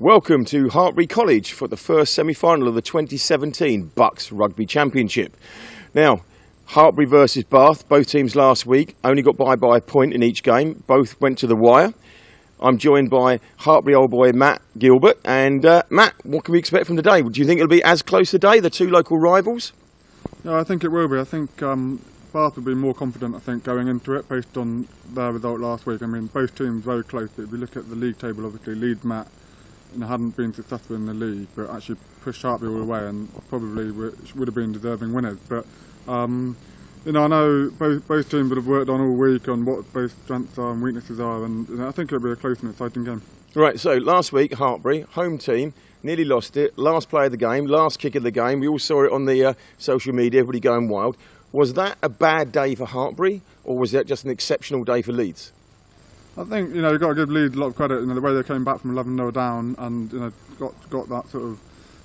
Welcome to Hartpury College for the first semi-final of the 2017 BUCS Rugby Championship. Now, Hartpury versus Bath, both teams last week only got by a point in each game. Both went to the wire. I'm joined by Hartpury old boy Matt Gilbert. And Matt, what can we expect from today? Do you think it'll be as close today, the two local rivals? No, I think it will be. I think Bath will be more confident, I think, going into it based on their result last week. I mean, both teams very close, but if you look at the league table, obviously Leeds Matt hadn't been successful in the league, but actually pushed Hartpury all the way and probably would have been deserving winners. But I know both teams would have worked on all week on what both strengths are and weaknesses are, and I think it'll be a close and exciting game. Right, so last week, Hartpury, home team, nearly lost it. Last play of the game, last kick of the game. We all saw it on the social media, everybody going wild. Was that a bad day for Hartpury, or was that just an exceptional day for Leeds? I think, you've got to give Leeds a lot of credit, the way they came back from 11-0 down and, got that sort of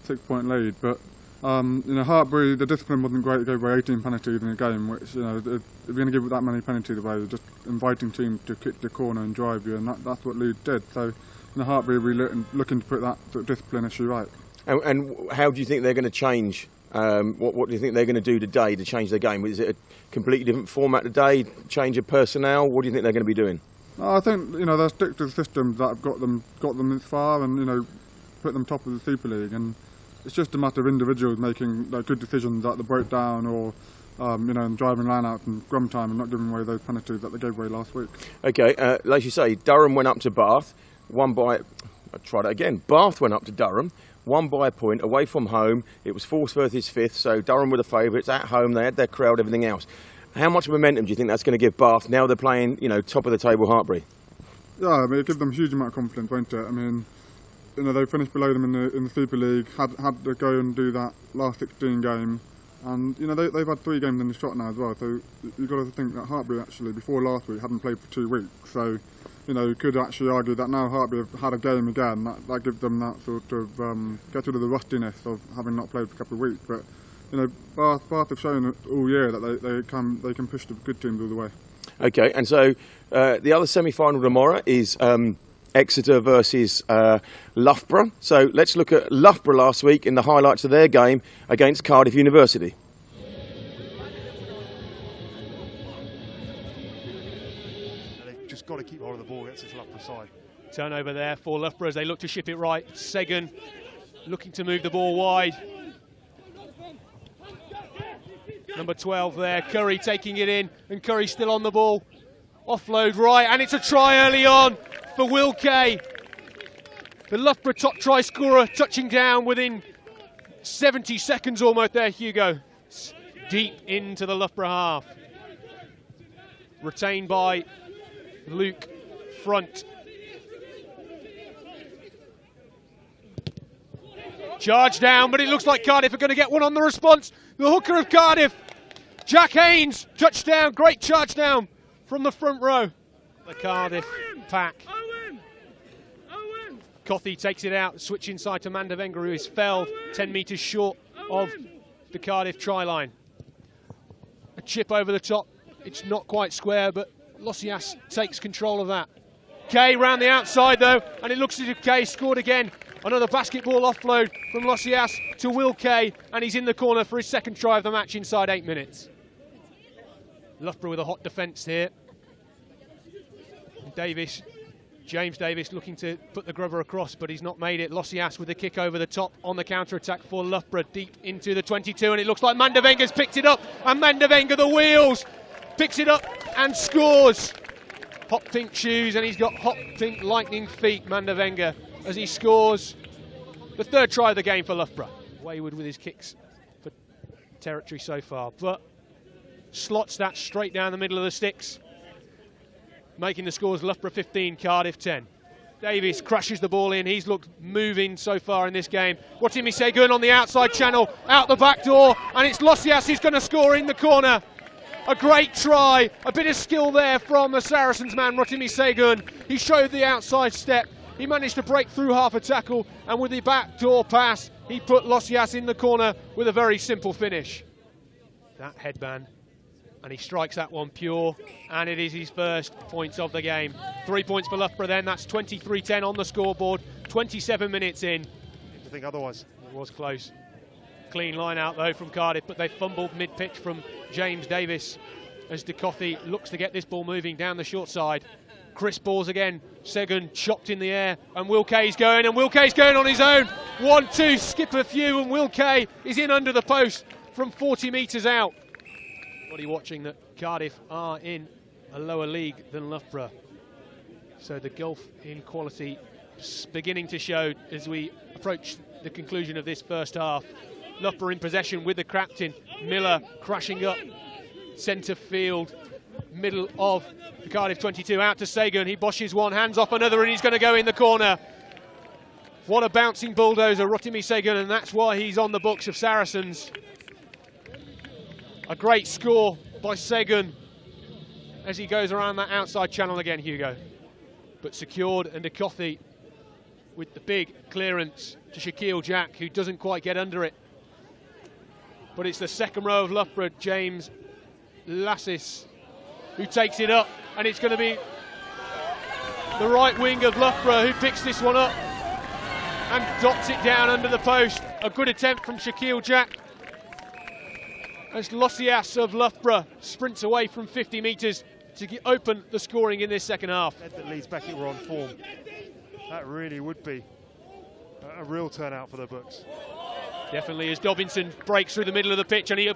6-point lead. But, Hartpury, the discipline wasn't great. They gave away 18 penalties in a game, which, if you're going to give that many penalties away, you're just inviting teams to kick the corner and drive you, and that's what Leeds did. So, Hartpury will be looking to put that sort of discipline issue right. And how do you think they're going to change? What do you think they're going to do today to change their game? Is it a completely different format today, change of personnel? What do you think they're going to be doing? I think they'll stick to the systems that have got them this far, and put them top of the Super League. And it's just a matter of individuals making good decisions at the breakdown or driving line-outs and scrum time and not giving away those penalties that they gave away last week. Okay, like you say, Durham went up to Bath, Bath went up to Durham, won by a point, away from home. It was fourth versus fifth, so Durham were the favourites at home. They had their crowd, everything else. How much momentum do you think that's going to give Bath now they're playing, top of the table Hartpury? Yeah, it'll give them a huge amount of confidence, won't it? I mean, they finished below them in the Super League, had to go and do that last 16 game, and they've had 3 games in the shot now as well. So you've got to think that Hartpury actually before last week hadn't played for 2 weeks. So you could actually argue that now Hartpury have had a game again. That gives them that sort of get rid of the rustiness of having not played for a couple of weeks. But Bath have shown all year that they can push the good teams all the way. Okay, and so the other semi-final tomorrow is Exeter versus Loughborough. So let's look at Loughborough last week in the highlights of their game against Cardiff University. They've just got to keep hold of the ball against this Loughborough side. Turnover there for Loughborough as they look to ship it right. Sagan looking to move the ball wide. Number 12 there, Curry taking it in, and Curry still on the ball. Offload right, and it's a try early on for Will Kay. The Loughborough top try scorer touching down within 70 seconds almost there, Hugo. Deep into the Loughborough half. Retained by Luke front. Charge down, but it looks like Cardiff are going to get one on the response. The hooker of Cardiff, Jack Haynes, touchdown, great charge down from the front row. The Cardiff pack. Cothy takes it out, switch inside to Mandavenga, who is felled 10 metres short of the Cardiff try line. A chip over the top, it's not quite square, but Lossias takes control of that. Kay round the outside though, and it looks as if Kay scored again. Another basketball offload from Lossias to Will Kay, and he's in the corner for his second try of the match inside 8 minutes. Loughborough with a hot defence here. James Davis looking to put the grubber across, but he's not made it. Lossias with a kick over the top on the counter-attack for Loughborough, deep into the 22, and it looks like Mandavenga's picked it up, and Mandavenga, the wheels, picks it up and scores. Hot pink shoes, and he's got hot pink lightning feet, Mandavenga, as he scores the 3rd try of the game for Loughborough. Wayward with his kicks for territory so far, but slots that straight down the middle of the sticks, making the scores Loughborough 15, Cardiff 10. Davis crashes the ball in. He's looked moving so far in this game. Rotimi Segun on the outside channel, out the back door, and it's Lossias who's going to score in the corner. A great try, a bit of skill there from the Saracens man, Rotimi Segun. He showed the outside step. He managed to break through half a tackle, and with the backdoor pass, he put Lossias in the corner with a very simple finish. That headband and he strikes that one pure, and it is his first points of the game. 3 points for Loughborough then, that's 23-10 on the scoreboard. 27 minutes in. I think otherwise. It was close. Clean line out though from Cardiff, but they fumbled mid-pitch from James Davis as De Cothi looks to get this ball moving down the short side. Chris balls again. Segun chopped in the air, and Will Kay's going, on his own. 1-2, skip a few, and Will Kay is in under the post from 40 metres out. What are you watching that Cardiff are in a lower league than Loughborough? So the gulf in quality beginning to show as we approach the conclusion of this first half. Loughborough in possession with the captain. Miller crashing up centre field, middle of the Cardiff 22, out to Segun. He boshes one, hands off another, and he's going to go in the corner. What a bouncing bulldozer, Rotimi Segun, and that's why he's on the books of Saracens. A great score by Segun as he goes around that outside channel again, Hugo. But secured, and De Cothi with the big clearance to Shaquille Jack, who doesn't quite get under it. But it's the second row of Loughborough, James Lassis, who takes it up, and it's going to be the right wing of Loughborough who picks this one up and dots it down under the post. A good attempt from Shaquille Jack as Lossias of Loughborough sprints away from 50 metres to open the scoring in this second half. That Leeds Beckett were on form. That really would be a real turnout for the BUCS. Definitely, as Dobinson breaks through the middle of the pitch and he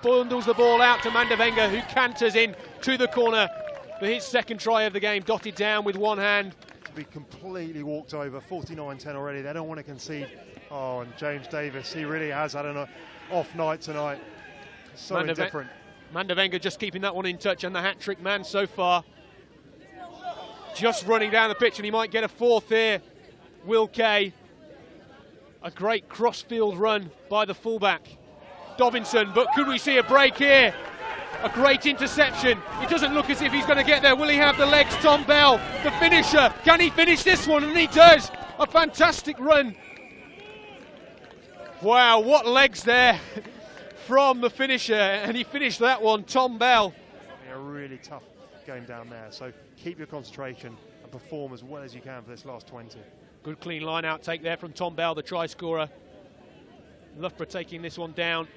bundles the ball out to Mandavenga, who canters in to the corner for his second try of the game, dotted down with one hand. To be completely walked over, 49-10 already. They don't want to concede. Oh, and James Davis, he really has had an off night tonight. So indifferent. Mandavenga just keeping that one in touch, and the hat-trick man so far just running down the pitch, and he might get a fourth here. Will Kay. A great cross-field run by the fullback, Dobinson, but could we see a break here? A great interception. It doesn't look as if he's going to get there. Will he have the legs? Tom Bell, the finisher. Can he finish this one? And he does. A fantastic run. Wow, what legs there from the finisher. And he finished that one, Tom Bell. A really tough game down there. So keep your concentration and perform as well as you can for this last 20. Good clean line out take there from Tom Bell, the try scorer. Loughborough taking this one down.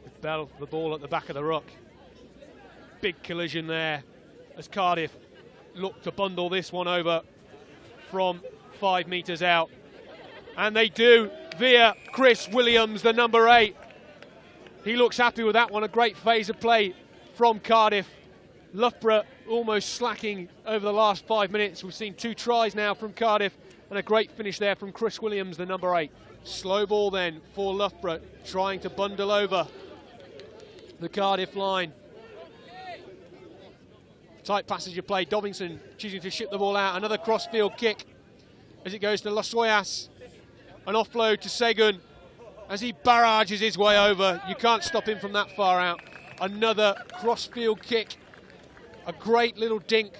With Bell, the ball at the back of the ruck. Big collision there as Cardiff look to bundle this one over from 5 metres out. And they do via Chris Williams, the number 8. He looks happy with that one. A great phase of play from Cardiff. Loughborough almost slacking over the last 5 minutes. We've seen 2 tries now from Cardiff and a great finish there from Chris Williams, the number 8. Slow ball then for Loughborough, trying to bundle over the Cardiff line. Tight passage of play. Dobinson choosing to ship the ball out. Another cross-field kick as it goes to Losoyas. An offload to Segun as he barrages his way over. You can't stop him from that far out. Another cross-field kick. A great little dink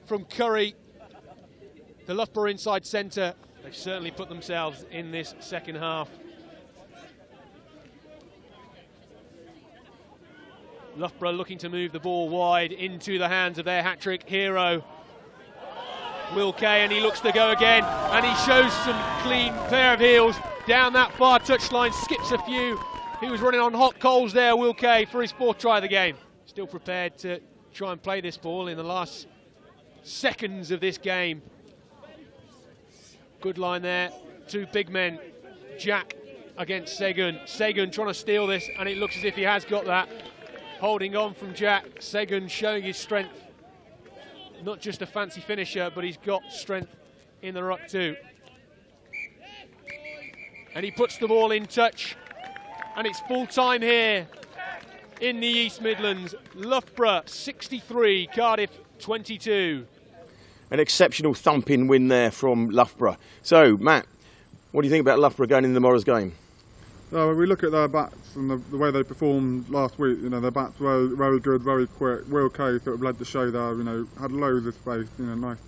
from Curry. The Loughborough inside centre. They've certainly put themselves in this second half. Loughborough looking to move the ball wide into the hands of their hat-trick hero, Will Kay, and he looks to go again, and he shows some clean pair of heels down that far touchline, skips a few. He was running on hot coals there, Will Kay, for his 4th try of the game. Still prepared to try and play this ball in the last seconds of this game. Good line there, 2 big men, Jack against Segun. Segun trying to steal this, and it looks as if he has got that. Holding on from Jack. Segun showing his strength. Not just a fancy finisher, but he's got strength in the ruck too. And he puts the ball in touch, and it's full time here in the East Midlands. Loughborough 63, Cardiff 22. An exceptional thumping win there from Loughborough. So, Matt, what do you think about Loughborough going into tomorrow's game? When we look at their backs and the way they performed last week, their backs were very good, very quick. Will Kay sort of led the show there, had loads of space, nice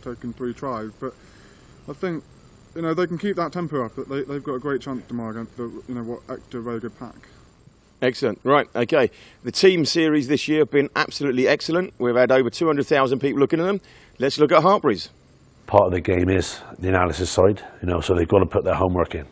taking 3 tries. But I think, they can keep that tempo up. They've got a great chance tomorrow against what Exeter, very good pack. Excellent. Right, okay. The team series this year have been absolutely excellent. We've had over 200,000 people looking at them. Let's look at Hartpury's. part of the game is the analysis side, you know, so they've got to put their homework in.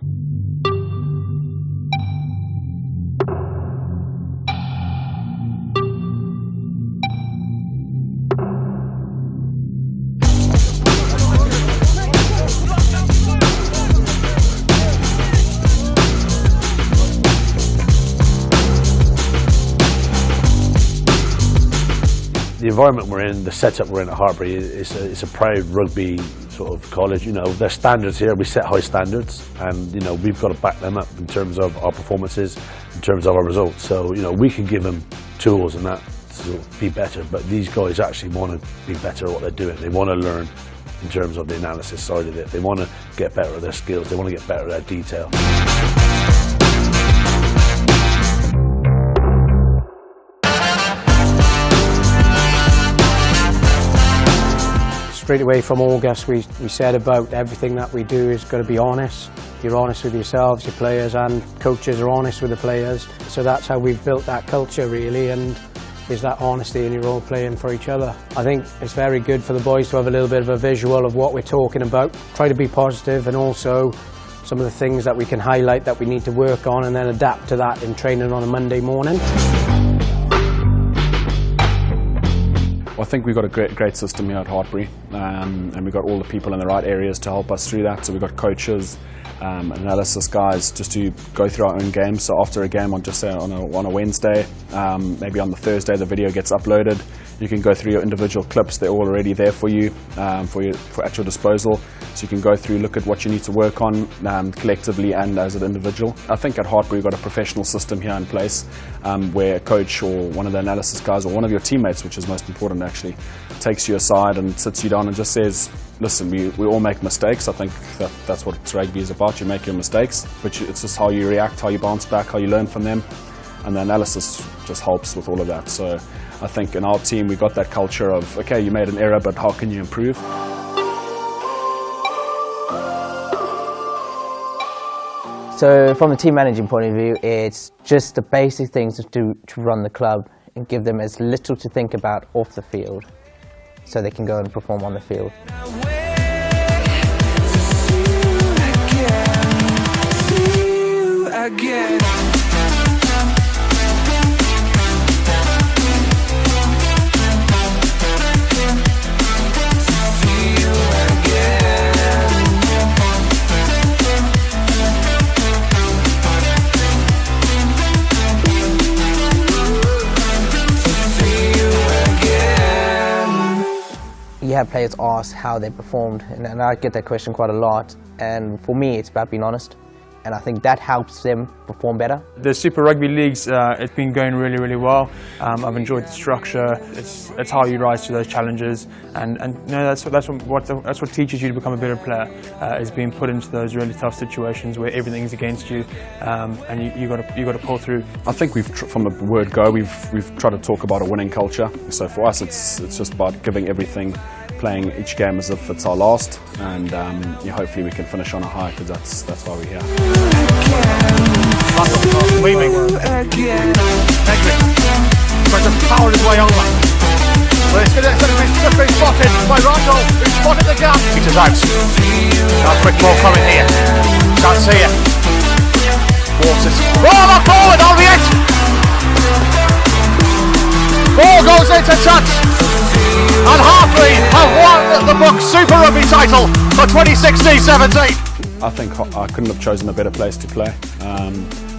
The environment we're in, the setup we're in at Hartpury, it's a proud rugby sort of college. You know, there's standards here. We set high standards, and you know we've got to back them up in terms of our performances, in terms of our results. So you know we can give them tools and that to be better, but these guys actually want to be better at what they're doing. They want to learn in terms of the analysis side of it. They want to get better at their skills. They want to get better at their detail. Straight away from August we said about everything that we do is got to be honest. You're honest with yourselves, your players, and coaches are honest with the players. So that's how we've built that culture really, and is that honesty, and you're all playing for each other. I think it's very good for the boys to have a little bit of a visual of what we're talking about. Try to be positive, and also some of the things that we can highlight that we need to work on, and then adapt to that in training on a Monday morning. I think we've got a great system here at Hartpury, and we've got all the people in the right areas to help us through that. So we've got coaches, analysis guys, just to go through our own games. So after a game, on a Wednesday, maybe on the Thursday, the video gets uploaded. You can go through your individual clips; they're all already there for you, at your disposal. So you can go through, look at what you need to work on collectively and as an individual. I think at Hartpury we've got a professional system here in place, where a coach or one of the analysis guys or one of your teammates, which is most important actually, takes you aside and sits you down and just says, listen, we all make mistakes. I think that's what rugby is about. You make your mistakes, but it's just how you react, how you bounce back, how you learn from them, and the analysis just helps with all of that. So I think in our team we got that culture of, okay, you made an error, but how can you improve? So from a team managing point of view, it's just the basic things to do to run the club and give them as little to think about off the field so they can go and perform on the field. You have players ask how they performed, and I get that question quite a lot, and for me it's about being honest, and I think that helps them perform better. The Super Rugby leagues, it's been going really, really well. I've enjoyed the structure. It's how you rise to those challenges, and you know, that's what teaches you to become a better player, is being put into those really tough situations where everything's against you, and you got to pull through. I think from the word go, we've tried to talk about a winning culture. So for us, it's just about giving everything, playing each game as if it's our last, and hopefully we can finish on a high, because that's why we're here. Leaving. Tries to power his way over. But it's going to be spotted by Rondo, who spotted the gap. Peter's out. Now quick ball coming here. Can't see it. Waters. Ball on forward, that'll be it. Ball goes into touch. And Hartpury have won the BUCS Super Rugby title for 2016-17. I think I couldn't have chosen a better place to play.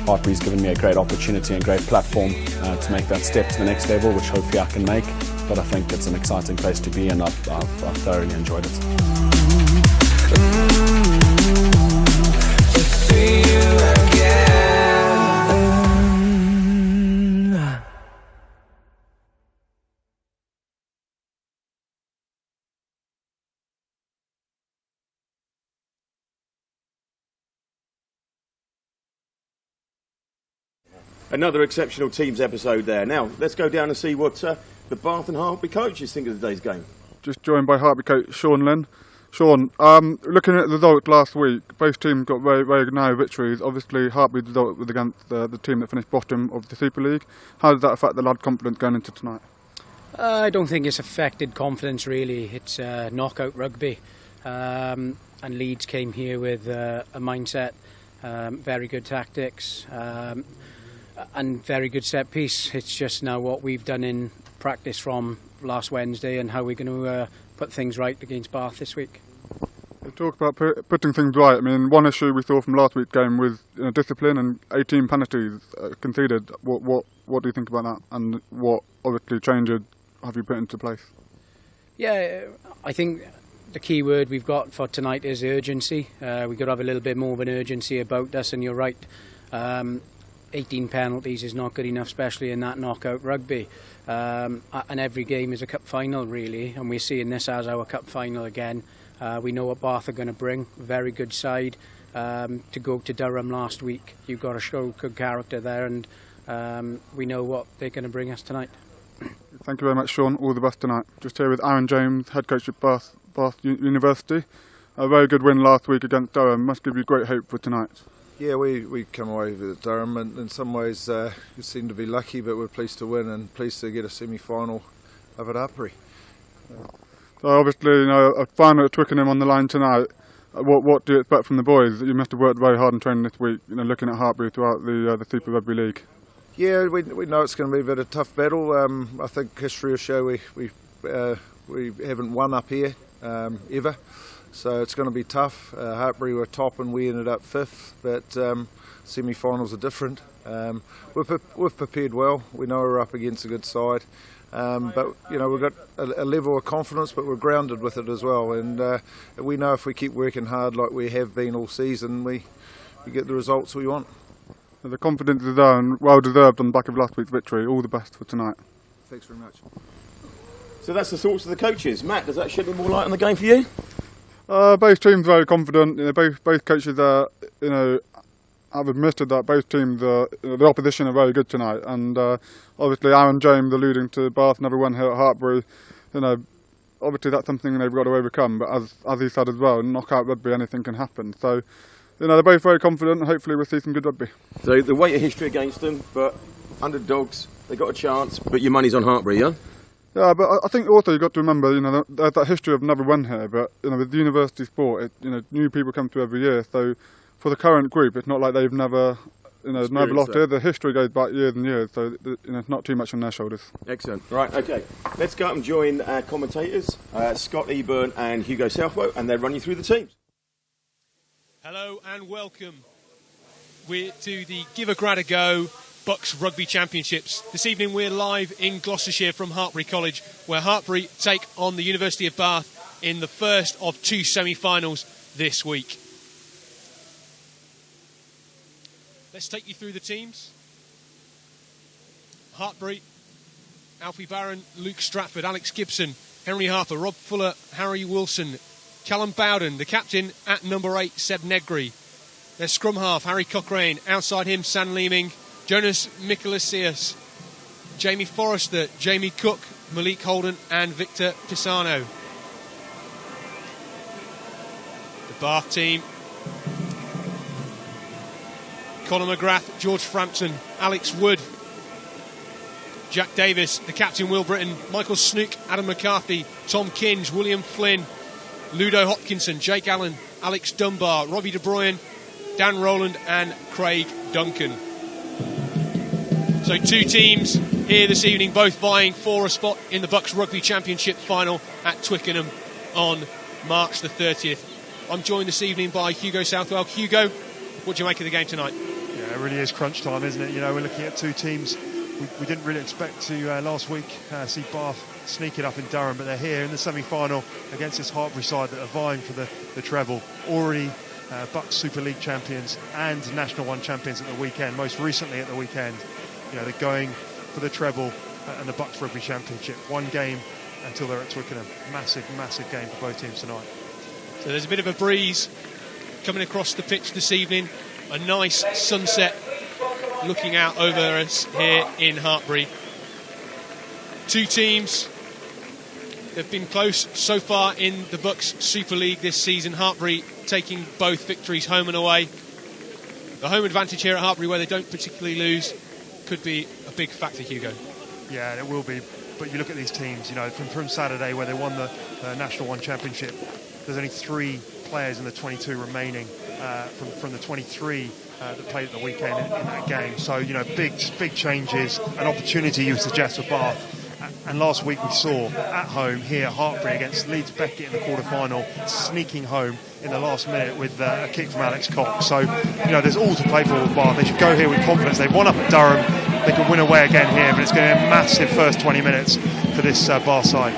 Hartpury's given me a great opportunity and great platform to make that step to the next level, which hopefully I can make. But I think it's an exciting place to be, and I've thoroughly enjoyed it. Another exceptional teams episode there. Now, let's go down and see what the Bath and Hartpury coaches think of today's game. Just joined by Hartpury coach Sean Lynn. Sean, looking at the result last week, both teams got very narrow victories. Obviously, Hartpury's result was against the team that finished bottom of the Super League. How does that affect the lad confidence going into tonight? I don't think it's affected confidence really. It's knockout rugby. and Leeds came here with a mindset, very good tactics, and very good set piece. It's just now what we've done in practice from last Wednesday and how we're going to put things right against Bath this week. You talk about putting things right. I mean, one issue we saw from last week's game was discipline and 18 penalties conceded. What do you think about that, and what obviously changes have you put into place? Yeah, I think the key word we've got for tonight is urgency. We've got to have a little bit more of an urgency about us, and you're right. 18 penalties is not good enough, especially in that knockout rugby. And every game is a cup final, really, and we're seeing this as our cup final again. We know what Bath are going to bring, very good side. To go to Durham last week, you've got to show good character there, and we know what they're going to bring us tonight. Thank you very much, Sean. All the best tonight. Just here with Aaron James, head coach at Bath University. A very good win last week against Durham. Must give you great hope for tonight. Yeah, we come away with Durham, and in some ways we seem to be lucky, but we're pleased to win and pleased to get a semi-final up at Hartpury. So obviously, a final at Twickenham on the line tonight. What do you expect from the boys? You must have worked very hard in training this week, looking at Hartpury throughout the Super Rugby League. Yeah, we know it's going to be a bit of a tough battle. I think history will show we haven't won up here ever, so it's going to be tough. Hartpury were top and we ended up 5th, but semi-finals are different. We've prepared well. We know we're up against a good side, but we've got a level of confidence, but we're grounded with it as well. And we know if we keep working hard like we have been all season, we get the results we want. The confidence is there and well deserved on the back of last week's victory. All the best for tonight. Thanks very much. So that's the thoughts of the coaches. Matt, does that shed any more light on the game for you? Both teams very confident. Both coaches are, have admitted that both teams, the opposition are very good tonight. And obviously Aaron James alluding to Bath never won here at Hartpury. Obviously that's something they've got to overcome. But as he said as well, knockout rugby, anything can happen. So. They're both very confident, and hopefully we'll see some good rugby. So the weight of history against them, but underdogs, they got a chance, but your money's on Hartpury, yeah? Yeah, but I think also you've got to remember, there's that history of never won here, but, with the university sport, new people come through every year, so for the current group, it's not like they've never lost here. The history goes back years and years, so, not too much on their shoulders. Excellent. Right, OK. Let's go up and join our commentators, Scott Eburn and Hugo Southwell, and they'll run you through the teams. Hello and welcome. We're to the Give a Grad a Go BUCS Rugby Championships. This evening we're live in Gloucestershire from Hartpury College, where Hartpury take on the University of Bath in the first of 2 semi-finals this week. Let's take you through the teams. Hartpury, Alfie Barron, Luke Stratford, Alex Gibson, Henry Harper, Rob Fuller, Harry Wilson, Callum Bowden, the captain at number 8, Seb Negri. Their scrum half, Harry Cochrane. Outside him, San Leeming, Jonas Michalasius, Jamie Forrester, Jamie Cook, Malik Holden and Victor Pisano. The Bath team, Conor McGrath, George Frampton, Alex Wood, Jack Davis, the captain Will Britton, Michael Snook, Adam McCarthy, Tom Kinge, William Flynn, Ludo Hopkinson, Jake Allen, Alex Dunbar, Robbie De Bruyne, Dan Rowland and Craig Duncan. So 2 teams here this evening, both vying for a spot in the BUCS Rugby Championship final at Twickenham on March the 30th. I'm joined this evening by Hugo Southwell. Hugo, what do you make of the game tonight? Yeah, it really is crunch time, isn't it? We're looking at 2 teams we didn't really expect to last week see Bath sneak it up in Durham, but they're here in the semi-final against this Hartpury side that are vying for the treble. Already BUCS Super League champions and National 1 champions at the weekend, most recently at the weekend. They're going for the treble and the BUCS Rugby Championship. 1 game until they're at Twickenham. Massive, massive game for both teams tonight. So there's a bit of a breeze coming across the pitch this evening. A nice sunset looking out over us here in Hartpury. 2 teams have been close so far in the BUCS Super League this season. Hartpury taking both victories home and away. The home advantage here at Hartpury, where they don't particularly lose, could be a big factor, Hugo. Yeah, it will be. But you look at these teams, from Saturday where they won the National 1 Championship, there's only 3 players in the 22 remaining from the 23 that played at the weekend in that game. So, you know, big changes, an opportunity you suggest for Bath. And last week we saw at home here Hartpury against Leeds Beckett in the quarter-final, sneaking home in the last minute with a kick from Alex Cox. So, you know, there's all to play for with Bath. They should go here with confidence. They've won up at Durham. They can win away again here, but it's going to be a massive first 20 minutes for this Bath side.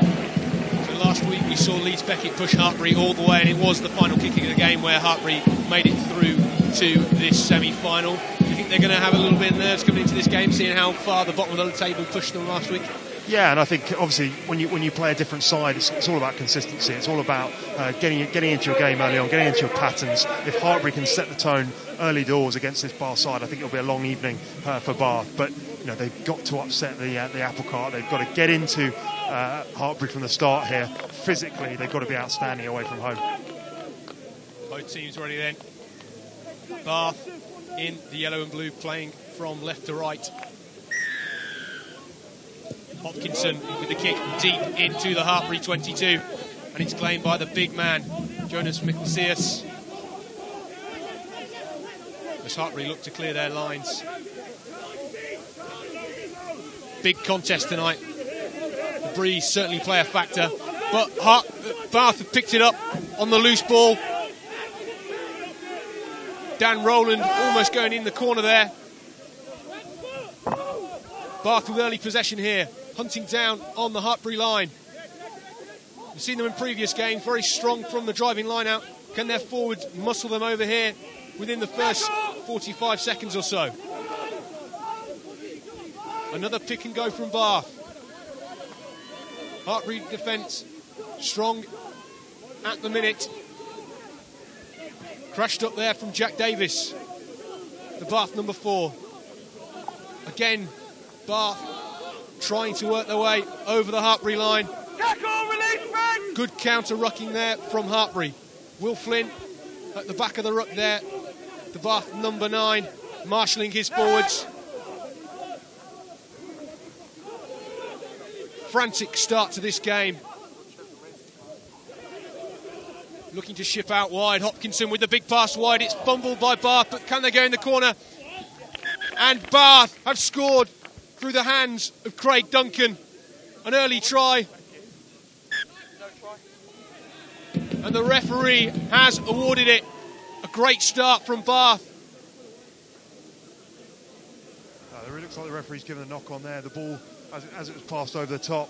So last week we saw Leeds Beckett push Hartpury all the way, and it was the final kicking of the game where Hartpury made it through to this semi-final. Do you think they're going to have a little bit of nerves coming into this game, seeing how far the bottom of the table pushed them last week? Yeah, and I think obviously when you play a different side, it's all about consistency. It's all about getting into your game early on, getting into your patterns. If Hartpury can set the tone early doors against this Bath side, I think it'll be a long evening for Bath. But you know, they've got to upset the apple cart. They've got to get into Hartpury from the start here. Physically, they've got to be outstanding away from home. Both teams ready then. Bath in the yellow and blue, playing from left to right. Hopkinson with the kick deep into the Hartpury 22, and it's claimed by the big man, Jonas Mikasius. As Hartpury look to clear their lines. Big contest tonight. The breeze certainly play a factor, but Bath have picked it up on the loose ball. Dan Rowland almost going in the corner there. Bath with early possession here, hunting down on the Hartpury line. We've seen them in previous games, very strong from the driving line out. Can their forwards muscle them over here within the first 45 seconds or so? Another pick and go from Bath. Hartpury defence strong at the minute. Crashed up there from Jack Davis, the Bath number 4. Again, Bath trying to work their way over the Hartpury line. Good counter-rucking there from Hartpury. Will Flynn at the back of the ruck there. The Bath number 9 marshalling his forwards. Frantic start to this game. Looking to ship out wide. Hopkinson with the big pass wide. It's fumbled by Bath, but can they go in the corner? And Bath have scored through the hands of Craig Duncan. An early try. And the referee has awarded it. A great start from Bath. It looks like the referee's given a knock on there. The ball, as it was passed over the top,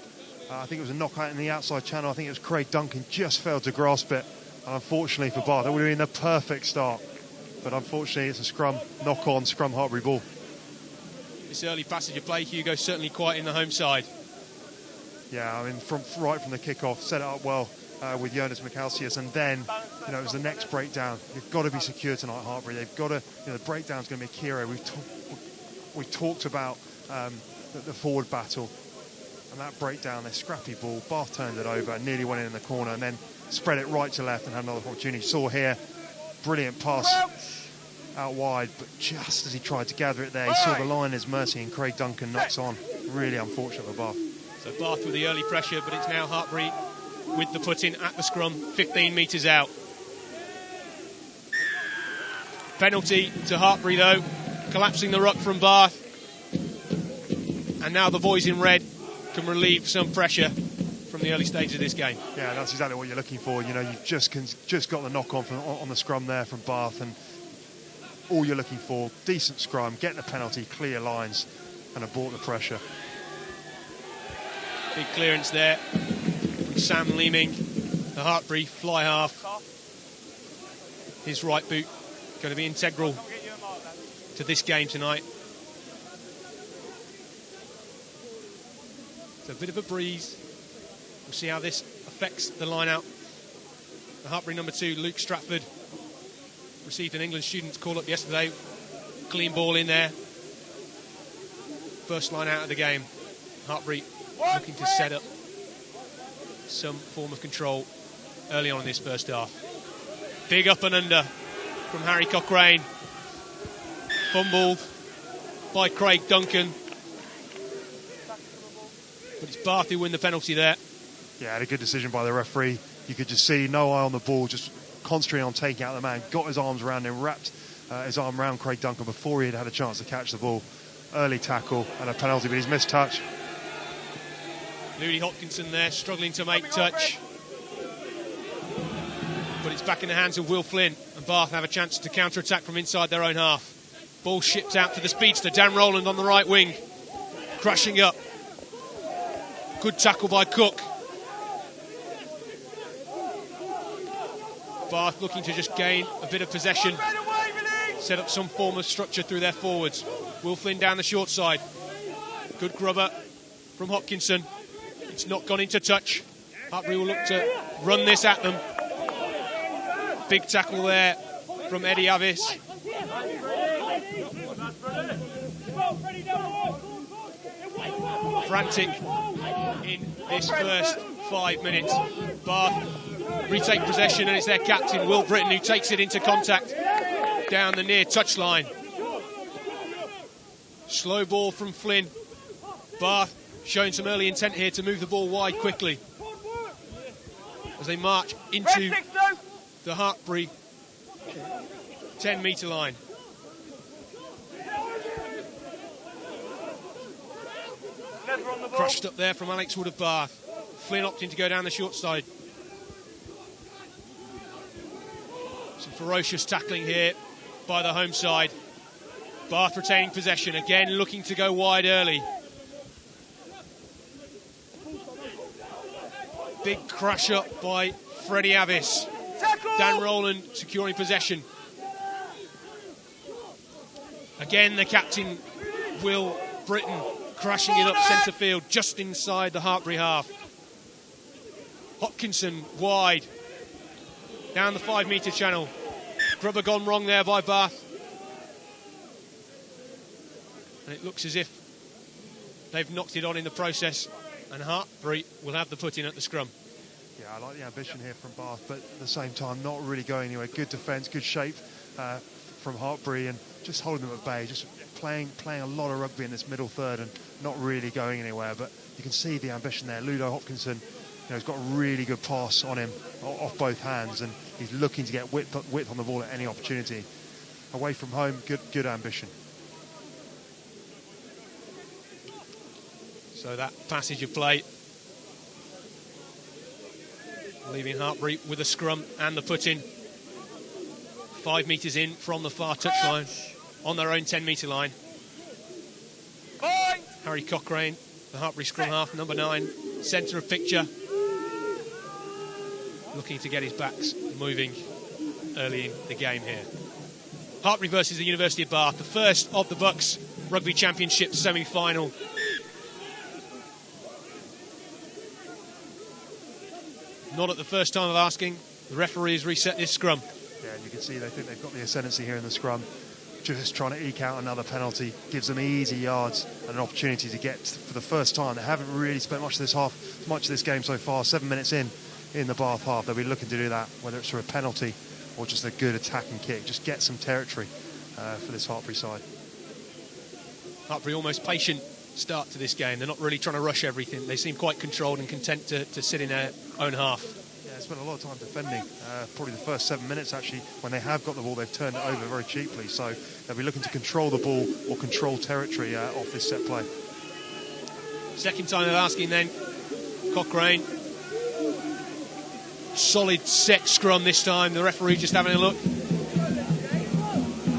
I think it was a knockout in the outside channel. I think it was Craig Duncan just failed to grasp it. And unfortunately for Bath, that would have been the perfect start. But unfortunately, it's a scrum, knock-on, scrum Hartpury ball. This early passage of play, Hugo, certainly quite in the home side. Yeah, I mean, right from the kick-off, set it up well with Jonas Mikasius, and then, you know, it was the next breakdown. They've got to be secure tonight, Hartpury. They've got to, you know, the breakdown's going to be a key area. We've talked about the forward battle, and that breakdown, their scrappy ball. Bath turned it over and nearly went in the corner, and then spread it right to left and had another opportunity. Saw here, brilliant pass out wide, but just as he tried to gather it there, he saw the line as mercy, and Craig Duncan knocks on. Really unfortunate for Bath. So Bath with the early pressure, but it's now Hartpury with the put-in at the scrum, 15 metres out. Penalty to Hartpury though, collapsing the ruck from Bath. And now the boys in red can relieve some pressure from the early stage of this game. Yeah, that's exactly what you're looking for. You know, you've just got the knock on on the scrum there from Bath, and all you're looking for, decent scrum, get the penalty, clear lines, and have brought the pressure. Big clearance there from Sam Leeming, the Hartpury fly half. His right boot going to be integral to this game tonight. It's a bit of a breeze. We'll see how this affects the line out. The Hartpury number 2, Luke Stratford, received an England student's call up yesterday. Clean ball in there. First line out of the game. Hartpury looking to set up some form of control early on in this first half. Big up and under from Harry Cochrane. Fumbled by Craig Duncan. But it's Bath who win the penalty there. Yeah, had a good decision by the referee. you could just see no eye on the ball, just concentrating on taking out the man, got his arms around him, wrapped his arm around Craig Duncan before he had a chance to catch the ball. Early tackle and a penalty, but he's missed touch. Louis Hopkinson there, struggling to make touch. But it's back in the hands of Will Flynn, and Bath have a chance to counter-attack from inside their own half. Ball shipped out to the speedster, Dan Rowland on the right wing. Crashing up. Good tackle by Cook. Bath looking to just gain a bit of possession, set up some form of structure through their forwards. Will Flynn down the short side. Good grubber from Hopkinson. It's not gone into touch. Hartpury will look to run this at them. Big tackle there from Eddie Avis. Frantic in this first 5 minutes. Bath retake possession, and it's their captain, Will Britton, who takes it into contact down the near touchline. Slow ball from Flynn. Bath showing some early intent here to move the ball wide quickly as they march into the Hartpury 10-metre line. Crushed up there from Alex Wood of Bath. Flynn opting to go down the short side. Some ferocious tackling here by the home side. Bath retaining possession, again looking to go wide early. Big crash up by Freddie Avis. Dan Rowland securing possession. Again, the captain, Will Britton, crashing it up centre field, just inside the Hartpury half. Hopkinson wide, down the 5-metre channel. Grubber gone wrong there by Bath. And it looks as if they've knocked it on in the process, and Hartpury will have the put in at the scrum. Yeah, I like the ambition here from Bath, but at the same time, not really going anywhere. Good defence, good shape from Hartpury, and just holding them at bay, just playing a lot of rugby in this middle third and not really going anywhere. But you can see the ambition there. Ludo Hopkinson, he's got a really good pass on him off both hands, and he's looking to get width on the ball at any opportunity. Away from home, good ambition. So that passage of play, leaving Hartpury with a scrum and the put-in. 5 metres in from the far touchline, on their own 10-metre line. Harry Cochrane, the Hartpury scrum half, number 9, centre of picture. Looking to get his backs moving early in the game here. Hartpury versus the University of Bath, the first of the BUCS Rugby Championship semi-final. Not at the first time of asking, the referee has reset this scrum. Yeah, and you can see they think they've got the ascendancy here in the scrum. Just trying to eke out another penalty, gives them easy yards and an opportunity to get, for the first time, they haven't really spent much of this game so far, 7 minutes in the Bath half. They'll be looking to do that, whether it's through a penalty or just a good attacking kick. Just get some territory for this Hartpury side. Hartpury almost patient start to this game. They're not really trying to rush everything. They seem quite controlled and content to sit in their own half. Yeah, they spent a lot of time defending. Probably the first 7 minutes, actually, when they have got the ball, they've turned it over very cheaply. So they'll be looking to control the ball or control territory off this set play. Second time of asking then, Cochrane. Solid set scrum this time. The referee just having a look.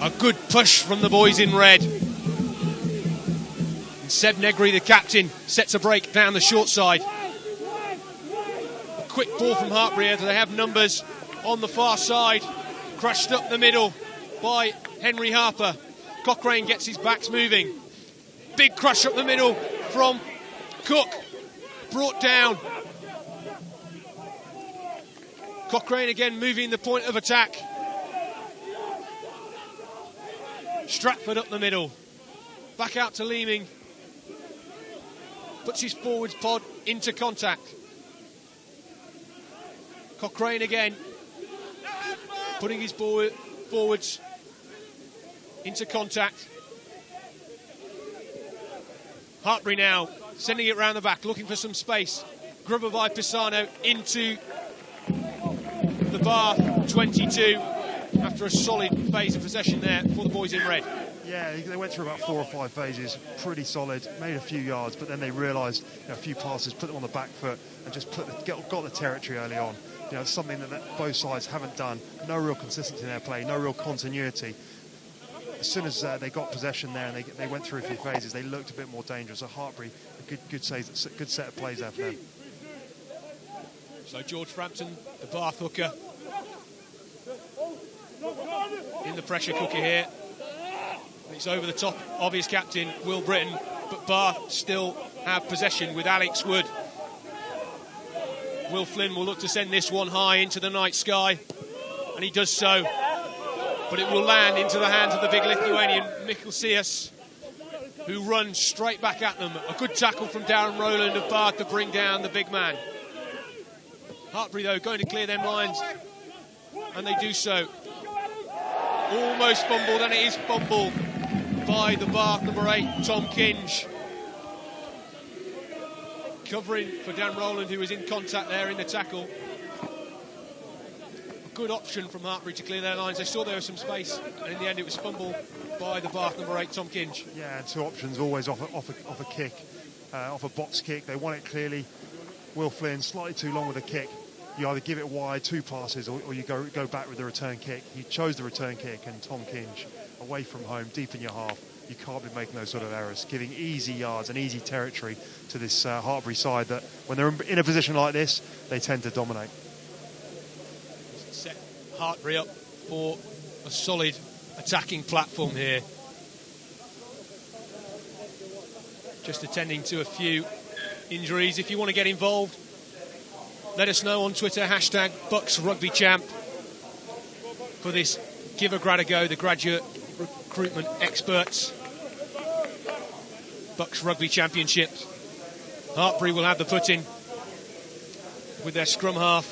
A good push from the boys in red. And Seb Negri, the captain, sets a break down the short side. A quick ball from Hartpury as they have numbers on the far side. Crushed up the middle by Henry Harper. Cochrane gets his backs moving. Big crush up the middle from Cook. Brought down. Cochrane again moving the point of attack. Stratford up the middle. Back out to Leeming. Puts his forwards pod into contact. Cochrane again. Putting his forwards into contact. Hartpury now sending it round the back, looking for some space. Grubber by Pisano into the Bath 22 after a solid phase of possession there for the boys in red. Yeah, they went through about 4 or 5 phases, pretty solid, made a few yards, but then they realised a few passes, put them on the back foot and just got the territory early on. It's something that both sides haven't done. No real consistency in their play, no real continuity. As soon as they got possession there and they went through a few phases, they looked a bit more dangerous. So Hartpury, a good set of plays there for them. So George Frampton, the Bath hooker, in the pressure cooker here. It's over the top of his captain, Will Britton, but Bath still have possession with Alex Wood. Will Flynn will look to send this one high into the night sky, and he does so, but it will land into the hands of the big Lithuanian, Mikkel Sias, who runs straight back at them. A good tackle from Darren Rowland of Bath to bring down the big man. Hartpury, though, going to clear them lines, and they do so. Almost fumbled, and it is fumbled by the Bath number 8, Tom Kinge. Covering for Dan Rowland, who was in contact there in the tackle. A good option from Hartpury to clear their lines. They saw there was some space, and in the end it was fumbled by the Bath number 8, Tom Kinge. Yeah, and 2 options always off a kick, off a box kick. They won it clearly. Will Flynn slightly too long with a kick. You either give it wide, 2 passes, or you go back with the return kick. He chose the return kick, and Tom Kinge, away from home, deep in your half. You can't be making those sort of errors, giving easy yards and easy territory to this Hartpury side that, when they're in a position like this, they tend to dominate. Set Hartpury up for a solid attacking platform here. Just attending to a few injuries. If you want to get involved, let us know on Twitter, hashtag BUCS Rugby Champ, for this Give a Grad a Go, the graduate recruitment experts. BUCS Rugby Championship. Hartpury will have the put-in with their scrum half,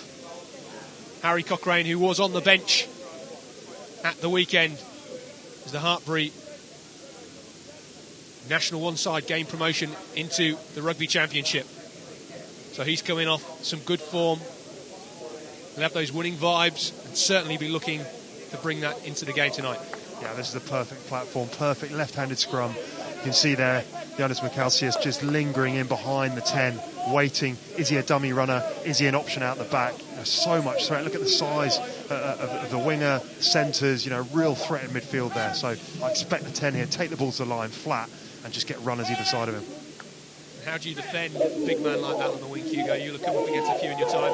Harry Cochrane, who was on the bench at the weekend as the Hartpury National One-Side gained promotion into the Rugby Championship. So he's coming off some good form. He'll have those winning vibes and certainly be looking to bring that into the game tonight. Yeah, this is the perfect platform, perfect left-handed scrum. You can see there, Jonas Mikalsius just lingering in behind the 10, waiting. Is he a dummy runner? Is he an option out the back? There's so much threat. Look at the size of the winger, centres, real threat in midfield there. So I expect the 10 here, take the ball to the line flat and just get runners either side of him. How do you defend a big man like that on the wing, Hugo? You'll come up against a few in your time.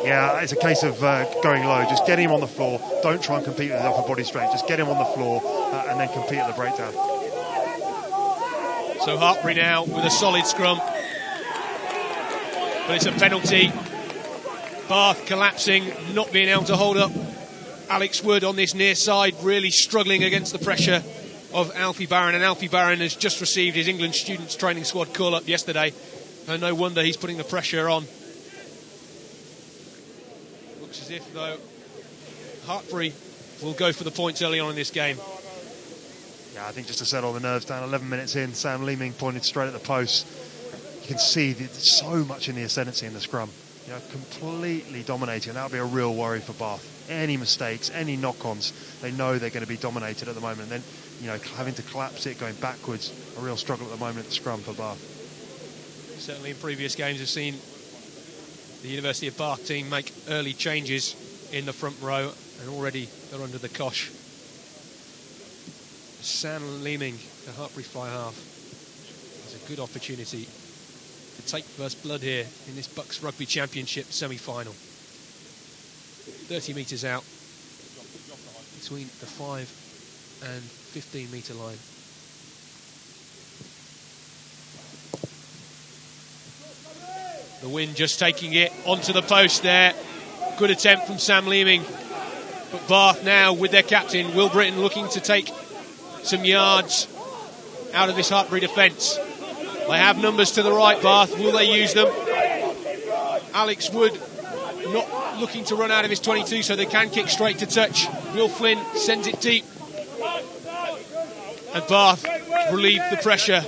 Yeah, it's a case of going low. Just get him on the floor. Don't try and compete with his upper body strength. Just get him on the floor and then compete at the breakdown. So Hartpury now with a solid scrum. But it's a penalty. Bath collapsing, not being able to hold up Alex Wood on this near side, really struggling against the pressure of Alfie Barron, and Alfie Barron has just received his England Students Training Squad call-up yesterday, and no wonder he's putting the pressure on. Looks as if, though, Hartpury will go for the points early on in this game. Yeah, I think just to settle the nerves down, 11 minutes in, Sam Leeming pointed straight at the post. You can see there's so much in the ascendancy in the scrum. Completely dominating, and that'll be a real worry for Bath. Any mistakes, any knock-ons, they know they're going to be dominated at the moment. And then, having to collapse it, going backwards, a real struggle at the moment at the scrum for Bath. Certainly in previous games, we've seen the University of Bath team make early changes in the front row, and already they're under the cosh. Sam Leeming, the Hartpury fly half, has a good opportunity to take first blood here in this BUCS Rugby Championship semi-final. 30 metres out between the 5 and 15 metre line. The wind just taking it onto the post there. Good attempt from Sam Leeming. But Bath now with their captain, Will Britton, looking to take some yards out of this Hartpury defence. They have numbers to the right, Bath. Will they use them? Alex Wood not looking to run out of his 22, so they can kick straight to touch. Will Flynn sends it deep. And Bath relieve the pressure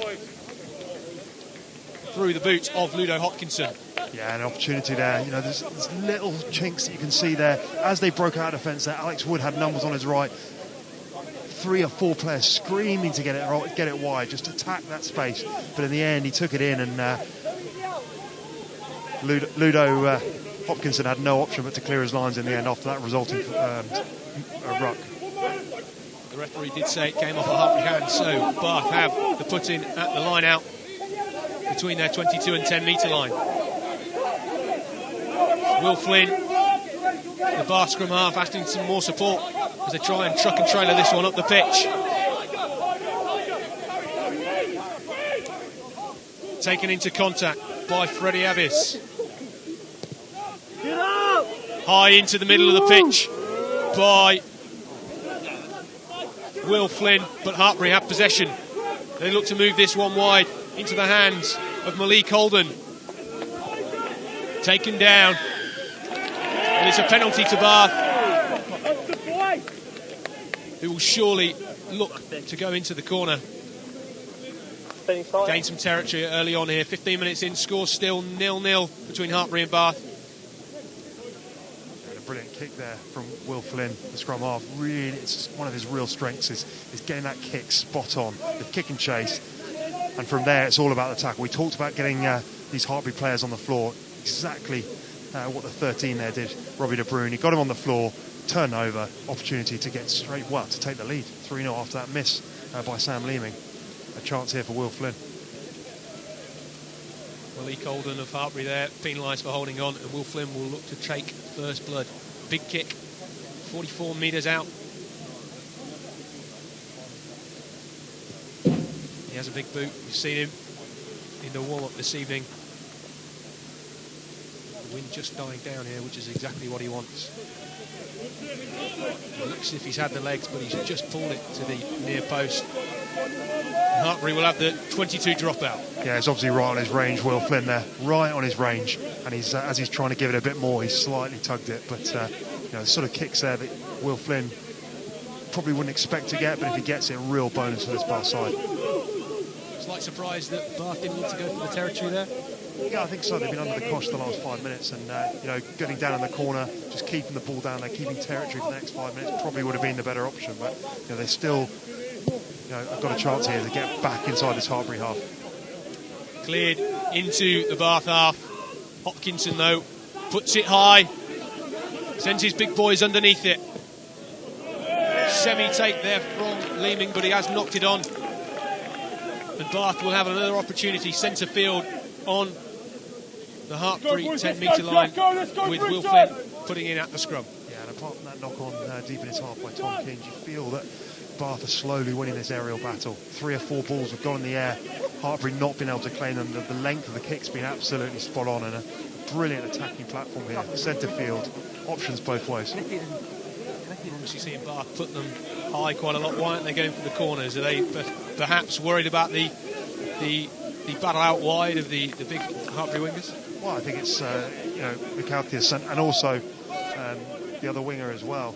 through the boot of Ludo Hopkinson. Yeah, an opportunity there. You know, there's little chinks that you can see there. As they broke out of defence there, Alex Wood had numbers on his right. 3 or 4 players screaming to get it wide, just attack that space. But in the end, he took it in, and Ludo Hopkinson had no option but to clear his lines in the end after that resulting ruck. The referee did say it came off a Hartpury hand, so Bath have the put in at the line out between their 22 and 10 metre line. Will Flynn, the Bath scrum half, asking some more support as they try and truck and trailer this one up the pitch. Taken into contact by Freddie Avis. High into the middle of the pitch by Will Flynn, but Hartpury have possession. They look to move this one wide into the hands of Malik Holden. Taken down. And it's a penalty to Bath, who will surely look to go into the corner. Gain some territory early on here. 15 minutes in, score still 0-0 between Hartpury and Bath. And a brilliant kick there from Will Flynn, the scrum half. Really, it's one of his real strengths is getting that kick spot on, the kick and chase. And from there, it's all about the tackle. We talked about getting these Hartpury players on the floor. Exactly what the 13 there did. Robbie De Bruyne, he got him on the floor, turnover, opportunity to get straight, to take the lead. 3-0 after that miss by Sam Leeming. A chance here for Will Flynn. Malik Holden of Hartpury there, penalised for holding on, and Will Flynn will look to take first blood. Big kick, 44 metres out. He has a big boot. You've seen him in the warm-up this evening. The wind just dying down here, which is exactly what he wants. It looks as if he's had the legs, but he's just pulled it to the near post. And Hartpury will have the 22 dropout. Yeah, it's obviously right on his range, Will Flynn there. Right on his range. And he's as he's trying to give it a bit more, he's slightly tugged it. But, you know, the sort of kicks there that Will Flynn probably wouldn't expect to get, but if he gets it, a real bonus for this Bath side. Slight surprise that Bath didn't want to go for the territory there. Yeah, I think so. They've been under the cosh the last 5 minutes, and you know, getting down in the corner, just keeping the ball down there, keeping territory for the next 5 minutes probably would have been the better option. But you know, they still, you know, have got a chance here to get back inside this Hartpury half. Cleared into the Bath half. Hopkinson though puts it high, sends his big boys underneath it. Semi-take there from Leeming, but he has knocked it on. And Bath will have another opportunity, centre field on the Hartpury 10-metre line with Will Flynn putting in at the scrum. Yeah, and apart from that knock on deep in his half by Tom King, you feel that Bath are slowly winning this aerial battle. 3 or 4 balls have gone in the air. Hartpury not been able to claim them. The length of the kick's been absolutely spot on, and a brilliant attacking platform here. Centre field, options both ways. Obviously seeing Bath put them high quite a lot. Why aren't they going for the corners? Are they perhaps worried about the battle out wide of the big Hartpury wingers? Well, I think it's you know, Mikhalkias and also the other winger as well,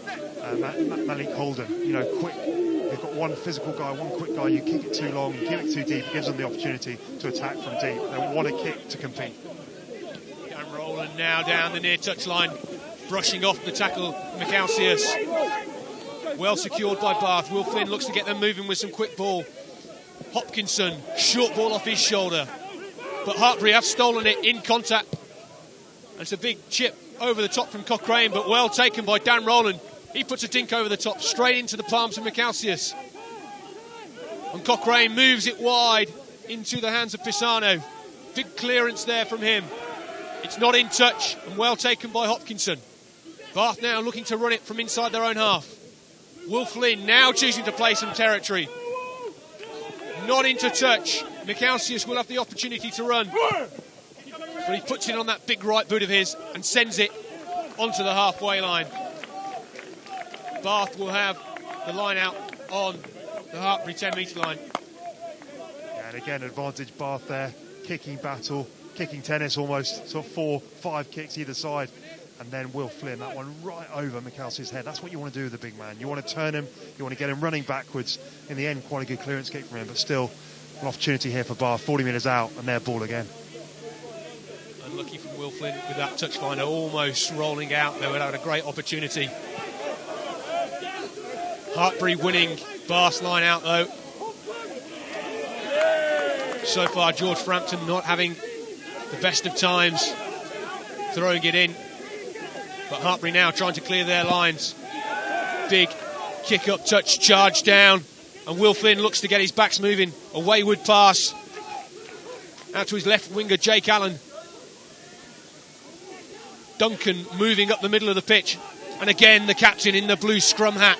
Malik Holden. You know, quick. You've got one physical guy, one quick guy. You kick it too long, you kick it too deep. It gives them the opportunity to attack from deep. They want a kick to compete. And Roland now down the near touch line, brushing off the tackle. Mikhalkias. Well secured by Bath. Will Flynn looks to get them moving with some quick ball. Hopkinson, short ball off his shoulder. But Hartpury have stolen it in contact. It's a big chip over the top from Cochrane, but well taken by Dan Rowland. He puts a dink over the top, straight into the palms of Mikhalkias. And Cochrane moves it wide into the hands of Pisano. Big clearance there from him. It's not in touch, and well taken by Hopkinson. Bath now looking to run it from inside their own half. Will Flynn now choosing to play some territory. Not into touch. Mikhalkias will have the opportunity to run. But he puts it on that big right boot of his and sends it onto the halfway line. Bath will have the line out on the Hartpury 10-metre line. Yeah, and again, advantage Bath there. Kicking battle, kicking tennis almost. Sort of 4, 5 kicks either side. And then Will Flynn, that one right over Mikhalkias' head. That's what you want to do with the big man. You want to turn him, you want to get him running backwards. In the end, quite a good clearance kick from him, but still an opportunity here for Bath. 40 metres out and their ball again. Unlucky from Will Flynn with that touch finder almost rolling out. They would have had a great opportunity. Hartpury winning Bath's line out though. So far George Frampton not having the best of times throwing it in. But Hartpury now trying to clear their lines. Big kick up touch, charge down. And Will Flynn looks to get his backs moving. A wayward pass out to his left winger Jake Allen. Duncan moving up the middle of the pitch. And again the captain in the blue scrum hat.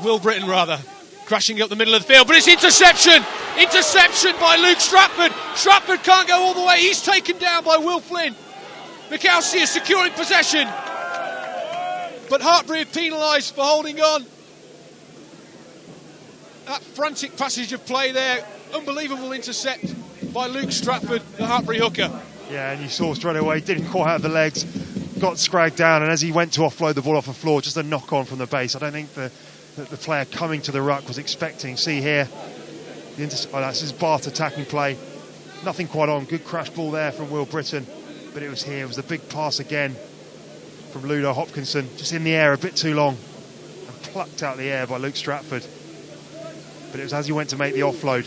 Will Britton rather, crashing up the middle of the field, but it's interception! Interception by Luke Stratford. Stratford can't go all the way, he's taken down by Will Flynn. Mikowski is securing possession, but Hartpury have penalised for holding on. That frantic passage of play there, unbelievable intercept by Luke Stratford, the Hartpury hooker. Yeah, and you saw straight away, didn't quite have the legs, got scragged down, and as he went to offload the ball off the floor, just a knock on from the base. I don't think the player coming to the ruck was expecting. See here, that's his Bath attacking play. Nothing quite on. Good crash ball there from Will Britton, but it was here. It was the big pass again from Ludo Hopkinson, just in the air a bit too long, and plucked out the air by Luke Stratford. But it was as he went to make the offload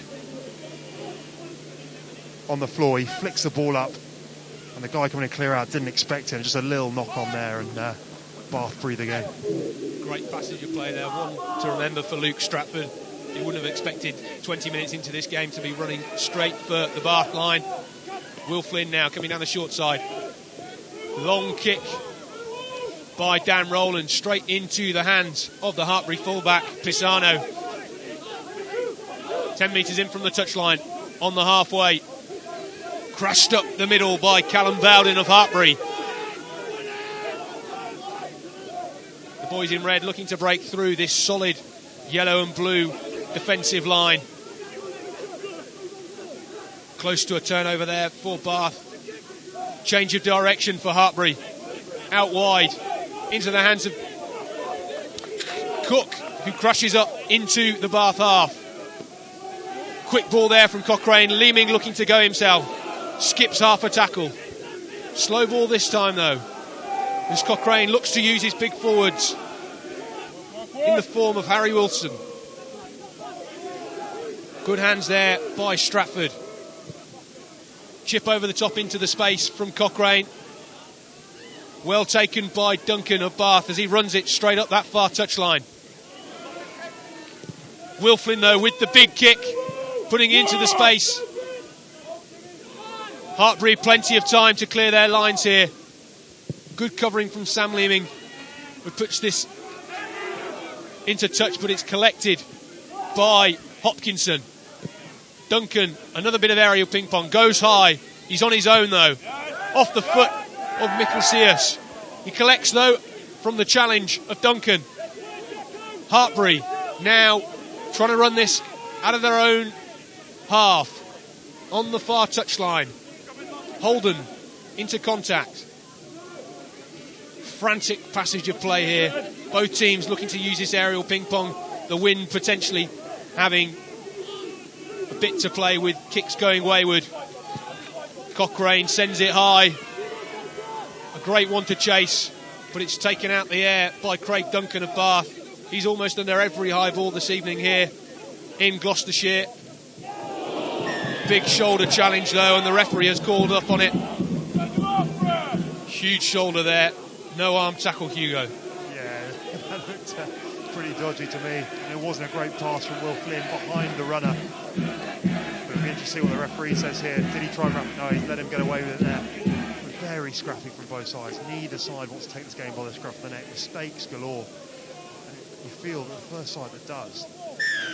on the floor, he flicks the ball up, and the guy coming to clear out didn't expect it. Just a little knock on there, and Bath breathe again. Great passage of play there, one to remember for Luke Stratford. He wouldn't have expected 20 minutes into this game to be running straight for the Bath line. Will Flynn now coming down the short side. Long kick by Dan Rowland, straight into the hands of the Hartpury fullback, Pisano. 10 metres in from the touchline, on the halfway. Crashed up the middle by Callum Bowden of Hartpury. The boys in red looking to break through this solid yellow and blue defensive line. Close to a turnover there for Bath. Change of direction for Hartpury. Out wide, into the hands of Cook, who crashes up into the Bath half. Quick ball there from Cochrane. Leeming looking to go himself. Skips half a tackle. Slow ball this time though, as Cochrane looks to use his big forwards in the form of Harry Wilson. Good hands there by Stratford. Chip over the top into the space from Cochrane. Well taken by Duncan of Bath as he runs it straight up that far touchline. Will Flynn though with the big kick, putting it into the space. Hartpury plenty of time to clear their lines here. Good covering from Sam Leeming, who puts this into touch, but it's collected by Hopkinson. Duncan, another bit of aerial ping pong, goes high. He's on his own though, off the foot of Mikkel Sears. He collects though from the challenge of Duncan. Hartpury now trying to run this out of their own half on the far touchline. Holden into contact. Frantic passage of play here. Both teams looking to use this aerial ping pong. The wind potentially having a bit to play with, kicks going wayward. Cochrane sends it high. A great one to chase, but it's taken out the air by Craig Duncan of Bath. He's almost under every high ball this evening here in Gloucestershire. Big shoulder challenge though, and the referee has called up on it. Huge shoulder there. No arm tackle, Hugo. Yeah, that looked pretty dodgy to me. And it wasn't a great pass from Will Flynn behind the runner. But it'll be interesting to see what the referee says here. Did he try and wrap it? No, he let him get away with it there. Very scrappy from both sides. Neither side wants to take this game by the scruff of the neck. Mistakes galore. And you feel that the first side that does,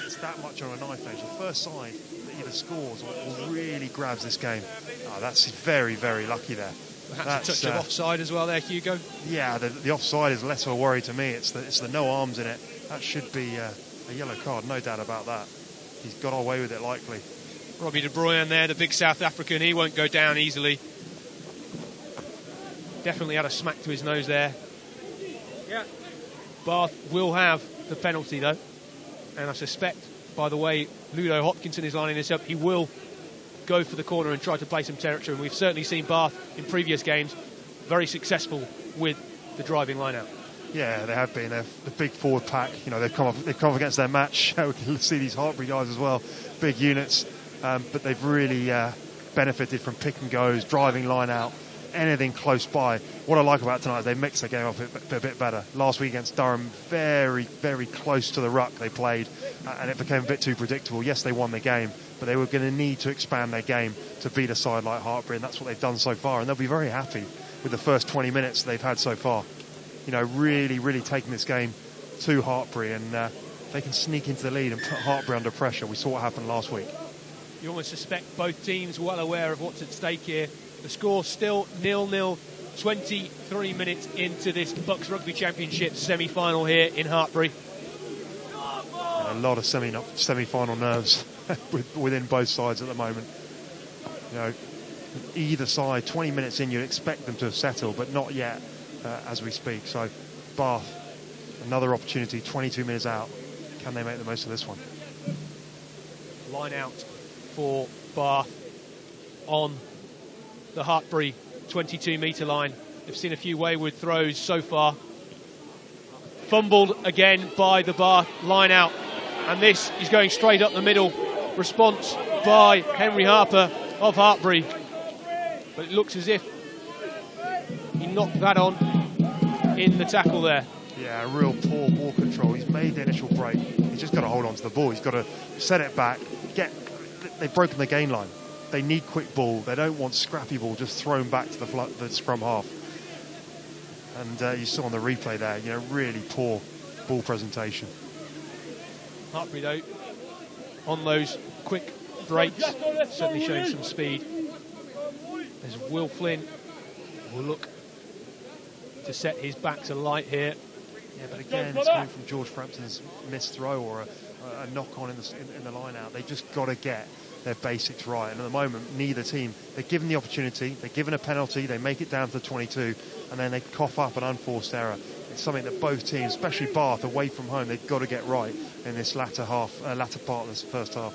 it's that much on a knife edge. The first side that either scores or really grabs this game. Oh, that's very, very lucky there. Perhaps a touch of offside as well there, Hugo. Yeah, the offside is less of a worry to me. It's the no arms in it. That should be a yellow card, no doubt about that. He's got away with it likely. Robbie De Bruyne there, the big South African. He won't go down easily. Definitely had a smack to his nose there. Yeah. Bath will have the penalty though, and I suspect by the way Ludo Hopkinson is lining this up, he will go for the corner and try to play some territory. And we've certainly seen Bath in previous games very successful with the driving line out. Yeah, they have been. They're the big forward pack. You know, they've come up against their match. We can see these Hartpury guys as well, big units, but they've really benefited from pick and goes, driving line out, anything close by. What I like about tonight is they mix the game up a bit better. Last week against Durham, very, very close to the ruck they played, and it became a bit too predictable. Yes, they won the game, but they were going to need to expand their game to beat a side like Hartpury, and that's what they've done so far, and they'll be very happy with the first 20 minutes they've had so far. You know, really, really taking this game to Hartpury, and they can sneak into the lead and put Hartpury under pressure. We saw what happened last week. You almost suspect both teams well aware of what's at stake here. The score still 0-0, 23 minutes into this BUCS Rugby Championship semi-final here in Hartpury. And a lot of semi-final nerves within both sides at the moment. You know, either side, 20 minutes in, you'd expect them to have settled, but not yet as we speak. So Bath, another opportunity, 22 minutes out. Can they make the most of this one? Line out for Bath on the Hartpury 22-metre line. They've seen a few wayward throws so far. Fumbled again by the Bath line out, and this is going straight up the middle. Response by Henry Harper of Hartpury, but it looks as if he knocked that on in the tackle there. Yeah, real poor ball control. He's made the initial break. He's just got to hold on to the ball. He's got to set it back. They've broken the gain line. They need quick ball. They don't want scrappy ball just thrown back to the scrum half. And you saw on the replay there, you know, really poor ball presentation. Hartpury, though, on those quick breaks, certainly showing some speed. There's Will Flynn, will look to set his back to light here. Yeah, but again, it's coming from George Frampton's missed throw or a knock-on in the line-out. They've just got to get their basics right. And at the moment, neither team, they're given the opportunity, they're given a penalty, they make it down to 22, and then they cough up an unforced error. It's something that both teams, especially Bath, away from home, they've got to get right in this latter part of this first half.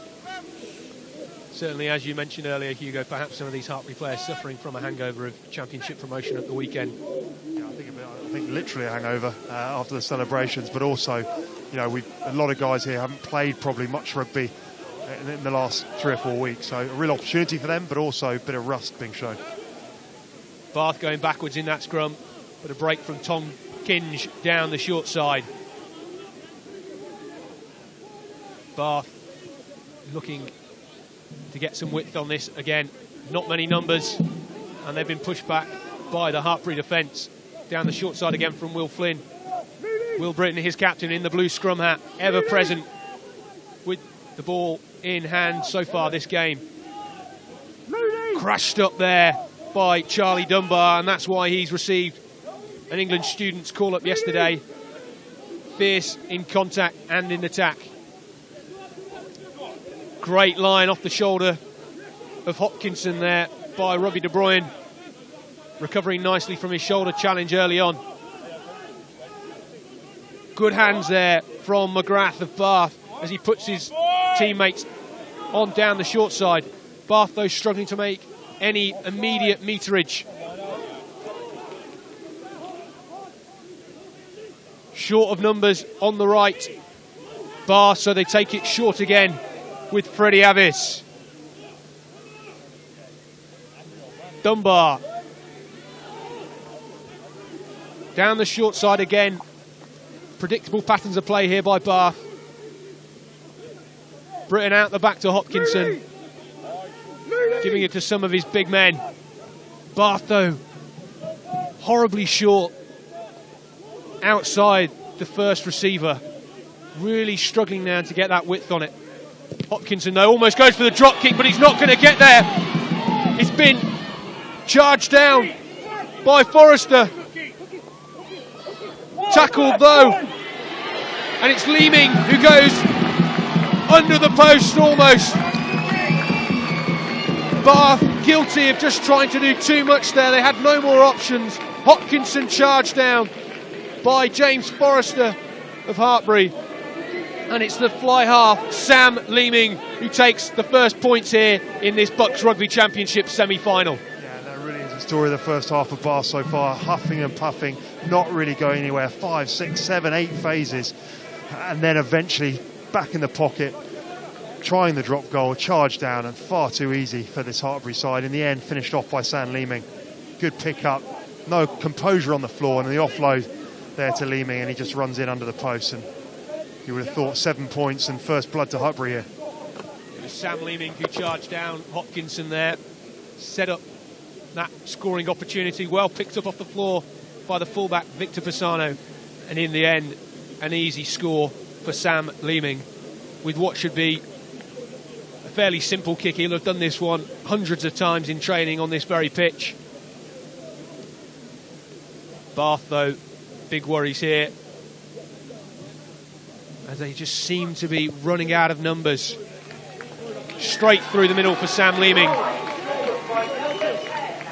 Certainly, as you mentioned earlier, Hugo, perhaps some of these Hartpury players suffering from a hangover of championship promotion at the weekend. Yeah, I think literally a hangover after the celebrations, but also, you know, a lot of guys here haven't played probably much rugby in the last 3 or 4 weeks, so a real opportunity for them, but also a bit of rust being shown. Bath going backwards in that scrum, but a break from Tom Kinge down the short side. Bath looking to get some width on this again. Not many numbers, and they've been pushed back by the Hartpury defence. Down the short side again from Will Flynn. Will Britton, his captain, in the blue scrum hat, ever present with the ball in hand so far this game. Crashed up there by Charlie Dunbar, and that's why he's received an England student's call-up yesterday. Fierce in contact and in attack. Great line off the shoulder of Hopkinson there by Robbie De Bruyne. Recovering nicely from his shoulder challenge early on. Good hands there from McGrath of Bath as he puts his teammates on down the short side. Bath, though, struggling to make any immediate meterage. Short of numbers on the right. Bath, so they take it short again with Freddie Avis. Dunbar. Down the short side again. Predictable patterns of play here by Bath. Britton out the back to Hopkinson. Giving it to some of his big men. Bath, though, horribly short outside the first receiver. Really struggling now to get that width on it. Hopkinson, though, almost goes for the drop kick, but he's not going to get there. He's been charged down by Forrester. Tackled, though. And it's Leeming who goes under the post almost. Bath guilty of just trying to do too much there. They had no more options. Hopkinson charged down by James Forrester of Hartpury. And it's the fly half, Sam Leeming, who takes the first points here in this BUCS Rugby Championship semi-final. Yeah, that really is the story of the first half of Bath so far. Huffing and puffing, not really going anywhere. 5, 6, 7, 8 phases. And then eventually back in the pocket, trying the drop goal, charge down, and far too easy for this Hartpury side. In the end, finished off by Sam Leeming. Good pick up, no composure on the floor, and the offload there to Leeming, and he just runs in under the post. And you would have thought 7 points and first blood to Hartpury here. It was Sam Leeming who charged down. Hopkinson there, set up that scoring opportunity, well picked up off the floor by the fullback Victor Pisano, and in the end, an easy score for Sam Leeming with what should be a fairly simple kick. He'll have done this one hundreds of times in training on this very pitch. Bath, though, big worries here, as they just seem to be running out of numbers. Straight through the middle for Sam Leeming.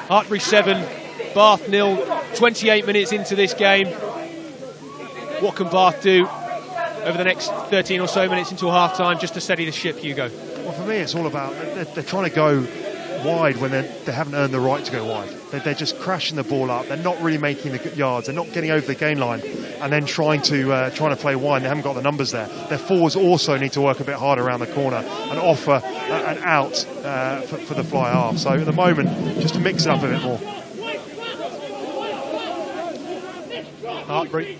Hartpury 7, Bath 0, 28 minutes into this game. What can Bath do over the next 13 or so minutes until half-time just to steady the ship, Hugo? Well, for me, it's all about they're trying to go wide when they haven't earned the right to go wide. They're just crashing the ball up. They're not really making the yards. They're not getting over the gain line, and then trying to play wide. They haven't got the numbers there. Their forwards also need to work a bit harder around the corner and offer an out for the fly half. So at the moment, just to mix it up a bit more. Hartpury.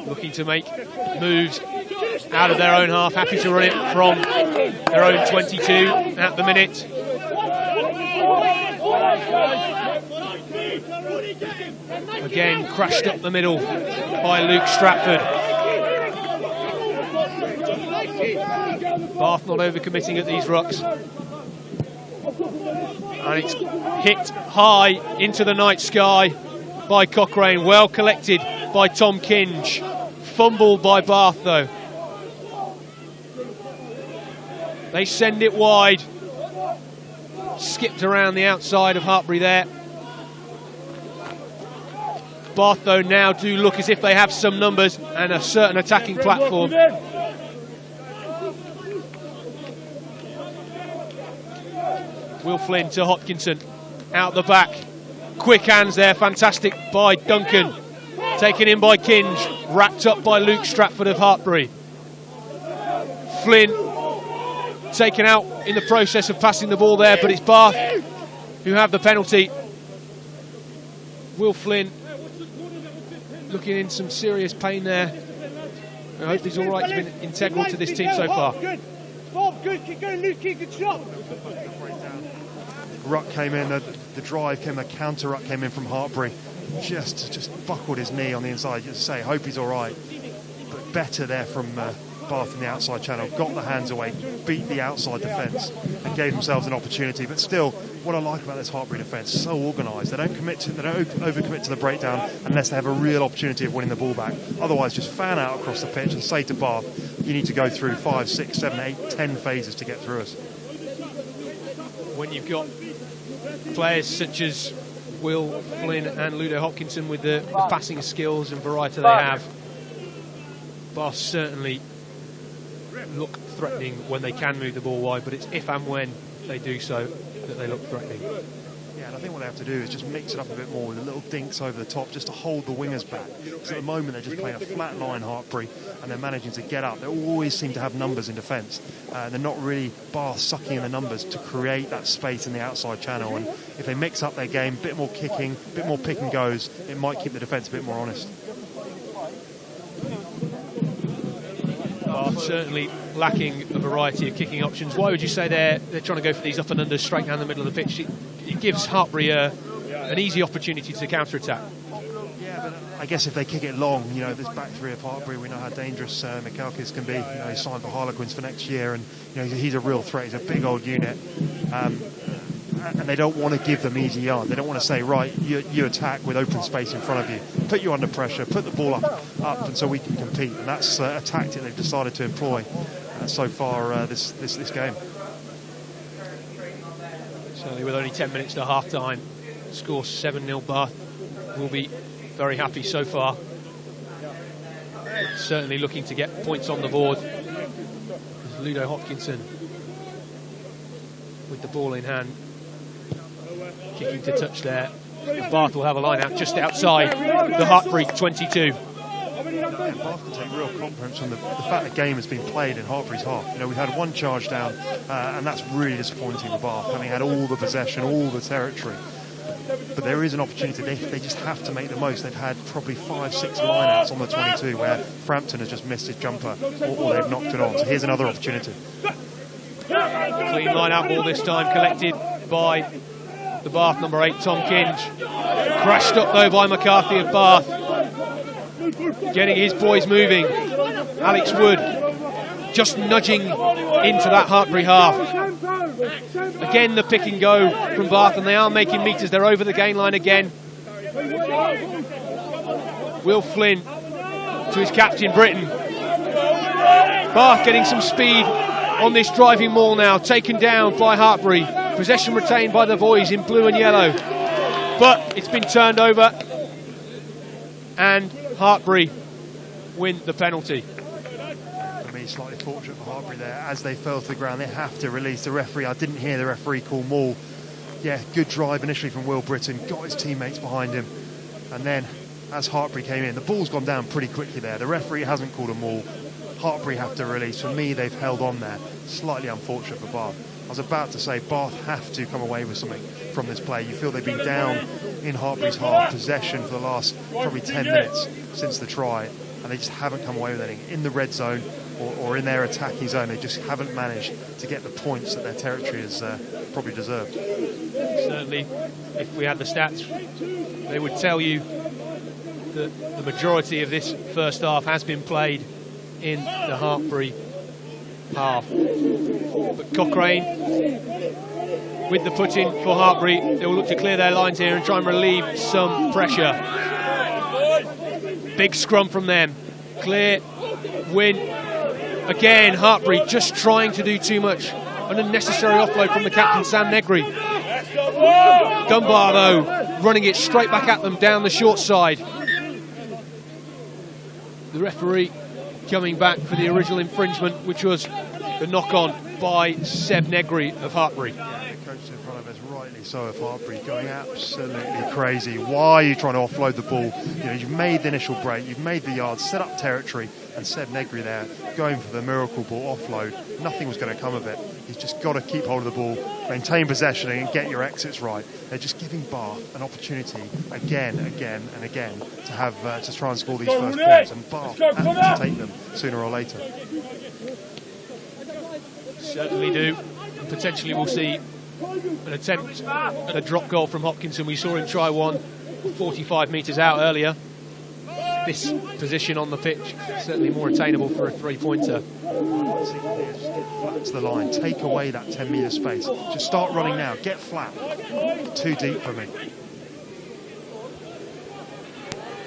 Looking to make moves out of their own half, happy to run it from their own 22 at the minute. Again, crashed up the middle by Luke Stratford. Bath not overcommitting at these rucks. And it's hit high into the night sky by Cochrane, well collected by Tom Kinge. Fumbled by Bath, though. They send it wide. Skipped around the outside of Hartpury there. Bath, though, now do look as if they have some numbers and a certain attacking platform. Will Flynn to Hopkinson. Out the back. Quick hands there, fantastic by Duncan. Taken in by Kinge, wrapped up by Luke Stratford of Hartpury. Flynn taken out in the process of passing the ball there, but it's Bath who have the penalty. Will Flynn looking in some serious pain there. I hope he's all right. He's been integral to this team so far. Good, keep going, Luke, keep good shot. Ruck came in, the drive came, the counter ruck came in from Hartpury. Just buckled his knee on the inside. Just say, hope he's all right. But better there from Bath in the outside channel. Got the hands away, beat the outside defence, and gave themselves an opportunity. But still, what I like about this Hartpury defence, so organised. They don't overcommit to the breakdown unless they have a real opportunity of winning the ball back. Otherwise, just fan out across the pitch and say to Bath, you need to go through 5, 6, 7, 8, 10 phases to get through us. When you've got players such as Will Flynn and Ludo Hopkinson with the passing skills and variety they have, Bath certainly look threatening when they can move the ball wide, but it's if and when they do so that they look threatening. Yeah, and I think what they have to do is just mix it up a bit more with the little dinks over the top just to hold the wingers back. Because at the moment they're just playing a flat line, Hartpury, and they're managing to get up. They always seem to have numbers in defence. They're not really Bath sucking in the numbers to create that space in the outside channel. And if they mix up their game, a bit more kicking, a bit more pick and goes, it might keep the defence a bit more honest. Bath certainly lacking a variety of kicking options. Why would you say they're trying to go for these up and unders straight down the middle of the pitch? It gives Hartpury an easy opportunity to counter-attack. Yeah, but I guess if they kick it long, this back three of Hartpury, we know how dangerous Mikalkis can be. He's signed for Harlequins for next year, and he's a real threat. He's a big old unit. And they don't want to give them easy yard. They don't want to say, right, you attack with open space in front of you, put you under pressure, put the ball up, and so we can compete. And that's a tactic they've decided to employ so far this game. Certainly with only 10 minutes to half-time, score 7-0 Bath will be very happy so far. Certainly looking to get points on the board. Ludo Hopkinson with the ball in hand, kicking to touch there. Bath will have a line out just outside the Hartpury 22. Yeah, Bath can take real confidence from the fact the game has been played in Hartpury's half. You know, we've had one charge down, and that's really disappointing for Bath, having had all the possession, all the territory. But there is an opportunity. They just have to make the most. They've had probably 5-6 line-outs on the 22 where Frampton has just missed his jumper or they've knocked it on. So here's another opportunity. Clean line-out ball this time, collected by the Bath number 8, Tom Kinge. Crashed up though by McCarthy of Bath. Getting his boys moving. Alex Wood just nudging into that Hartpury half. Again, the pick and go from Bath, and they are making metres. They're over the gain line again. Will Flynn to his captain, Britton. Bath getting some speed on this driving maul now, taken down by Hartpury. Possession retained by the boys in blue and yellow. But it's been turned over, and Hartpury win the penalty. For me, slightly fortunate for Hartpury there. As they fell to the ground, they have to release the referee. I didn't hear the referee call maul. Yeah, good drive initially from Will Britton, got his teammates behind him. And then, as Hartpury came in, the ball's gone down pretty quickly there. The referee hasn't called a maul. Hartpury have to release. For me, they've held on there. Slightly unfortunate for Bath. I was about to say, Bath have to come away with something from this play. You feel they've been down in Hartpury's half possession for the last probably 10 minutes since the try, and they just haven't come away with anything. In the red zone or in their attacking zone, they just haven't managed to get the points that their territory has probably deserved. Certainly, if we had the stats, they would tell you that the majority of this first half has been played in the Hartpury half. But Cochrane, with the put-in for Hartpury, they will look to clear their lines here and try and relieve some pressure. Big scrum from them. Clear, win. Again, Hartpury just trying to do too much. An unnecessary offload from the captain, Sam Negri. Dunbar, though, running it straight back at them down the short side. The referee coming back for the original infringement, which was the knock-on by Seb Negri of Hartpury. Yeah, the coach in front of us, rightly so, of Hartpury, going absolutely crazy. Why are you trying to offload the ball? You know, you've made the initial break, you've made the yards, set up territory, and Seb Negri there going for the miracle ball offload. Nothing was going to come of it. He's just got to keep hold of the ball, maintain possession, and get your exits right. They're just giving Bath an opportunity again and again to have to try and score these first points, and Bath have to take them sooner or later. Certainly do. And potentially we'll see an attempt at a drop goal from Hopkinson. We saw him try one 45 metres out earlier. This position on the pitch, certainly more attainable for a three-pointer. Flat to the line, take away that 10-metre space. Just start running now, get flat. Too deep for me.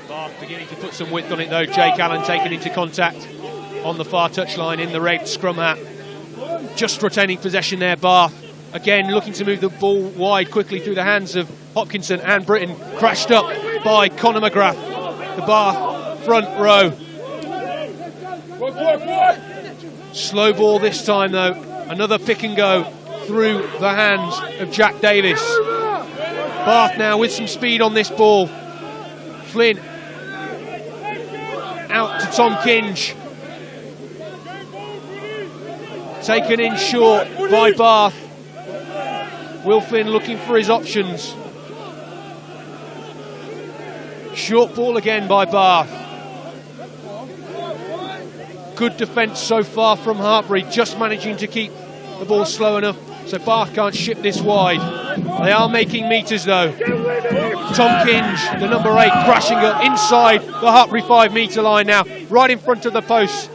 Bath beginning to put some width on it though. Jake Allen taken into contact on the far touchline in the red scrum hat. Just retaining possession there, Bath. Again, looking to move the ball wide quickly through the hands of Hopkinson and Britton. Crashed up by Conor McGrath, the Bath front row. Slow ball this time, though. Another pick and go through the hands of Jack Davis. Bath now with some speed on this ball. Flynn out to Tom Kinge. Taken in short by Bath. Will Flynn looking for his options. Short ball again by Bath. Good defence so far from Hartpury, just managing to keep the ball slow enough so Bath can't ship this wide. They are making metres though. Tom Kinge, the number 8, crashing up inside the Hartpury 5-metre line now, right in front of the post.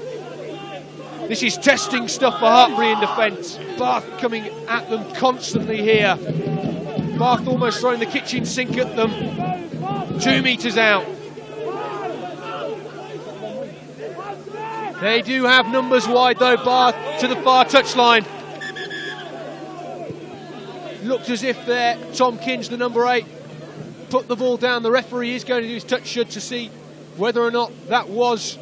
This is testing stuff for Hartpury in defence. Bath coming at them constantly here. Bath almost throwing the kitchen sink at them. 2 metres out. They do have numbers wide though, Bath to the far touchline. Looked as if there, Tom Kinge, the number 8, put the ball down. The referee is going to do his touch should to see whether or not that was.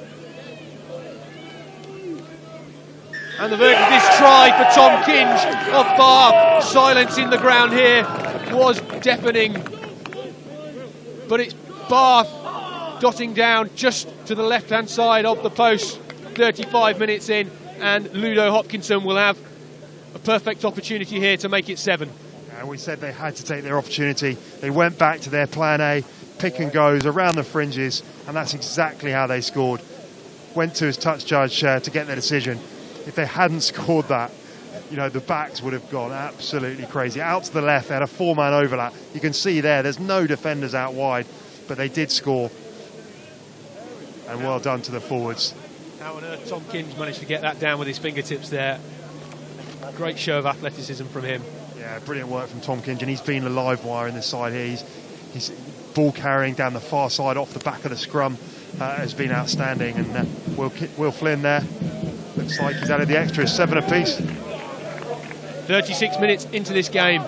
And the verdict of this try for Tom Kinge of Bath. Silence in the ground here was deafening. But it's Bath dotting down just to the left-hand side of the post, 35 minutes in, and Ludo Hopkinson will have a perfect opportunity here to make it 7. And we said they had to take their opportunity. They went back to their plan A, pick and goes around the fringes, and that's exactly how they scored. Went to his touch judge to get their decision. If they hadn't scored that, you know, the backs would have gone absolutely crazy. Out to the left, they had a 4-man overlap. You can see there's no defenders out wide, but they did score. And well done to the forwards. How on earth Tom Kinge managed to get that down with his fingertips there. Great show of athleticism from him. Yeah, brilliant work from Tom Kinge, and he's been a live wire in this side here. He's ball carrying down the far side off the back of the scrum has been outstanding, and Will Flynn there looks like he's added the extras, 7 apiece. 36 minutes into this game.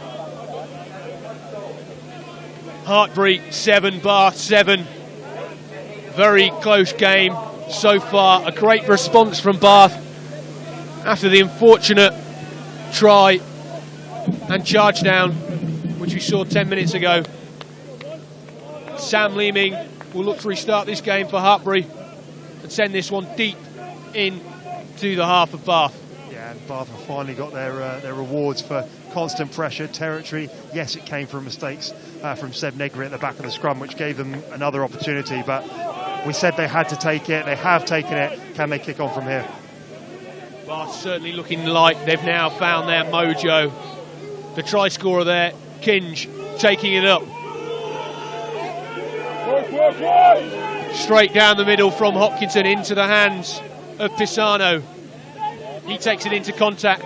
Hartpury 7, Bath 7. Very close game so far. A great response from Bath after the unfortunate try and charge down, which we saw 10 minutes ago. Sam Leeming will look to restart this game for Hartpury and send this one deep into the half of Bath. Yeah, and Bath have finally got their rewards for constant pressure, territory. Yes, it came from mistakes from Seb Negri at the back of the scrum, which gave them another opportunity, but we said they had to take it. They have taken it. Can they kick on from here? Bath certainly looking like they've now found their mojo. The try scorer there, Kinge, taking it up. Straight down the middle from Hopkinson into the hands of Pisano. He takes it into contact.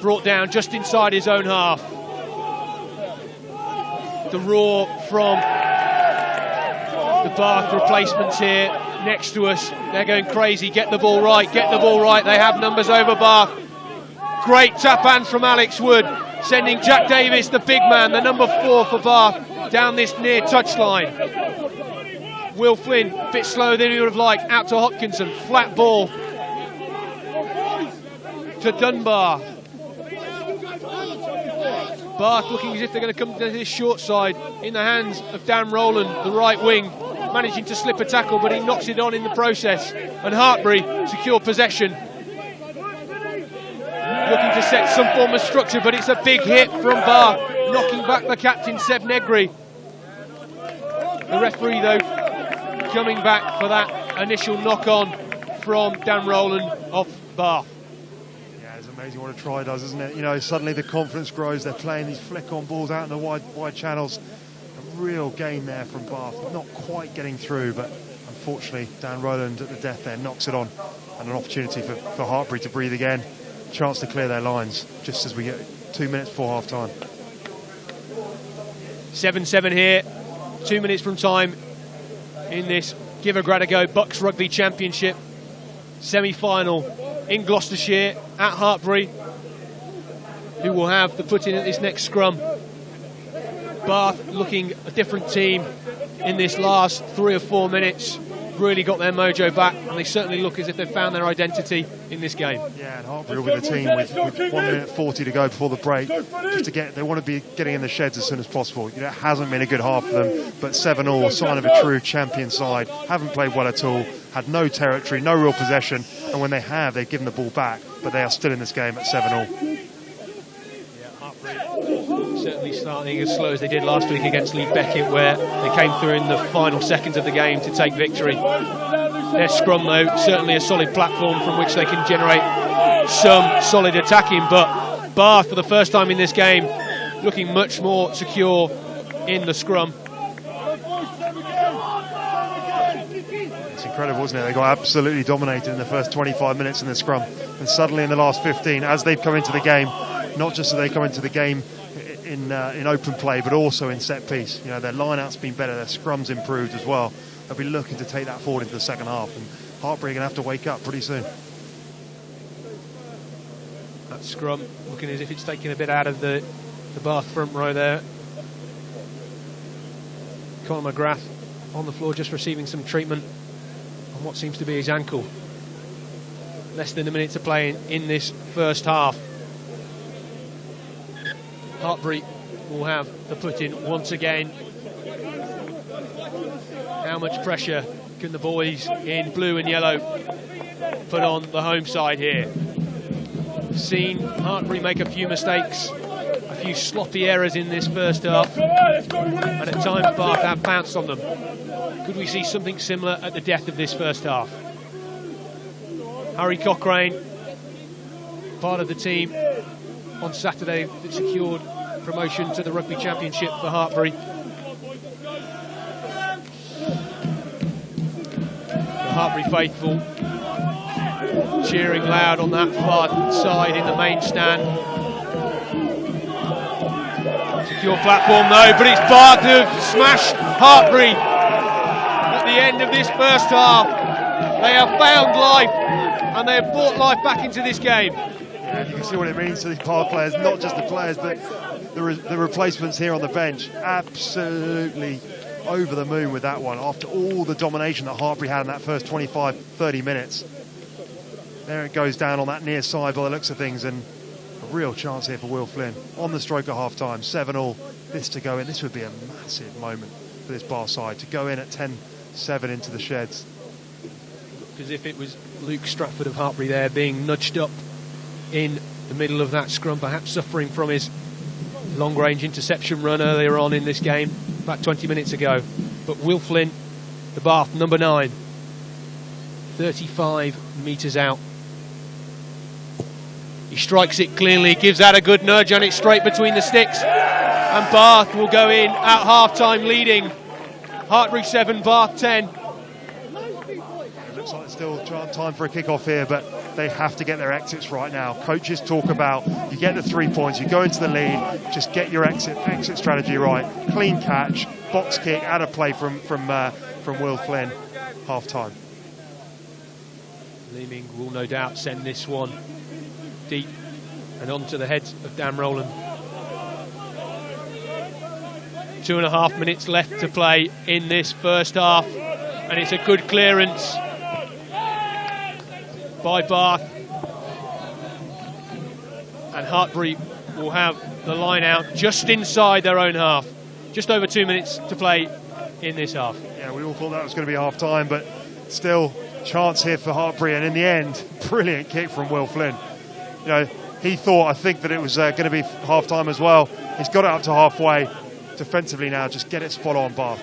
Brought down just inside his own half. The roar from the Bath replacements here next to us. They're going crazy. Get the ball right, get the ball right. They have numbers over Bath. Great tap hand from Alex Wood, sending Jack Davis, the big man, the number 4 for Bath, down this near touchline. Will Flynn, a bit slower than he would have liked, out to Hopkinson, flat ball to Dunbar. Bath looking as if they're going to come to this short side in the hands of Dan Rowland, the right wing, managing to slip a tackle, but he knocks it on in the process. And Hartpury secure possession. Looking to set some form of structure, but it's a big hit from Bath, knocking back the captain, Seb Negri. The referee, though, coming back for that initial knock-on from Dan Rowland of Bath. It's amazing what a try does, isn't it? You know, suddenly the confidence grows. They're playing these flick-on balls out in the wide channels. A real gain there from Bath. Not quite getting through, but unfortunately, Dan Rowland at the death there knocks it on. And an opportunity for Hartpury to breathe again. Chance to clear their lines, just as we get 2 minutes before half-time. 7-7 here. 2 minutes from time in this Give a Grad Go BUCS Rugby Championship semi-final in Gloucestershire at Hartpury, who will have the put-in at this next scrum. Bath looking a different team in this last 3 or 4 minutes. Really got their mojo back, and they certainly look as if they've found their identity in this game. Yeah, and Hartpury will be the team with 1 minute 40 to go before the break. Just to they want to be getting in the sheds as soon as possible. You know, it hasn't been a good half for them, but 7-all, sign of a true champion side. Haven't played well at all, had no territory, no real possession, and when they have, they've given the ball back, but they are still in this game at 7-all. Certainly starting as slow as they did last week against Lee Beckett, where they came through in the final seconds of the game to take victory. Their scrum, though, certainly a solid platform from which they can generate some solid attacking, but Bath, for the first time in this game, looking much more secure in the scrum. It's incredible, isn't it? They got absolutely dominated in the first 25 minutes in the scrum, and suddenly in the last 15, as they've come into the game, not just that they come into the game in open play, but also in set piece. You know, their line-out's been better, their scrum's improved as well. They'll be looking to take that forward into the second half, and Hartpury are going to have to wake up pretty soon. That scrum looking as if it's taking a bit out of the Bath front row there. Conor McGrath on the floor just receiving some treatment on what seems to be his ankle. Less than a minute to play in this first half. Hartpury will have the put-in once again. How much pressure can the boys in blue and yellow put on the home side here? We've seen Hartpury make a few mistakes, a few sloppy errors in this first half, and at times Bath have pounced on them. Could we see something similar at the death of this first half? Harry Cochrane, part of the team on Saturday that secured promotion to the Rugby Championship for Hartpury. The Hartpury faithful cheering loud on that far side in the main stand. Secure platform though, but it's Bath who've smashed Hartpury at the end of this first half. They have found life and they have brought life back into this game. Yeah, you can see what it means to these Bath players, not just the players, but the replacements here on the bench. Absolutely over the moon with that one. After all the domination that Hartpury had in that first 25-30 minutes. There it goes down on that near side by the looks of things, and a real chance here for Will Flynn on the stroke at half-time. 7-all, this to go in. This would be a massive moment for this Bath side, to go in at 10-7 into the sheds. Because if it was Luke Stratford of Hartpury there being nudged up in the middle of that scrum, perhaps suffering from his long-range interception run earlier on in this game, about 20 minutes ago. But Will Flynn, the Bath number 9, 35 metres out. He strikes it cleanly, gives that a good nudge, and it's straight between the sticks. And Bath will go in at half-time leading. Hartpury 7, Bath 10. Looks like there's still time for a kick-off here, but they have to get their exits right now. Coaches talk about, you get the 3 points, you go into the lead, just get your exit strategy right. Clean catch, box kick, out of play from Will Flynn, half-time. Leeming will no doubt send this one deep and onto the head of Dan Rowland. 2.5 minutes left to play in this first half, and it's a good clearance by Bath, and Hartpury will have the line out just inside their own half. Just over 2 minutes to play in this half. Yeah, we all thought that was going to be half time, but still chance here for Hartpury, and in the end, brilliant kick from Will Flynn. You know, he thought, I think, that it was going to be half time as well. He's got it up to halfway. Defensively now, just get it spot on, Bath.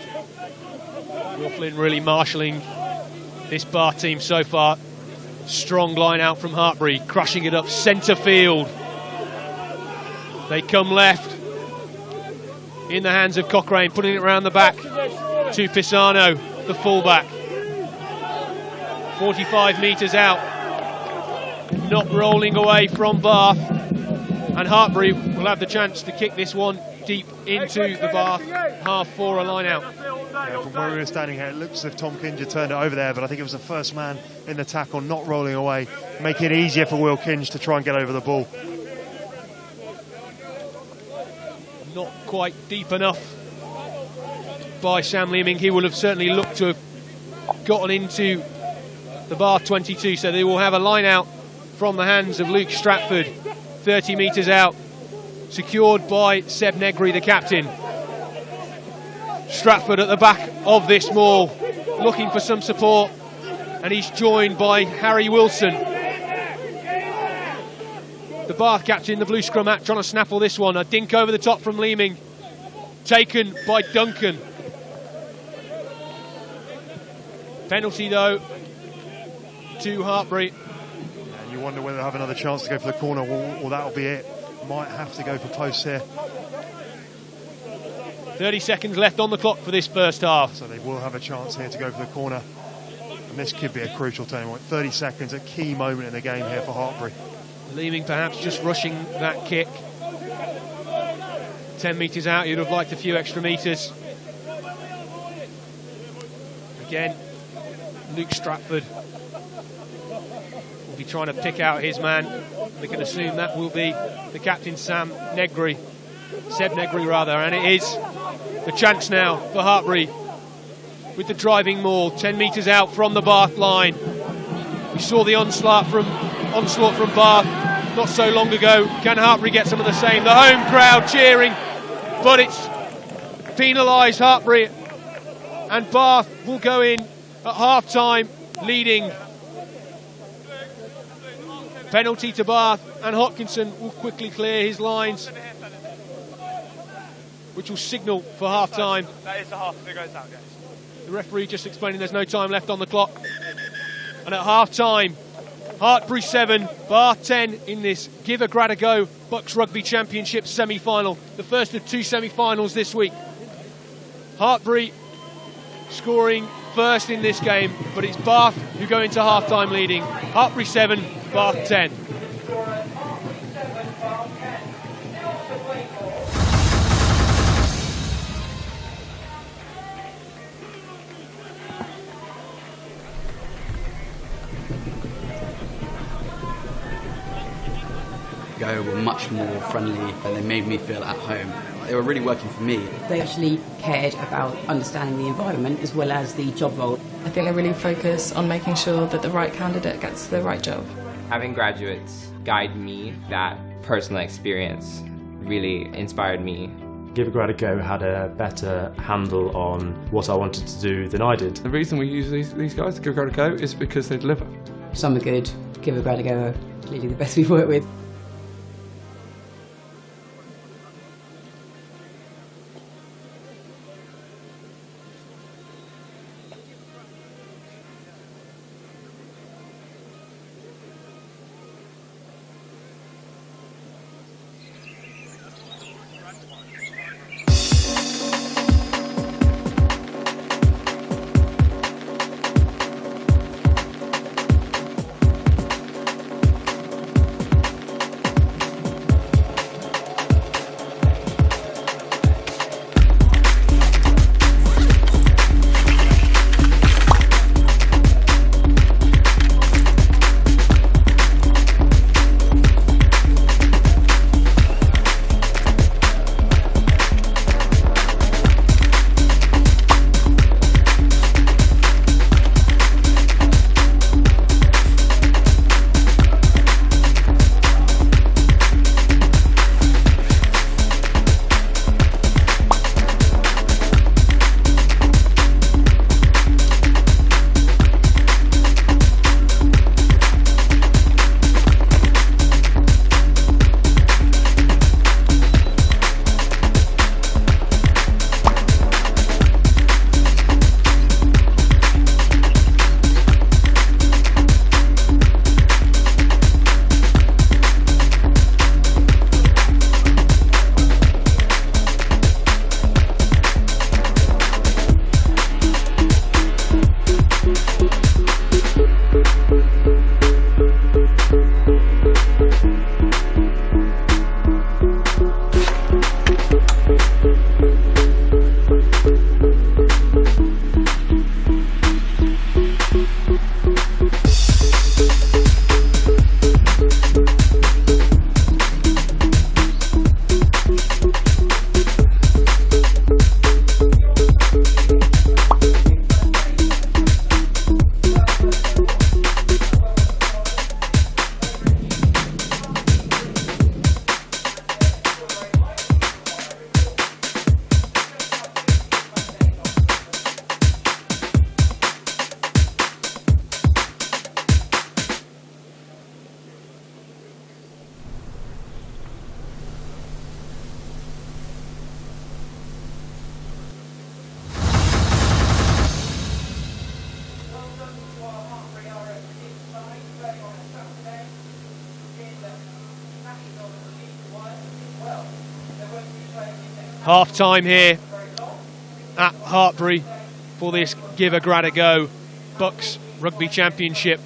Will Flynn really marshalling this Bath team so far. Strong line out from Hartpury, crushing it up centre field. They come left in the hands of Cochrane, putting it around the back to Pisano, the fullback. 45 metres out, not rolling away from Bath, and Hartpury will have the chance to kick this one deep into the Bath half for a line out. Yeah, from where we were standing here, it looks as if Tom Kinge turned it over there, but I think it was the first man in the tackle not rolling away, making it easier for Will Kinge to try and get over the ball. Not quite deep enough by Sam Leeming. He will have certainly looked to have gotten into the Bath 22, so they will have a line out from the hands of Luke Stratford, 30 metres out, secured by Seb Negri, the captain. Stratford at the back of this maul, looking for some support, and he's joined by Harry Wilson. The Bath captain, the blue scrum hat, trying to snaffle this one. A dink over the top from Leeming, taken by Duncan. Penalty though to Hartpury. And you wonder whether they'll have another chance to go for the corner, or that'll be it. Might have to go for posts here. 30 seconds left on the clock for this first half. So they will have a chance here to go for the corner. And this could be a crucial turning point. 30 seconds, a key moment in the game here for Hartpury. Leeming perhaps just rushing that kick. 10 metres out, you'd have liked a few extra metres. Again, Luke Stratford will be trying to pick out his man. We can assume that will be the captain, Seb Negri rather, and it is The chance now for Hartpury with the driving maul, 10 metres out from the Bath line. We saw the onslaught from Bath not so long ago. Can Hartpury get some of the same? The home crowd cheering, but it's penalised Hartpury, and Bath will go in at half-time leading. Penalty to Bath, and Hodkinson will quickly clear his lines, which will signal for half-time. That is the half if it goes out, guys. The referee just explaining there's no time left on the clock. And at half-time, Hartpury 7, Bath 10 in this Give a Grad a Go BUCS Rugby Championship semi-final. The first of 2 semi-finals this week. Hartpury scoring first in this game, but it's Bath who go into half-time leading. Hartpury 7, Bath 10. Go were much more friendly and they made me feel at home. They were really working for me. They actually cared about understanding the environment as well as the job role. I think they really focus on making sure that the right candidate gets the right job. Having graduates guide me, that personal experience really inspired me. Give a Grad a Go had a better handle on what I wanted to do than I did. The reason we use these guys to Give a Grad a Go is because they deliver. Some are good, Give a Grad a Go are clearly the best we've worked with. Half time here at Hartpury for this Give a Grad a Go BUCS Rugby Championship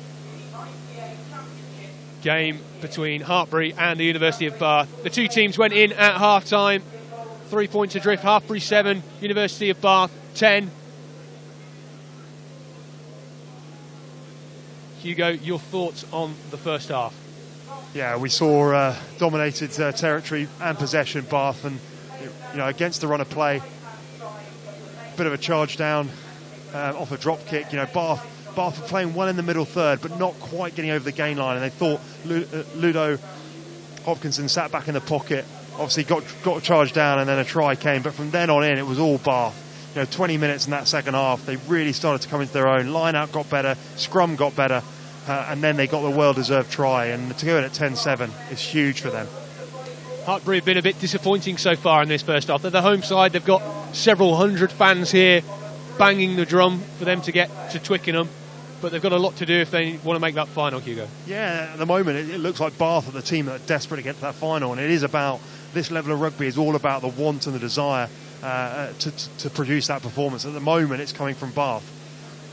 game between Hartpury and the University of Bath. The two teams went in at half time, 3 points adrift. Hartpury 7, University of Bath 10. Hugo, your thoughts on the first half? Yeah, we saw dominated territory and possession, Bath, and against the run of play, bit of a charge down off a drop kick. You know, Bath were playing well in the middle third, but not quite getting over the gain line, and they thought Ludo Hopkinson sat back in the pocket. Obviously got charged down, and then a try came. But from then on in, it was all Bath. You know, 20 minutes in that second half, they really started to come into their own. Line out got better, scrum got better, and then they got the well-deserved try. And to go in at 10-7 is huge for them. Hartpury have been a bit disappointing so far in this first half. They're the home side. They've got several hundred fans here banging the drum for them to get to Twickenham. But they've got a lot to do if they want to make that final, Hugo. Yeah, at the moment, it looks like Bath are the team that are desperate to get to that final. And it is about, this level of rugby is all about the want and the desire to produce that performance. At the moment, it's coming from Bath.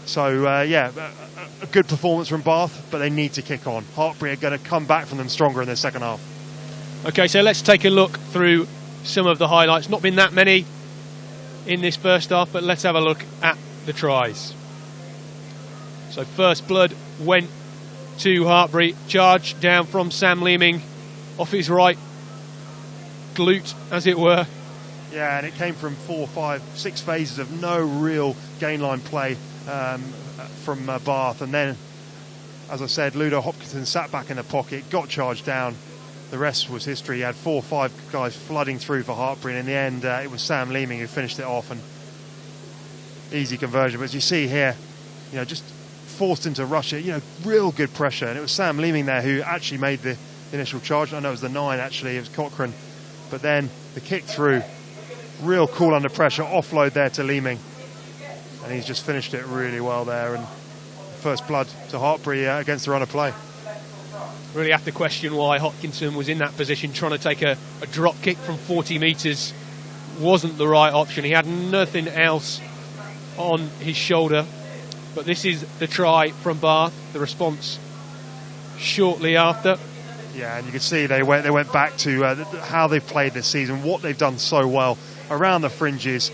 So, a good performance from Bath, but they need to kick on. Hartpury are going to come back from them stronger in their second half. OK, so let's take a look through some of the highlights. Not been that many in this first half, but let's have a look at the tries. So first blood went to Hartpury. Charge down from Sam Leeming off his right glute, as it were. Yeah, and it came from 4, 5, 6 phases of no real gain line play from Bath. And then, as I said, Ludo Hopkinson sat back in the pocket, got charged down. The rest was history. He had 4 or 5 guys flooding through for Hartpury, and in the end, it was Sam Leeming who finished it off. And easy conversion. But as you see here, you know, just forced him to rush it. You know, real good pressure. And it was Sam Leeming there who actually made the initial charge. I know it was the 9, actually. It was Cochrane. But then the kick through, real cool under pressure, offload there to Leeming. And he's just finished it really well there. And first blood to Hartpury against the run of play. Really have to question why Hopkinson was in that position, trying to take a drop kick from 40 metres. Wasn't the right option. He had nothing else on his shoulder. But this is the try from Bath, the response shortly after. Yeah, and you can see they went back to how they've played this season, what they've done so well around the fringes,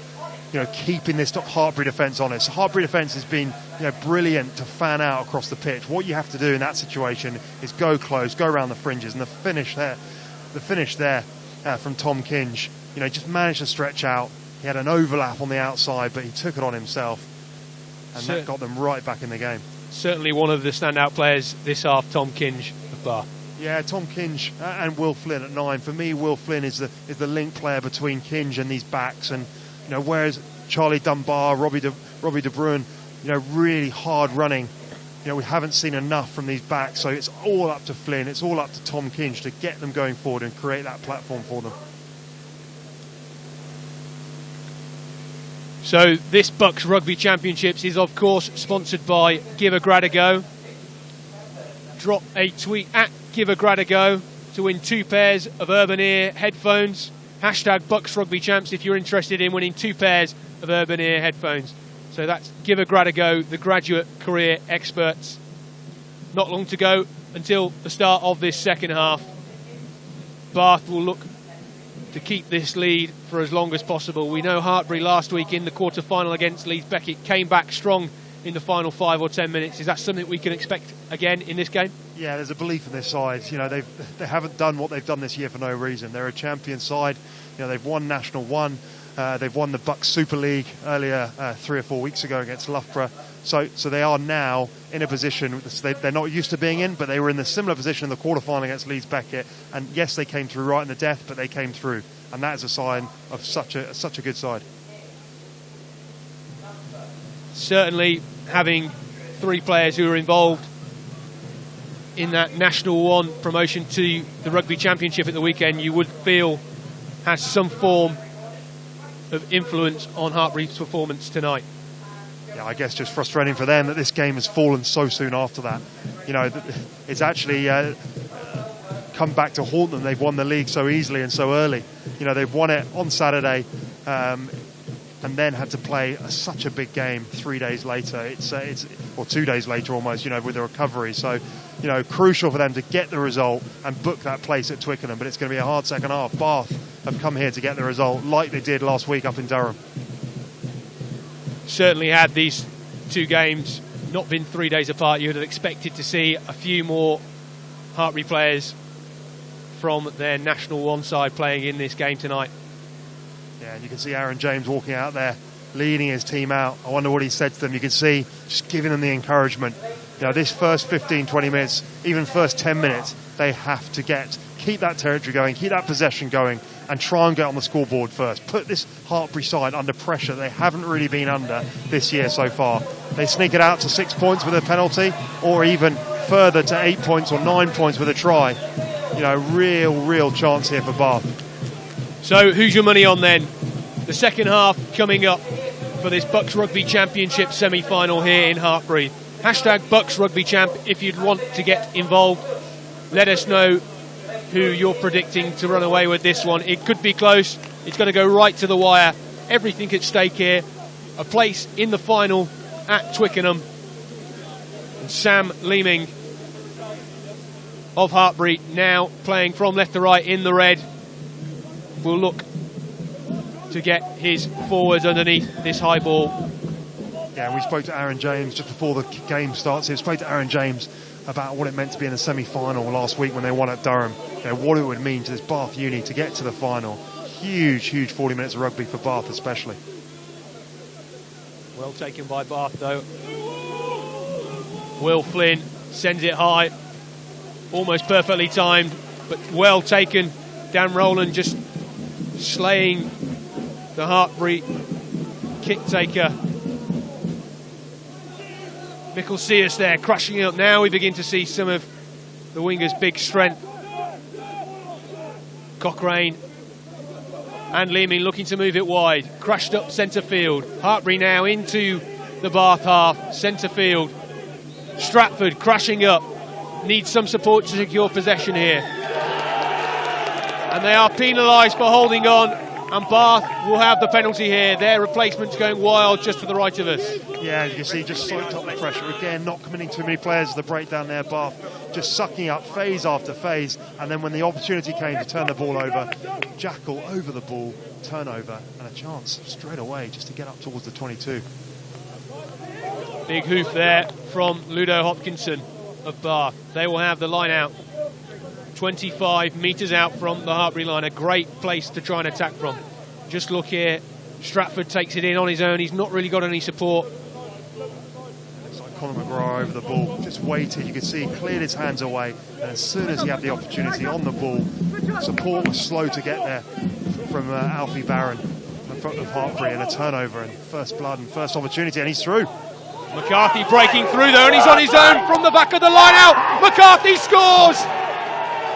you know, keeping this Hartpury defence honest. Hartpury defence has been, you know, brilliant to fan out across the pitch. What you have to do in that situation is go close, go around the fringes, and the finish there from Tom Kinge, you know, just managed to stretch out. He had an overlap on the outside, but he took it on himself, and that got them right back in the game. Certainly one of the standout players this half, Tom Kinge of Bath. Yeah, Tom Kinge and Will Flynn at 9. For me, Will Flynn is the link player between Kinge and these backs. And you know, whereas Charlie Dunbar, Robbie De Bruin, you know, really hard running, you know, we haven't seen enough from these backs. So it's all up to Flynn, it's all up to Tom Kinge to get them going forward and create that platform for them. So this BUCS Rugby Championships is of course sponsored by Give a Grad a Go. Drop a tweet at Give a Grad a Go to win 2 pairs of Urban Ear headphones. Hashtag BUCS Rugby Champs if you're interested in winning 2 pairs of Urban Ear headphones. So that's Give a Grad a Go, the graduate career experts. Not long to go until the start of this second half. Bath will look to keep this lead for as long as possible. We know Hartpury last week in the quarter-final against Leeds Beckett came back strong in the final 5 or 10 minutes. Is that something we can expect again in this game? Yeah, there's a belief in this side. You know, they haven't done what they've done this year for no reason. They're a champion side. You know, they've won National 1. They've won the BUCS Super League earlier 3 or 4 weeks ago against Loughborough. So they are now in a position they're not used to being in, but they were in a similar position in the quarter-final against Leeds Beckett. And yes, they came through right in the death, but they came through. And that is a sign of such a good side. Certainly having 3 players who are involved in that National 1 promotion to the Rugby Championship at the weekend, you would feel has some form of influence on Hartpury's performance tonight. Yeah, I guess just frustrating for them that this game has fallen so soon after that. You know, it's actually come back to haunt them. They've won the league so easily and so early. You know, they've won it on Saturday and then had to play such a big game 3 days later. Or 2 days later almost, you know, with the recovery. So, you know, crucial for them to get the result and book that place at Twickenham. But it's going to be a hard second half. Bath have come here to get the result like they did last week up in Durham. Certainly had these 2 games not been 3 days apart, you would have expected to see a few more Hartpury players from their National 1 side playing in this game tonight. Yeah, and you can see Aaron James walking out there leading his team out. I wonder what he said to them. You can see just giving them the encouragement. You know, this first 15, 20 minutes, even first 10 minutes, they have to keep that territory going, keep that possession going, and try and get on the scoreboard first. Put this Hartpury side under pressure they haven't really been under this year so far. They sneak it out to 6 points with a penalty, or even further to 8 points or 9 points with a try. You know, real chance here for Bath. So who's your money on then? The second half coming up for this BUCS Rugby Championship semi-final here in Hartpury. Hashtag BUCS Rugby Champ if you'd want to get involved. Let us know who you're predicting to run away with this one. It could be close. It's going to go right to the wire. Everything at stake here. A place in the final at Twickenham. And Sam Leeming of Hartpury now playing from left to right in the red will look to get his forwards underneath this high ball. Yeah, we spoke to Aaron James just before the game starts. We spoke to Aaron James about what it meant to be in the semi-final last week when they won at Durham. You know, what it would mean to this Bath uni to get to the final. Huge 40 minutes of rugby for Bath especially. Well taken by Bath though. Will Flynn sends it high. Almost perfectly timed, but well taken. Dan Rowland just slaying the Hartpury kick taker. Michael Sears there, crushing it up. Now we begin to see some of the wingers' big strength. Cochrane and Leeming looking to move it wide. Crushed up centre field. Hartpury now into the Bath half. Centre field. Stratford crashing up. Needs some support to secure possession here. And they are penalised for holding on. And Bath will have the penalty here. Their replacement's going wild just to the right of us. Yeah, you can see just soaked up the pressure. Again, not committing too many players to the breakdown there, Bath. Just sucking up phase after phase. And then when the opportunity came to turn the ball over, Jackal over the ball, turnover, and a chance straight away just to get up towards the 22. Big hoof there from Ludo Hopkinson of Bath. They will have the line out. 25 metres out from the Hartpury line. A great place to try and attack from. Just look here. Stratford takes it in on his own. He's not really got any support. It's like Conor McGrath over the ball. Just waited. You can see he cleared his hands away. And as soon as he had the opportunity on the ball, support was slow to get there from Alfie Barron in front of Hartpury, and a turnover and first blood and first opportunity, and he's through. McCarthy breaking through there, and he's on his own from the back of the line out. McCarthy scores!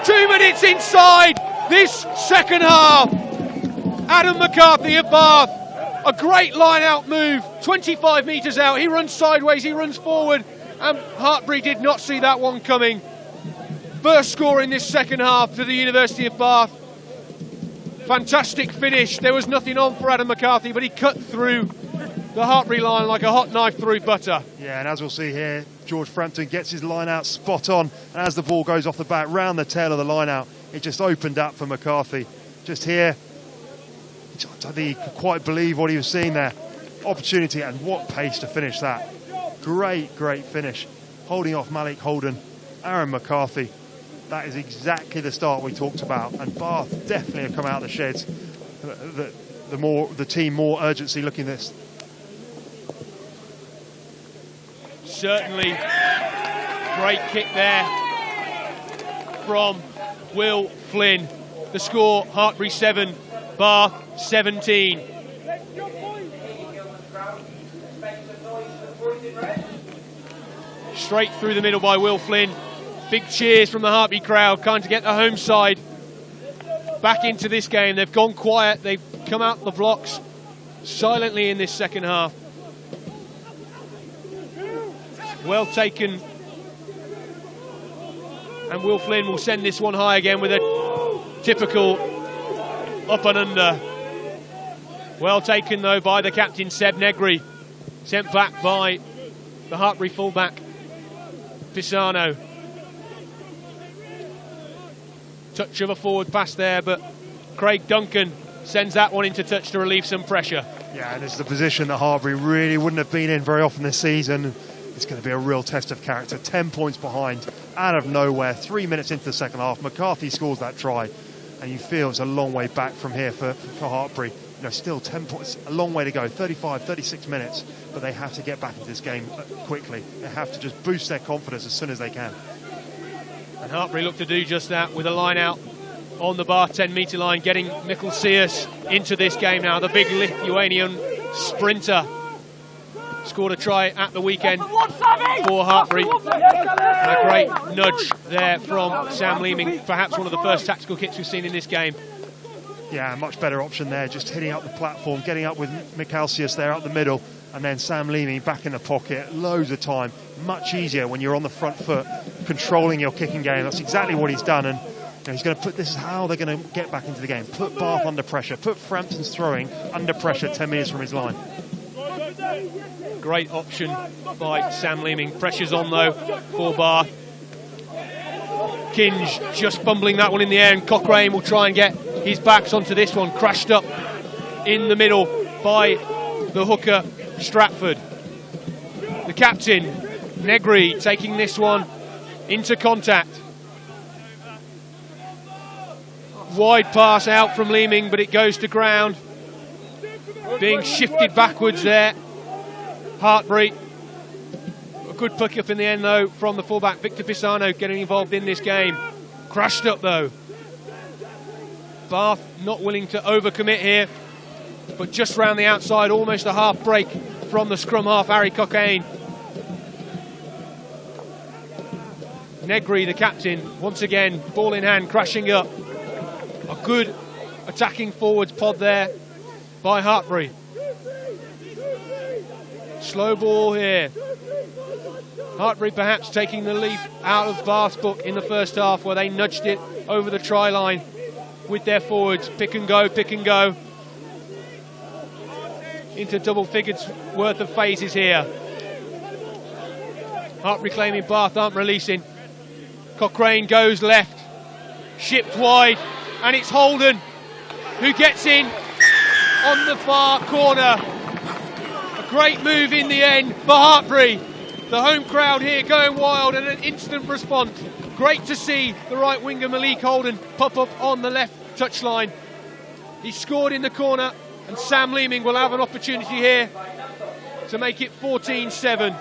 2 minutes inside this second half. Adam McCarthy of Bath. A great line-out move. 25 metres out. He runs sideways, he runs forward. And Hartpury did not see that one coming. First score in this second half to the University of Bath. Fantastic finish. There was nothing on for Adam McCarthy, but he cut through the Hartpury line like a hot knife through butter. Yeah, and as we'll see here, George Frampton gets his line out spot on, and as the ball goes off the bat, round the tail of the line out, it just opened up for McCarthy. Just here, I don't think he could quite believe what he was seeing there. Opportunity, and what pace to finish that. Great finish. Holding off Malik Holden, Aaron McCarthy. That is exactly the start we talked about, and Bath definitely have come out of the sheds. The team more urgency looking this. Certainly, great kick there from Will Flynn. The score, Hartpury 7, Bath 17. Straight through the middle by Will Flynn. Big cheers from the Hartpury crowd, trying to get the home side back into this game. They've gone quiet, they've come out the blocks silently in this second half. Well taken, and Will Flynn will send this one high again with a typical up and under. Well taken though by the captain Seb Negri, sent back by the Hartpury fullback Pisano. Touch of a forward pass there, but Craig Duncan sends that one into touch to relieve some pressure. Yeah, and this is the position that Hartpury really wouldn't have been in very often this season. It's going to be a real test of character. 10 points behind, out of nowhere, 3 minutes into the second half. McCarthy scores that try, and you feel it's a long way back from here for Hartpury. still 10 points, a long way to go, 35, 36 minutes, but they have to get back into this game quickly. They have to just boost their confidence as soon as they can. And Hartpury look to do just that with a line out on the Bath 10-metre line, getting Mikkel Sias into this game now, the big Lithuanian sprinter. Scored a try at the weekend for Hartpury. And a great nudge there from Sam Leeming, perhaps one of the first tactical kicks we've seen in this game. Yeah, much better option there, just hitting up the platform, getting up with Mikalsius there up the middle, and then Sam Leeming back in the pocket, loads of time. Much easier when you're on the front foot, controlling your kicking game. That's exactly what he's done, and he's going to put, this is how they're going to get back into the game. Put Bath under pressure, put Frampton's throwing under pressure 10 metres from his line. Great option by Sam Leeming. Pressure's on though for Bath. Kinge just fumbling that one in the air, and Cochrane will try and get his backs onto this one. Crashed up in the middle by the hooker Stratford. The captain, Negri, taking this one into contact. Wide pass out from Leeming, but it goes to ground. Being shifted backwards there. Hartpury. A good pick up in the end though from the fullback Victor Pisano, getting involved in this game. Crashed up though. Bath not willing to overcommit here, but just round the outside, almost a half break from the scrum half, Harry Cochrane. Negri, the captain, once again, ball in hand, crashing up. A good attacking forwards pod there by Hartpury. Slow ball here. Hartpury perhaps taking the leaf out of Bath's book in the first half, where they nudged it over the try line with their forwards. Pick and go, pick and go. Into double figures worth of phases here. Hartpury claiming Bath aren't releasing. Cochrane goes left. Shipped wide. And it's Holden who gets in on the far corner. A great move in the end for Hartpury. The home crowd here going wild, and an instant response. Great to see the right winger Malik Holden pop up on the left touchline. He scored in the corner, and Sam Leeming will have an opportunity here to make it 14-7.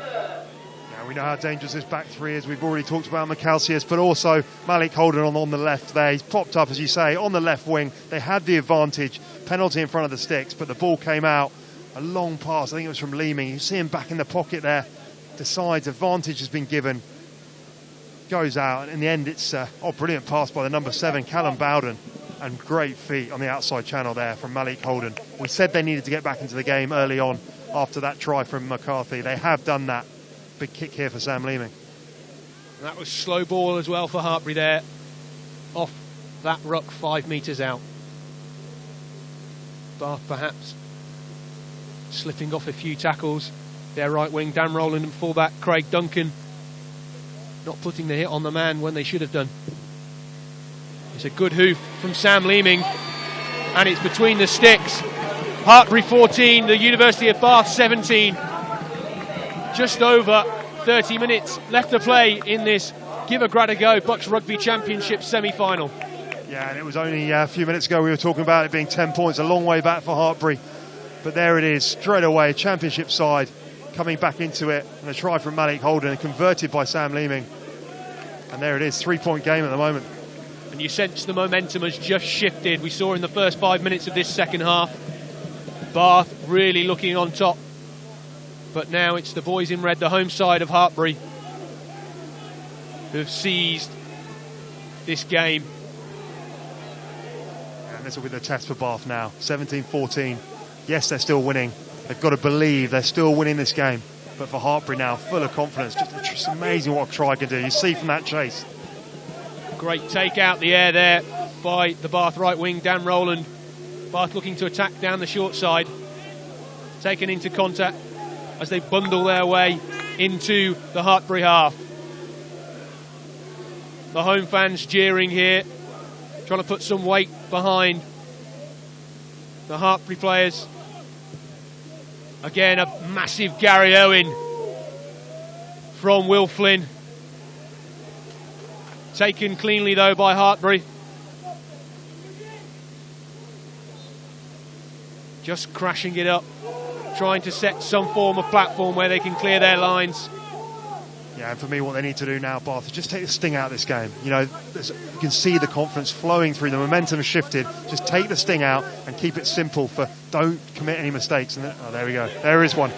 We know how dangerous this back three is. We've already talked about Mikalsius, but also Malik Holden on the left there. He's popped up, as you say, on the left wing. They had the advantage. Penalty in front of the sticks, but the ball came out. A long pass, I think it was from Leeming. You see him back in the pocket there. Decides advantage has been given. Goes out, and in the end it's a brilliant pass by the number 7, Callum Bowden. And great feet on the outside channel there from Malik Holden. We said they needed to get back into the game early on after that try from McCarthy. They have done that. Big kick here for Sam Leeming. And that was slow ball as well for Hartpury there. Off that ruck 5 metres out. Bath perhaps slipping off a few tackles. Their right wing, Dan Rowland, and fullback Craig Duncan not putting the hit on the man when they should have done. It's a good hoof from Sam Leeming, and it's between the sticks. Hartpury 14, the University of Bath 17. Just over 30 minutes left to play in this Give a Grad a Go BUCS Rugby Championship semi-final. Yeah, and it was only a few minutes ago we were talking about it being 10 points, a long way back for Hartpury. But there it is, straight away, championship side coming back into it. And a try from Malik Holden and converted by Sam Leeming. And there it is, 3-point game at the moment. And you sense the momentum has just shifted. We saw in the first 5 minutes of this second half, Bath really looking on top. But now it's the boys in red, the home side of Hartpury, who have seized this game. And this will be the test for Bath now. 17-14. Yes, they're still winning. They've got to believe they're still winning this game. But for Hartpury now, full of confidence. Just amazing what a try can do. You see from that chase. Great take out the air there by the Bath right wing, Dan Rowland. Bath looking to attack down the short side. Taken into contact as they bundle their way into the Hartpury half. The home fans jeering here, trying to put some weight behind the Hartpury players. Again, a massive Gary Owen from Will Flynn. Taken cleanly though by Hartpury. just crashing it up, trying to set some form of platform where they can clear their lines. Yeah, and for me, what they need to do now, Bath, is just take the sting out of this game. You know, you can see the confidence flowing through, the momentum has shifted. Just take the sting out and keep it simple. Don't commit any mistakes. And oh, there we go. There is one.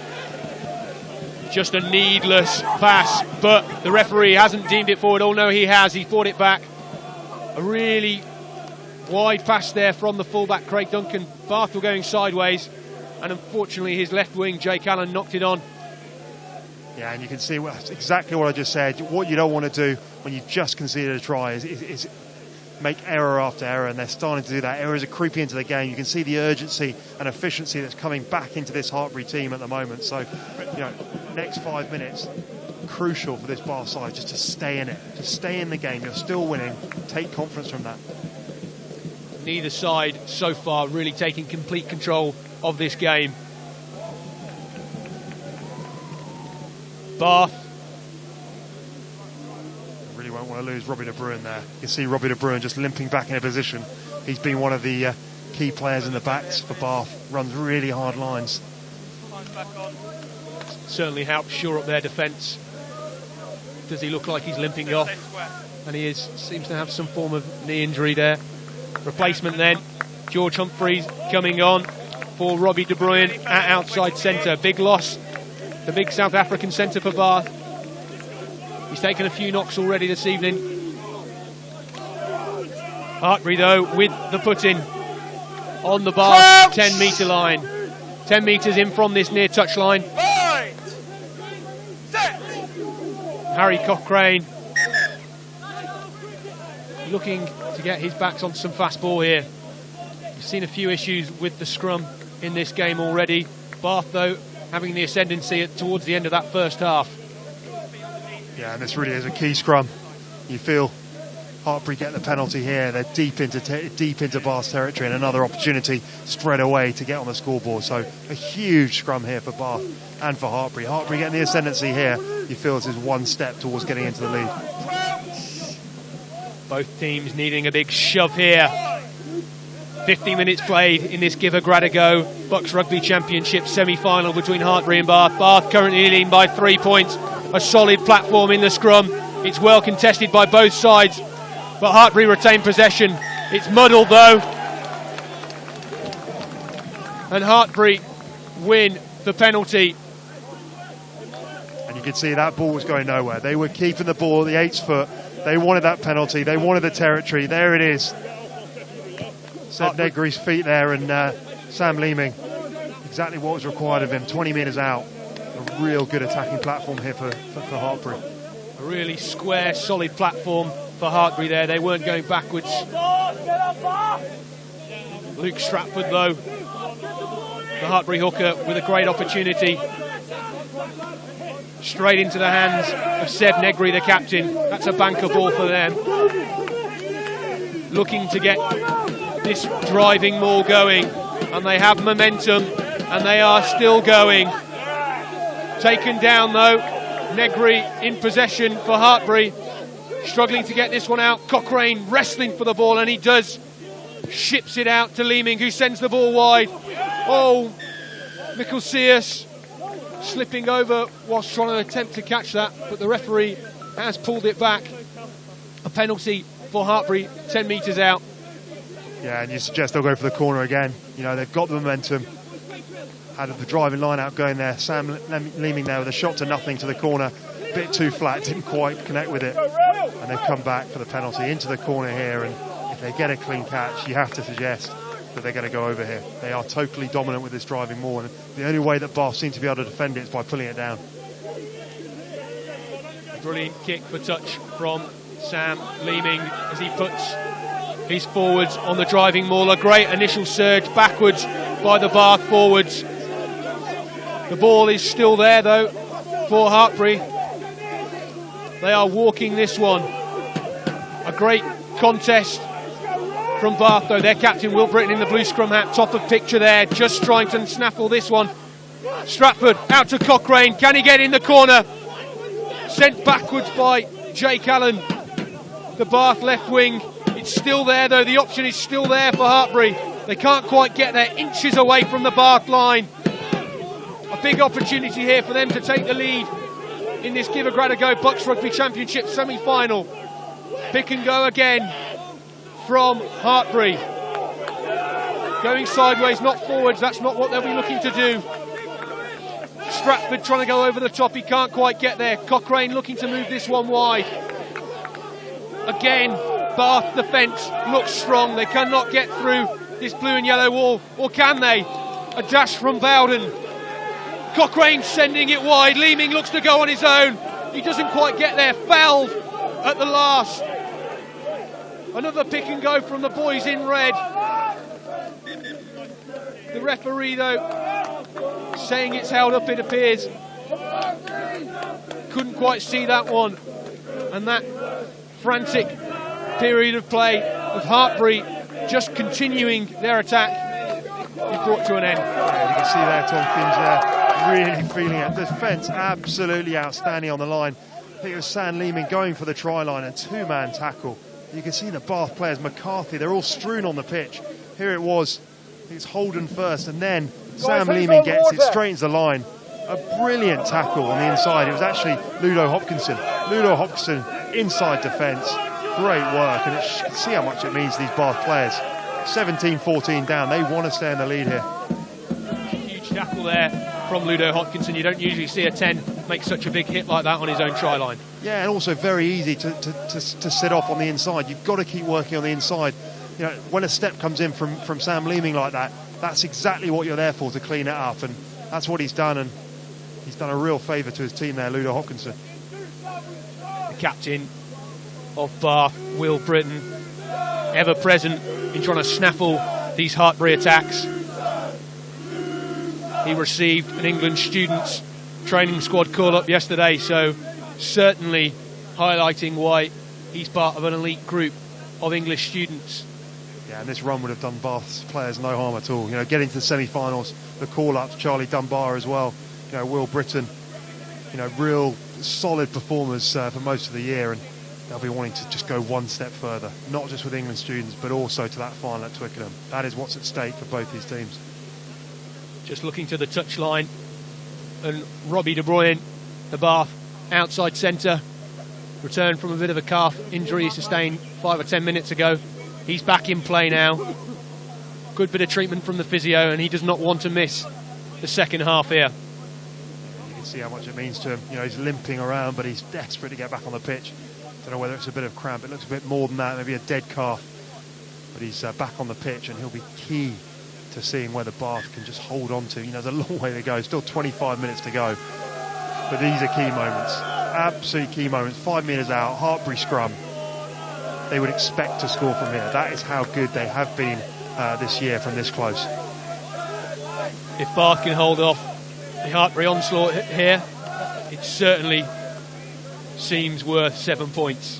Just a needless pass, but the referee hasn't deemed it forward. Oh no, he has. He fought it back. A really wide pass there from the fullback, Craig Duncan. Bath were going sideways, and unfortunately his left wing, Jake Allen, knocked it on. Yeah, and you can see exactly what I just said. What you don't want to do when you've just conceded a try is make error after error, and they're starting to do that. Errors are creeping into the game. You can see the urgency and efficiency that's coming back into this Hartpury team at the moment. So, you know, next 5 minutes, crucial for this Bath side just to stay in it, to stay in the game. You're still winning. Take confidence from that. Neither side so far really taking complete control of this game. Bath. Really won't want to lose Robbie De Bruin there. You can see Robbie De Bruin just limping back in a position. He's been one of the key players in the backs for Bath. Runs really hard lines. Certainly helps shore up their defence. Does he look like he's limping off? And he seems to have some form of knee injury there. Replacement then, George Humphreys coming on for Robbie De Bruin at outside centre. Big loss, the big South African centre for Bath. He's taken a few knocks already this evening. Hartpury though with the put-in on the Bath 10 metre line. 10 metres in from this near touch line. Harry Cochrane looking to get his backs on some fast ball here. We've seen a few issues with the scrum in this game already. Bath though having the ascendancy towards the end of that first half. Yeah, and this really is a key scrum. You feel Hartpury get the penalty here. They're deep into Bath's territory, and another opportunity straight away to get on the scoreboard. So a huge scrum here for Bath and for Hartpury. Hartpury getting the ascendancy here. You feel this is one step towards getting into the lead. Both teams needing a big shove here. 50 minutes played in this Give a Grad a Go BUCS Rugby Championship semi-final between Hartpury and Bath. Bath currently leading by 3 points. A solid platform in the scrum. It's well contested by both sides, but Hartpury retain possession. It's muddled though, and Hartpury win the penalty. And you can see that ball was going nowhere. They were keeping the ball at the 8's foot. They wanted that penalty. They wanted the territory. There it is. Seb Negri's feet there, and Sam Leeming, exactly what was required of him. 20 metres out. A real good attacking platform here for Hartpury. A really square, solid platform for Hartpury there. They weren't going backwards. Luke Stratford, though, the Hartpury hooker, with a great opportunity. Straight into the hands of Seb Negri, the captain. That's a banker ball for them. Looking to get this driving maul going, and they have momentum, and they are still going. Taken down though, Negri in possession for Hartpury, struggling to get this one out. Cochrane wrestling for the ball, and he does. Ships it out to Leeming, who sends the ball wide. Oh, Mikkel Sears slipping over whilst trying to attempt to catch that, but the referee has pulled it back. A penalty for Hartpury, 10 metres out. Yeah, and you suggest they'll go for the corner again. You know, they've got the momentum. Had the driving line out going there. Sam Leeming there with a shot to nothing to the corner. A bit too flat, didn't quite connect with it. And they've come back for the penalty into the corner here. And if they get a clean catch, you have to suggest that they're going to go over here. They are totally dominant with this driving maul. And the only way that Bath seem to be able to defend it is by pulling it down. Brilliant kick for touch from Sam Leeming as he puts his forwards on the driving maul. A great initial surge backwards by the Bath forwards. The ball is still there though for Hartpury. They are walking this one. A great contest from Bath though. Their captain Will Britton in the blue scrum hat, top of picture there, just trying to snaffle this one. Stratford out to Cochrane. Can he get in the corner? Sent backwards by Jake Allen, the Bath left wing. It's still there though. The option is still there for Hartpury. They can't quite get there, inches away from the Bath line. A big opportunity here for them to take the lead in this Give a Grad Go BUCS Rugby Championship semi-final. Pick and go again from Hartpury. Going sideways, not forwards, that's not what they'll be looking to do. Stratford trying to go over the top, he can't quite get there. Cochrane looking to move this one wide. Again, Bath defence looks strong, they cannot get through this blue and yellow wall, or can they? A dash from Bowden. Cochrane sending it wide, Leeming looks to go on his own. He doesn't quite get there, fouled at the last. Another pick and go from the boys in red. The referee, though, saying it's held up, it appears. Couldn't quite see that one. And that frantic period of play with Hartpury just continuing their attack is brought to an end. Yeah, you can see there Tompkins really feeling it. Defence absolutely outstanding on the line. I think it was Sam Leeming going for the try line, and two-man tackle. You can see the Bath players, McCarthy, they're all strewn on the pitch. Here it was, I think it's Holden first, and then Sam Leeming gets it straight into the line. A brilliant tackle on the inside. It was actually Ludo Hopkinson. Ludo Hopkinson inside defence. Great work, and you can see how much it means to these Bath players. 17-14 down, they want to stay in the lead here. Huge tackle there from Ludo Hopkinson. You don't usually see a 10 make such a big hit like that on his own try line. Yeah, and also very easy to set off on the inside. You've got to keep working on the inside. You know, when a step comes in from Sam Leeming like that, that's exactly what you're there for, to clean it up, and that's what he's done, and he's done a real favour to his team there, Ludo Hopkinson. The captain of Bath, Will Britton, ever present in trying to snaffle these Hartpury attacks. He received an England students training squad call-up yesterday, so certainly highlighting why he's part of an elite group of English students. Yeah, and this run would have done Bath's players no harm at all. You know, getting to the semi-finals, the call-ups, Charlie Dunbar as well, you know, Will Britton, you know, real solid performers for most of the year, and they'll be wanting to just go one step further, not just with England students, but also to that final at Twickenham. That is what's at stake for both these teams. Just looking to the touchline, and Robbie De Bruyne, the Bath outside centre, returned from a bit of a calf injury he sustained 5 or 10 minutes ago. He's back in play now. Good bit of treatment from the physio, and he does not want to miss the second half here. You can see how much it means to him. You know, he's limping around, but he's desperate to get back on the pitch. Don't know whether it's a bit of cramp. It looks a bit more than that, maybe a dead calf. But he's back on the pitch, and he'll be key to seeing whether Bath can just hold on to. You know, there's a long way to go. Still 25 minutes to go. But these are key moments. Absolute key moments. 5 metres out, Hartpury scrum. They would expect to score from here. That is how good they have been this year from this close. If Bath can hold off the Hartpury onslaught here, it certainly seems worth 7 points.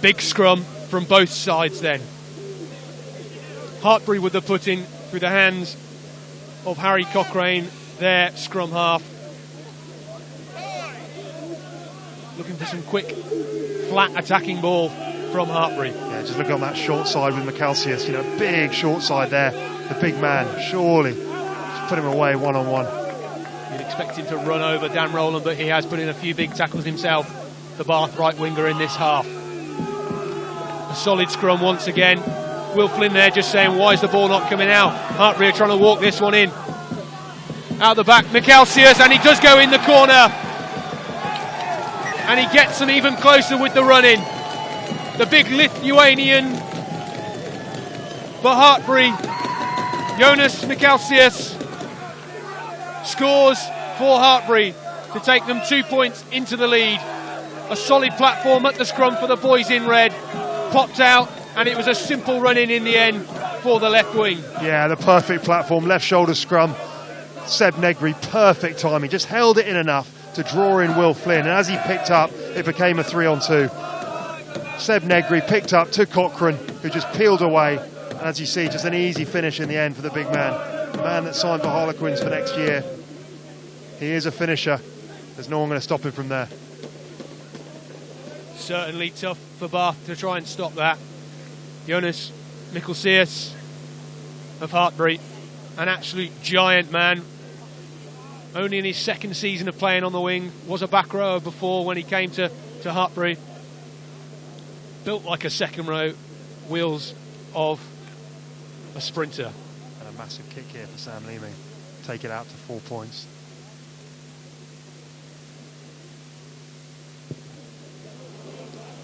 Big scrum from both sides then. Hartpury with the put-in through the hands of Harry Cochrane, their scrum half. Looking for some quick, flat attacking ball from Hartpury. Yeah, just looking on that short side with Michalsius, you know, big short side there. The big man, surely, just put him away one-on-one. You'd expect him to run over Dan Rowland, but he has put in a few big tackles himself, the Bath right winger in this half. A solid scrum once again. Will Flynn there just saying, why is the ball not coming out? Hartpury are trying to walk this one in. Out the back, Michalsius, and he does go in the corner. And he gets them even closer with the run-in. The big Lithuanian for Hartpury, Jonas Michalsius, scores for Hartpury to take them 2 points into the lead. A solid platform at the scrum for the boys in red. Popped out, and it was a simple run-in in the end for the left wing. Yeah, the perfect platform, left shoulder scrum. Seb Negri, perfect timing, just held it in enough to draw in Will Flynn, and as he picked up, it became a 3-on-2. Seb Negri picked up to Cochrane, who just peeled away, and as you see, just an easy finish in the end for the big man. The man that signed for Harlequins for next year. He is a finisher. There's no one going to stop him from there. Certainly tough for Bath to try and stop that. Jonas Michalsius of Hartpury, an absolute giant man. Only in his second season of playing on the wing, was a back rower before when he came to Hartpury. Built like a second row, wheels of a sprinter. And a massive kick here for Sam Leeming. Take it out to 4 points.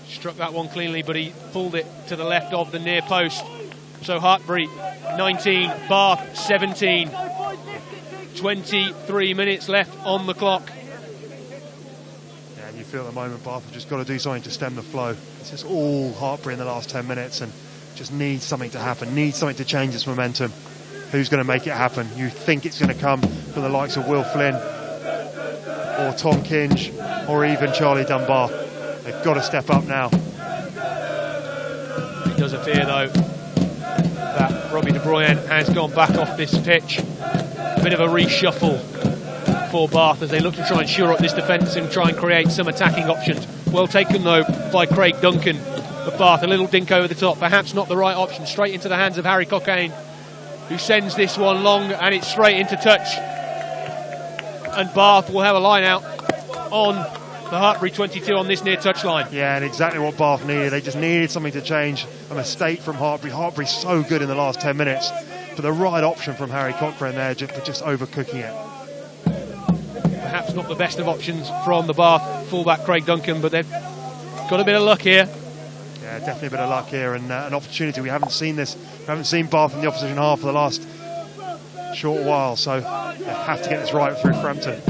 Struck that one cleanly, but he pulled it to the left of the near post. So Hartpury 19, Bath 17. 23 minutes left on the clock. Yeah, and you feel at the moment Bath have just got to do something to stem the flow. It's just all Hartpury in the last 10 minutes and just needs something to happen, needs something to change its momentum. Who's going to make it happen? You think it's going to come from the likes of Will Flynn or Tom Kinge or even Charlie Dunbar. They've got to step up now. It does appear though that Robbie De Bruyne has gone back off this pitch. A bit of a reshuffle for Bath as they look to try and shore up this defence and try and create some attacking options. Well taken though by Craig Duncan of Bath. A little dink over the top, perhaps not the right option. Straight into the hands of Harry Cochrane, who sends this one long and it's straight into touch. And Bath will have a line out on the Hartpury 22 on this near touch line. Yeah, and exactly what Bath needed. They just needed something to change. A mistake from Hartpury. Hartpury's so good in the last 10 minutes. But the right option from Harry Cochrane there, just overcooking it. Perhaps not the best of options from the Bath fullback Craig Duncan, but they've got a bit of luck here. Yeah, definitely a bit of luck here and an opportunity. We haven't seen this. We haven't seen Bath in the opposition half for the last short while, so they have to get this right through Frampton.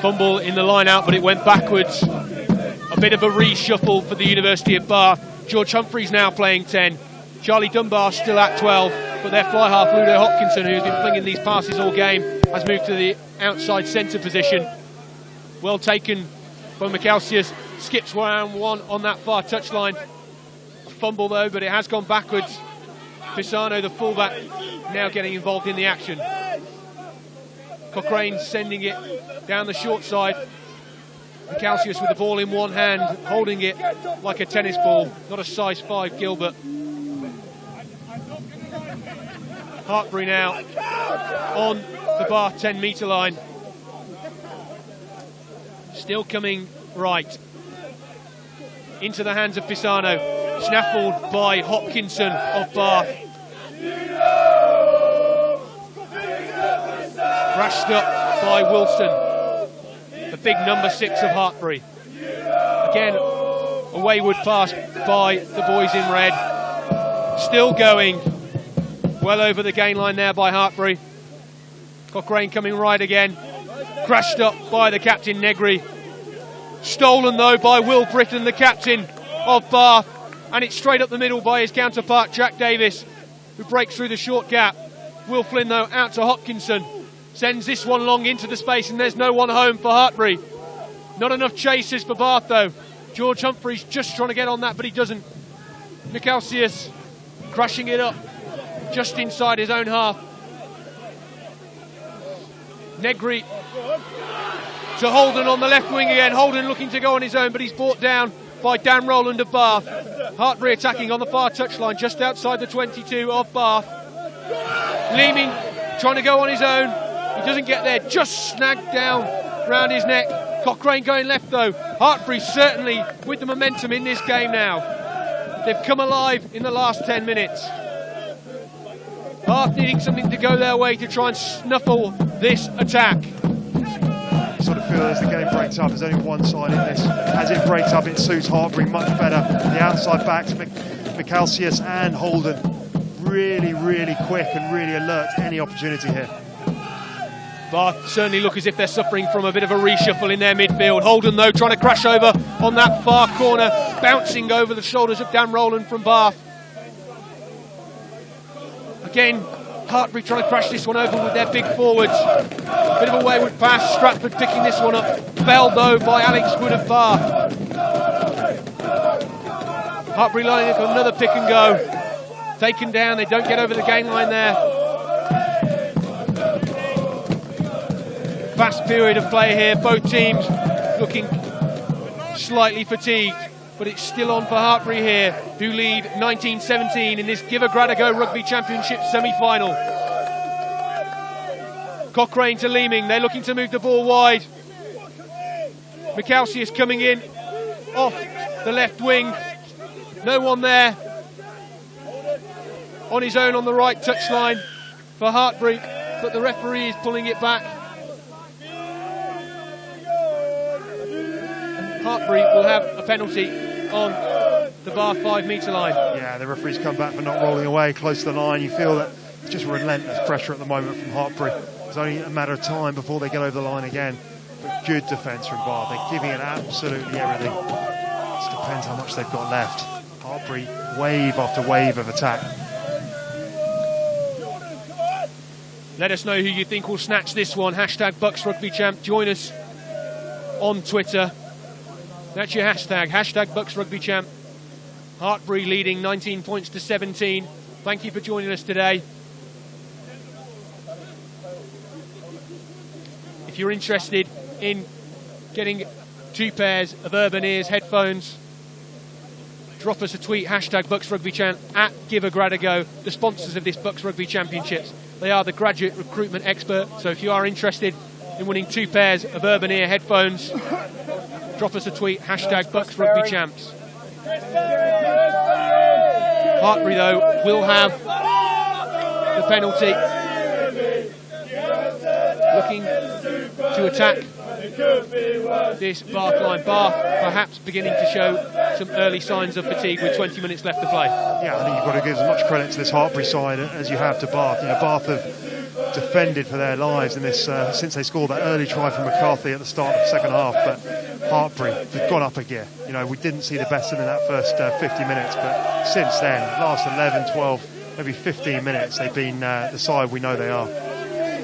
Fumble in the line out, but it went backwards. A bit of a reshuffle for the University of Bath. George Humphreys now playing 10. Charlie Dunbar still at 12, but their fly half, Ludo Hopkinson, who's been flinging these passes all game, has moved to the outside centre position. Well taken by Michalsius. Skips round one on that far touchline. A fumble though, but it has gone backwards. Pisano, the fullback, now getting involved in the action. Cochrane sending it down the short side. Michalsius with the ball in one hand, holding it like a tennis ball. Not a size 5 Gilbert. Hartpury now on the Bath 10-metre line. Still coming right. Into the hands of Pisano. Snaffled by Hopkinson of Bath. Brashed up by Wilson. The big number 6 of Hartpury. Again, a wayward pass by the boys in red. Still going. Well over the gain line there by Hartpury. Cochrane coming right again. Crashed up by the captain Negri. Stolen though by Will Britton, the captain of Bath. And it's straight up the middle by his counterpart Jack Davis, who breaks through the short gap. Will Flynn though out to Hopkinson. Sends this one long into the space and there's no one home for Hartpury. Not enough chasers for Bath though. George Humphreys just trying to get on that, but he doesn't. Michalsius crushing it up just inside his own half. Negri to Holden on the left wing again. Holden looking to go on his own, but he's brought down by Dan Rowland of Bath. Hartpury attacking on the far touchline just outside the 22 of Bath. Leeming trying to go on his own. He doesn't get there, just snagged down round his neck. Cochrane going left though. Hartpury certainly with the momentum in this game now. They've come alive in the last 10 minutes. Bath needing something to go their way to try and snuffle this attack. You sort of feel as the game breaks up, there's only one side in this. As it breaks up, it suits Hartpury much better. The outside backs, Michalsius and Holden, really, really quick and really alert to any opportunity here. Bath certainly look as if they're suffering from a bit of a reshuffle in their midfield. Holden though trying to crash over on that far corner, bouncing over the shoulders of Dan Rowland from Bath. Again, Hartpury trying to crash this one over with their big forwards. Bit of a wayward pass, Stratford picking this one up. Felled though by Alex Wood of Bath. Hartpury lining up another pick and go. Taken down, they don't get over the gain line there. Fast period of play here, both teams looking slightly fatigued. but it's still on for Hartpury here, who lead 19-17 in this Give a Grad a Go Rugby Championship semi-final. Cochrane to Leeming, they're looking to move the ball wide. Mikausius coming in off the left wing, no one there. On his own on the right touchline for Hartpury, but the referee is pulling it back. Hartpury will have a penalty on the Bath 5-metre line. Yeah, the referee's come back for not rolling away close to the line. You feel that it's just relentless pressure at the moment from Hartpury. It's only a matter of time before they get over the line again. But good defence from Bath. They're giving it absolutely everything. It just depends how much they've got left. Hartpury, wave after wave of attack. Let us know who you think will snatch this one. Hashtag BUCS Rugby Champ. Join us on Twitter. That's your hashtag. Hashtag BUCS Rugby Champ. Hartpury leading 19 points to 17. Thank you for joining us today. If you're interested in getting 2 pairs of Urban Ears headphones, drop us a tweet. Hashtag BUCS Rugby Champ at Give a Grad a Go, the sponsors of this BUCS Rugby Championships. They are the graduate recruitment expert, so if you are interested in winning 2 pairs of Urban Ear headphones, drop us a tweet, hashtag BUCS Rugby Champs. Hartpury, though, will have the penalty. Looking to attack this Bath line. Bath perhaps beginning to show some early signs of fatigue with 20 minutes left to play. Yeah, I think you've got to give as much credit to this Hartpury side as you have to Bath. You know, Bath have defended for their lives in this since they scored that early try from McCarthy at the start of the second half. But Hartpury, they've gone up a gear. You know, we didn't see the best in that first 50 minutes, but since then, last 11, 12, maybe 15 minutes, they've been the side we know they are.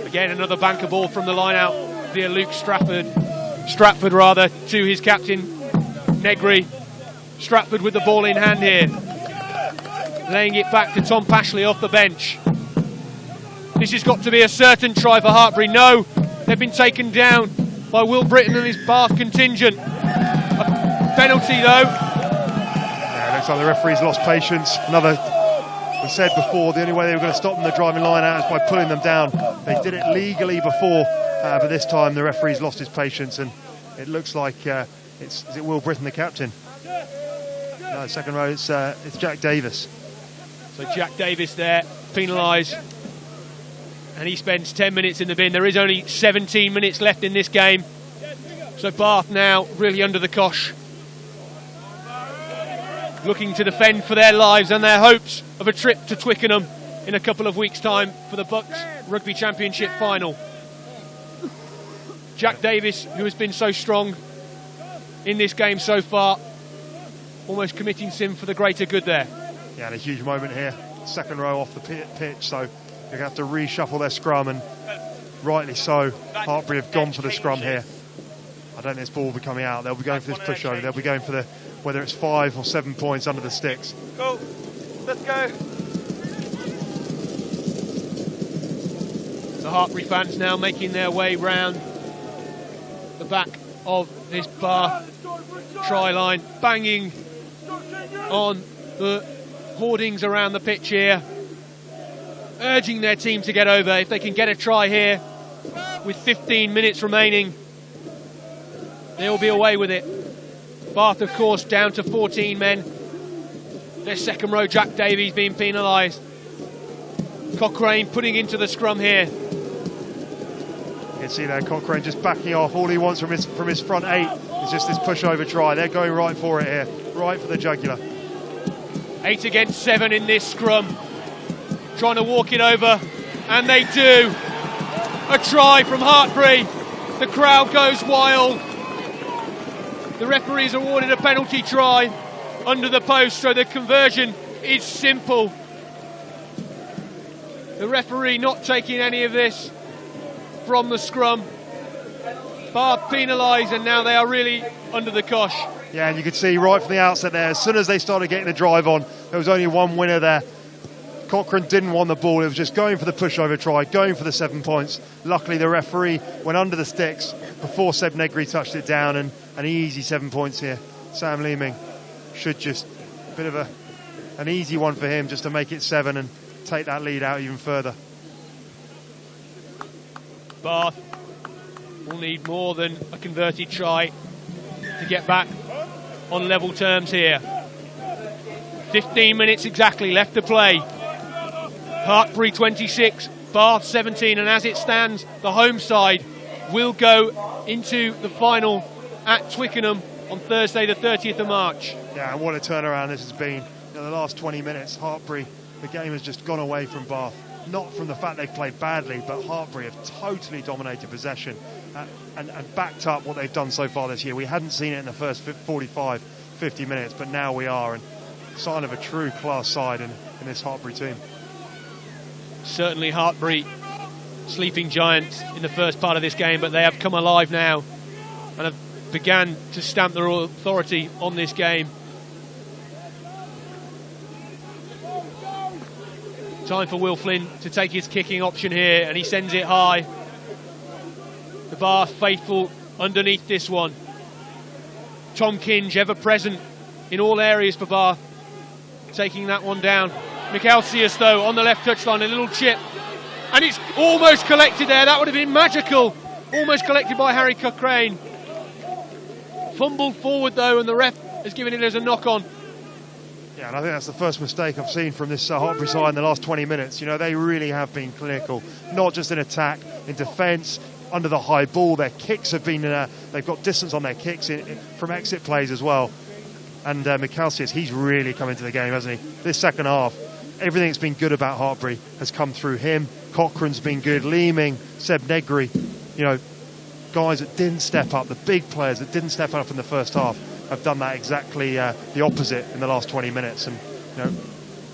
Again, another banker ball from the line out via Luke Stratford to his captain, Negri. Stratford with the ball in hand here. Laying it back to Tom Pashley off the bench. This has got to be a certain try for Hartpury. No, they've been taken down by Will Britton and his Bath contingent. A penalty though. Yeah, looks like the referee's lost patience. We said before, the only way they were going to stop them, the driving line out, is by pulling them down. They did it legally before, but this time the referee's lost his patience, and it looks like is it Will Britton, the captain? No, second row, it's Jack Davis. So Jack Davis there, penalised, and he spends 10 minutes in the bin. There is only 17 minutes left in this game, so Bath now really under the cosh, looking to defend for their lives and their hopes of a trip to Twickenham in a couple of weeks' time for the BUCS Rugby Championship final. Jack Davis, who has been so strong in this game so far, almost committing sin for the greater good there. Yeah, and a huge moment here. Second row off the pitch, so you're going to have to reshuffle their scrum, and rightly so. Hartpury have gone for the scrum here. I don't think this ball will be coming out. They'll be going for this pushover. They'll be going for whether it's 5 or 7 points under the sticks. Go, let's go. The Hartpury fans now making their way round the back of this Bath try line, banging on the hoardings around the pitch here, urging their team to get over. If they can get a try here with 15 minutes remaining, they'll be away with it. Bath, of course, down to 14 men. Their second row, Jack Davies, being penalised. Cochrane putting into the scrum here. You can see there Cochrane just backing off. All he wants from his front 8 is just this pushover try. They're going right for it here, right for the jugular. 8 against 7 in this scrum. Trying to walk it over, and they do. A try from Hartpury. The crowd goes wild. The referees awarded a penalty try under the post, so the conversion is simple. The referee not taking any of this from the scrum. Bath penalised, and now they are really under the cosh. Yeah, and you could see right from the outset there, as soon as they started getting the drive on, there was only one winner there. Cochrane didn't want the ball, it was just going for the pushover try, going for the 7 points. Luckily the referee went under the sticks before Seb Negri touched it down, and an easy 7 points here. Sam Leeming should just a bit of an easy one for him, just to make it 7 and take that lead out even further. Bath will need more than a converted try to get back on level terms here. 15 minutes exactly left to play. Hartpury 26, Bath 17, and as it stands, the home side will go into the final at Twickenham on Thursday the 30th of March. Yeah, and what a turnaround this has been. In the last 20 minutes, Hartpury, the game has just gone away from Bath. Not from the fact they've played badly, but Hartpury have totally dominated possession and backed up what they've done so far this year. We hadn't seen it in the first 45, 50 minutes, but now we are, and sign of a true class side in this Hartpury team. Certainly Hartpury, sleeping giants in the first part of this game, but they have come alive now and have began to stamp their authority on this game. Time for Will Flynn to take his kicking option here, and he sends it high. The Bath faithful underneath this one. Tom Kinge, ever present in all areas for Bath, taking that one down. Michalcius, though, on the left touchline, a little chip, and it's almost collected there. That would have been magical. Almost collected by Harry Cochrane. Fumbled forward, though, and the ref has given it as a knock-on. Yeah, and I think that's the first mistake I've seen from this Hartpury side in the last 20 minutes. You know, they really have been clinical, not just in attack, in defence, under the high ball. Their kicks have been, they've got distance on their kicks from exit plays as well. And Michalcius, he's really come into the game, hasn't he? This second half, everything that's been good about Hartpury has come through him. Cochrane's been good, Leeming, Seb Negri, you know, guys that didn't step up, the big players that didn't step up in the first half, have done that exactly the opposite in the last 20 minutes, and you know,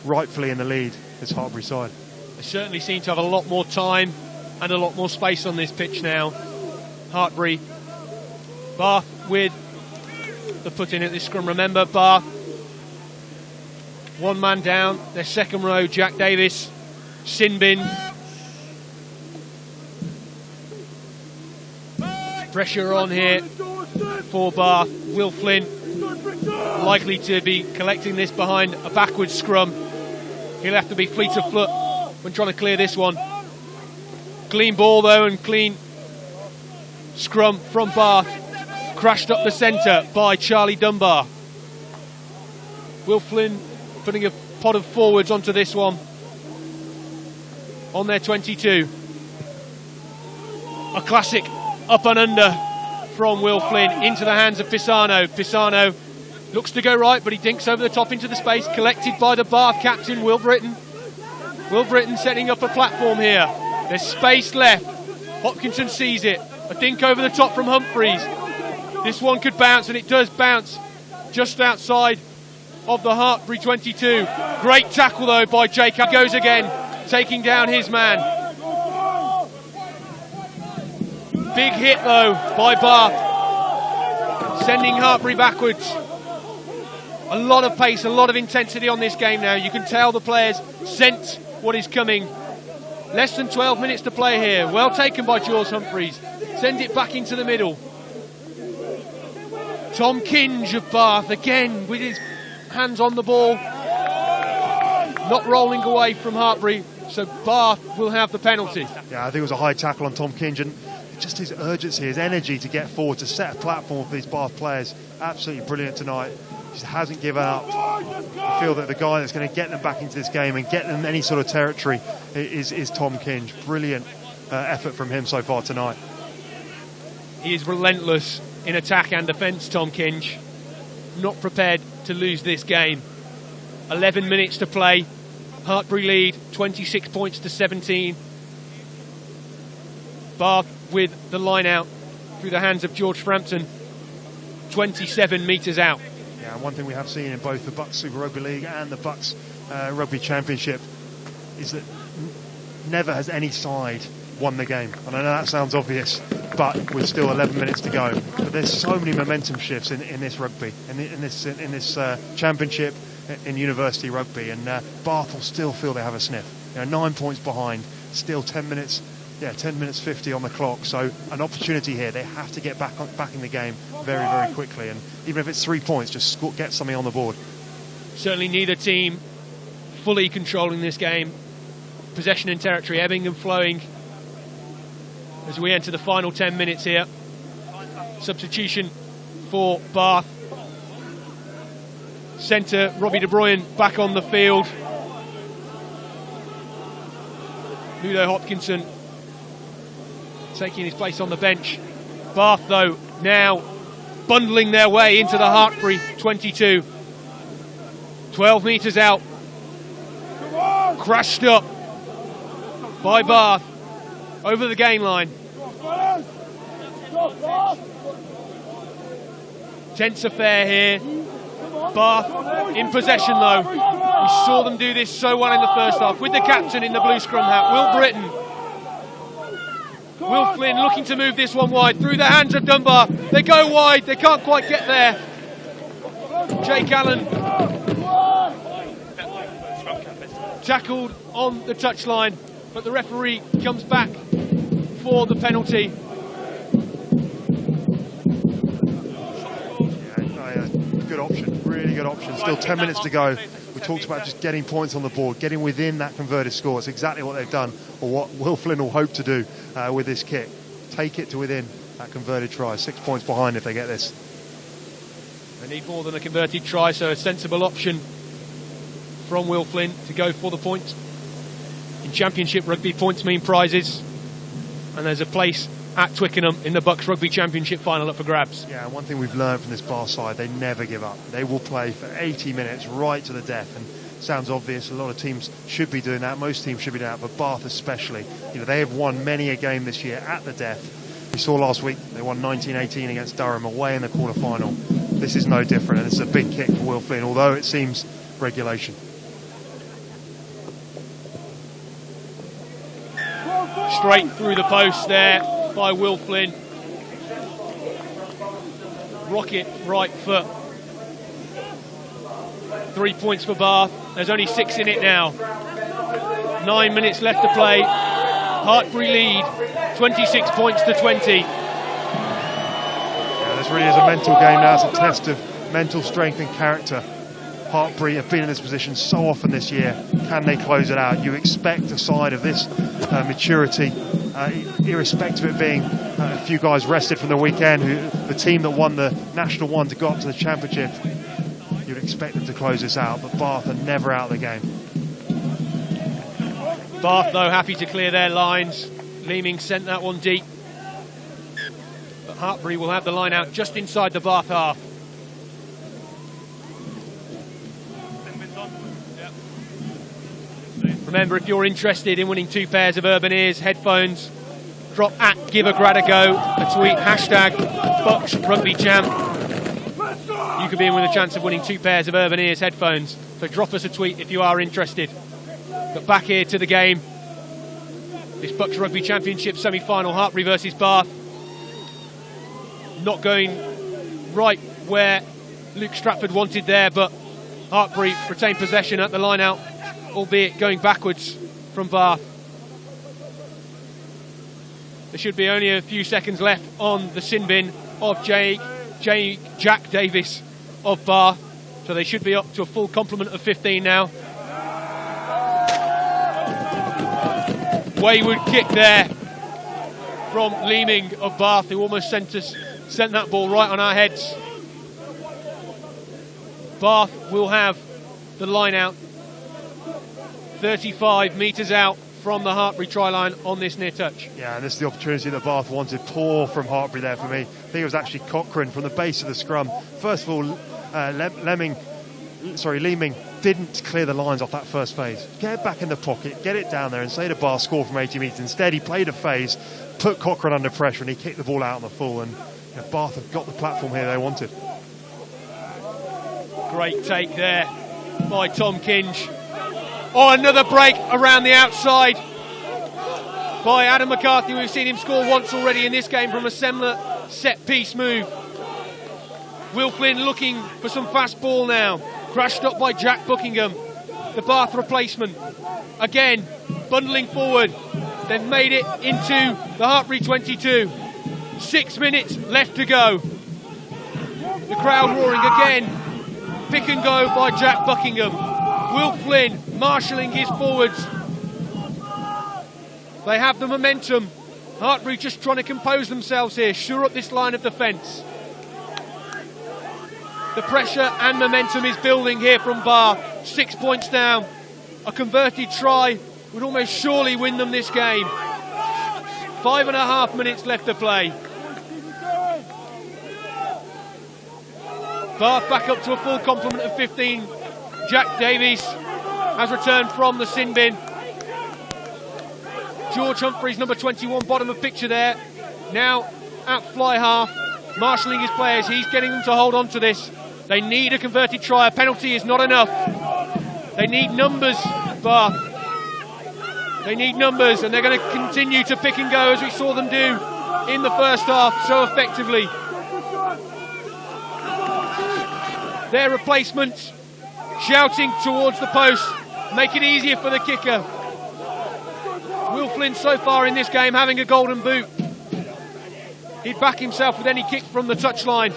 rightfully in the lead, this Hartpury side. They certainly seem to have a lot more time and a lot more space on this pitch now. Hartpury, Bath with the put in at this scrum. Remember, Bath, one man down, their second row, Jack Davis, Sinbin. Pressure on here for Bath. Will Flynn likely to be collecting this behind a backwards scrum. He'll have to be fleet of foot when trying to clear this one. Clean ball though, and clean scrum from Bath. Crashed up the centre by Charlie Dunbar. Will Flynn putting a pot of forwards onto this one on their 22. A classic up and under from Will Flynn into the hands of Pisano. Pisano looks to go right, but he dinks over the top into the space, collected by the Bath captain, Will Britton. Will Britton setting up a platform here. There's space left. Hopkinson sees it. A dink over the top from Humphreys. This one could bounce, and it does bounce just outside of the Hartpury 22. Great tackle though by Jacob. Goes again, taking down his man. Big hit though by Bath, sending Hartpury backwards. A lot of pace, a lot of intensity on this game now. You can tell the players sense what is coming. Less than 12 minutes to play here. Well taken by Jaws Humphreys. Sends it back into the middle. Tom Kinge of Bath again with his hands on the ball. Not rolling away from Hartpury, so Bath will have the penalty. Yeah, I think it was a high tackle on Tom Kinge, and just his urgency, his energy to get forward, to set a platform for these Bath players. Absolutely brilliant tonight. Just hasn't given up. I feel that the guy that's going to get them back into this game and get them any sort of territory is Tom Kinge. Brilliant effort from him so far tonight. He is relentless in attack and defence, Tom Kinge. Not prepared to lose this game. 11 minutes to play. Hartpury lead 26 points to 17. Bath with the line out through the hands of George Frampton, 27 metres out. Yeah, and one thing we have seen in both the BUCS Super Rugby League and the BUCS Rugby Championship is that never has any side won the game. And I know that sounds obvious, but with still 11 minutes to go. But there's so many momentum shifts in this rugby, in this championship, in university rugby, and Bath will still feel they have a sniff. You know, 9 points behind, still 10 minutes Yeah, 10 minutes 50 on the clock, so an opportunity here. They have to get back in the game very, very quickly, and even if it's 3 points, just get something on the board. Certainly neither team fully controlling this game. Possession and territory ebbing and flowing as we enter the final 10 minutes here. Substitution for Bath. Centre Robbie De Bruyne back on the field. Ludo Hopkinson taking his place on the bench. Bath, though, now bundling their way into the Hartpury 22. 12 metres out. Crashed up by Bath over the game line. Tense affair here. Bath in possession, though. We saw them do this so well in the first half with the captain in the blue scrum hat, Will Britton. Will Flynn looking to move this one wide through the hands of Dunbar. They go wide, they can't quite get there. Jake Allen tackled on the touchline, but the referee comes back for the penalty. Good option, really good option. Still 10 minutes to go. We talked about just getting points on the board, getting within that converted score. It's exactly what they've done, or what Will Flynn will hope to do with this kick. Take it to within that converted try. 6 points behind if they get this. They need more than a converted try, so a sensible option from Will Flynn to go for the points. In Championship Rugby, points mean prizes, and there's a place at Twickenham in the BUCS Rugby Championship final up for grabs. Yeah, one thing we've learned from this Bath side, they never give up. They will play for 80 minutes right to the death, and sounds obvious, a lot of teams should be doing that, most teams should be doing that, but Bath especially. You know, they have won many a game this year at the death. We saw last week they won 19-18 against Durham away in the quarter-final. This is no different, and it's a big kick for Will Flynn, although it seems regulation. Straight through the post there by Will Flynn. Rocket right foot. 3 points for Bath. There's only 6 in it now. 9 minutes left to play. Hartpury lead, 26 points to 20. Yeah, this really is a mental game now. It's a test of mental strength and character. Hartpury have been in this position so often this year. Can they close it out? You expect a side of this maturity, irrespective of it being a few guys rested from the weekend, the team that won the National 1 to go up to the Championship, you'd expect them to close this out, but Bath are never out of the game. Bath, though, happy to clear their lines. Leeming sent that one deep. But Hartpury will have the line out just inside the Bath half. Remember, if you're interested in winning 2 pairs of Urban Ears headphones, drop at Give a Grad a Go, a tweet, hashtag BUCS Rugby Champ. You could be in with a chance of winning 2 pairs of Urban Ears headphones. So drop us a tweet if you are interested. But back here to the game. This BUCS Rugby Championship semi-final, Hartpury versus Bath. Not going right where Luke Stratford wanted there, but Hartpury retained possession at the line out, albeit going backwards from Bath. There should be only a few seconds left on the sin bin of Jack Davis of Bath, so they should be up to a full complement of 15 now. Wayward kick there from Leeming of Bath, who almost sent that ball right on our heads. Bath will have the line out 35 metres out from the Hartpury try line on this near touch. Yeah, and this is the opportunity that Bath wanted. Poor from Hartpury there for me. I think it was actually Cochrane from the base of the scrum. First of all, Leeming didn't clear the lines off that first phase. Get it back in the pocket, get it down there and say to Bath, score from 80 metres. Instead, he played a phase, put Cochrane under pressure and he kicked the ball out on the full, and Bath have got the platform here they wanted. Great take there by Tom Kinge. Oh, another break around the outside by Adam McCarthy. We've seen him score once already in this game from a similar set-piece move. Will Flynn looking for some fast ball now. Crashed up by Jack Buckingham, the Bath replacement. Again, bundling forward. They've made it into the Hartpury 22. 6 minutes left to go. The crowd roaring again. Pick and go by Jack Buckingham. Will Flynn marshalling his forwards. They have the momentum. Hartpury just trying to compose themselves here, shore up this line of defence. The pressure and momentum is building here from Bath. 6 points down. A converted try would almost surely win them this game. 5.5 minutes left to play. Bath back up to a full complement of 15. Jack Davies has returned from the sin bin. George Humphreys, number 21, bottom of picture there. Now at fly half, marshalling his players. He's getting them to hold on to this. They need a converted try. A penalty is not enough. They need numbers, Bath. They need numbers, and they're going to continue to pick and go as we saw them do in the first half so effectively. Their replacements shouting towards the post, make it easier for the kicker. Will Flynn so far in this game having a golden boot. He'd back himself with any kick from the touchline.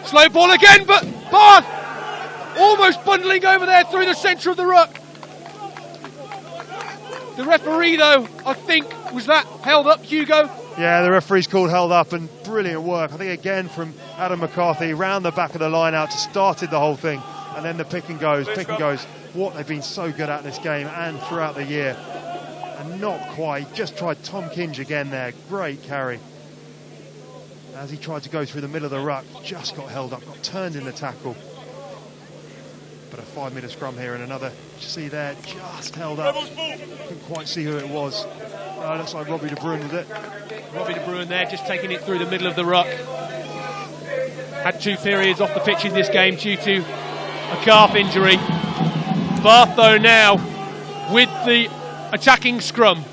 Slow ball again, but Bath almost bundling over there through the centre of the ruck. The referee, though, I think, was that held up, Hugo? Yeah, the referee's called held up, and brilliant work. I think again from Adam McCarthy round the back of the line out to started the whole thing, and then the pick and goes, what they've been so good at this game and throughout the year. And not quite, just tried Tom Kinge again there, great carry. As he tried to go through the middle of the ruck, just got held up, got turned in the tackle. But a 5-minute scrum here and another, see there, just held up. Couldn't quite see who it was. Looks like Robbie De Bruin with it. Robbie De Bruin there, just taking it through the middle of the ruck. Had 2 periods off the pitch in this game due to a calf injury. Bath, though, now with the attacking scrum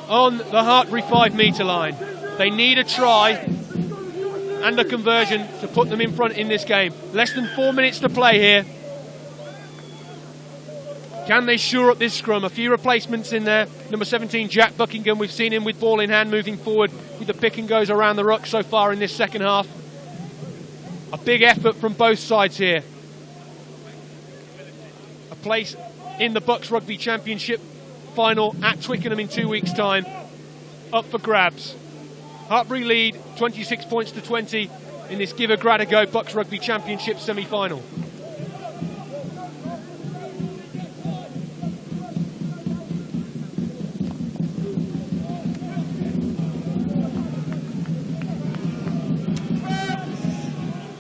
on the Hartpury 5-metre line. They need a try and a conversion to put them in front in this game. Less than 4 minutes to play here. Can they shore up this scrum? A few replacements in there. Number 17, Jack Buckingham. We've seen him with ball in hand moving forward with the pick and goes around the ruck so far in this second half. A big effort from both sides here. A place in the BUCS Rugby Championship final at Twickenham in 2 weeks' time. Up for grabs. Hartpury lead 26 points to 20 in this Give a Grad a Go BUCS Rugby Championship semi-final.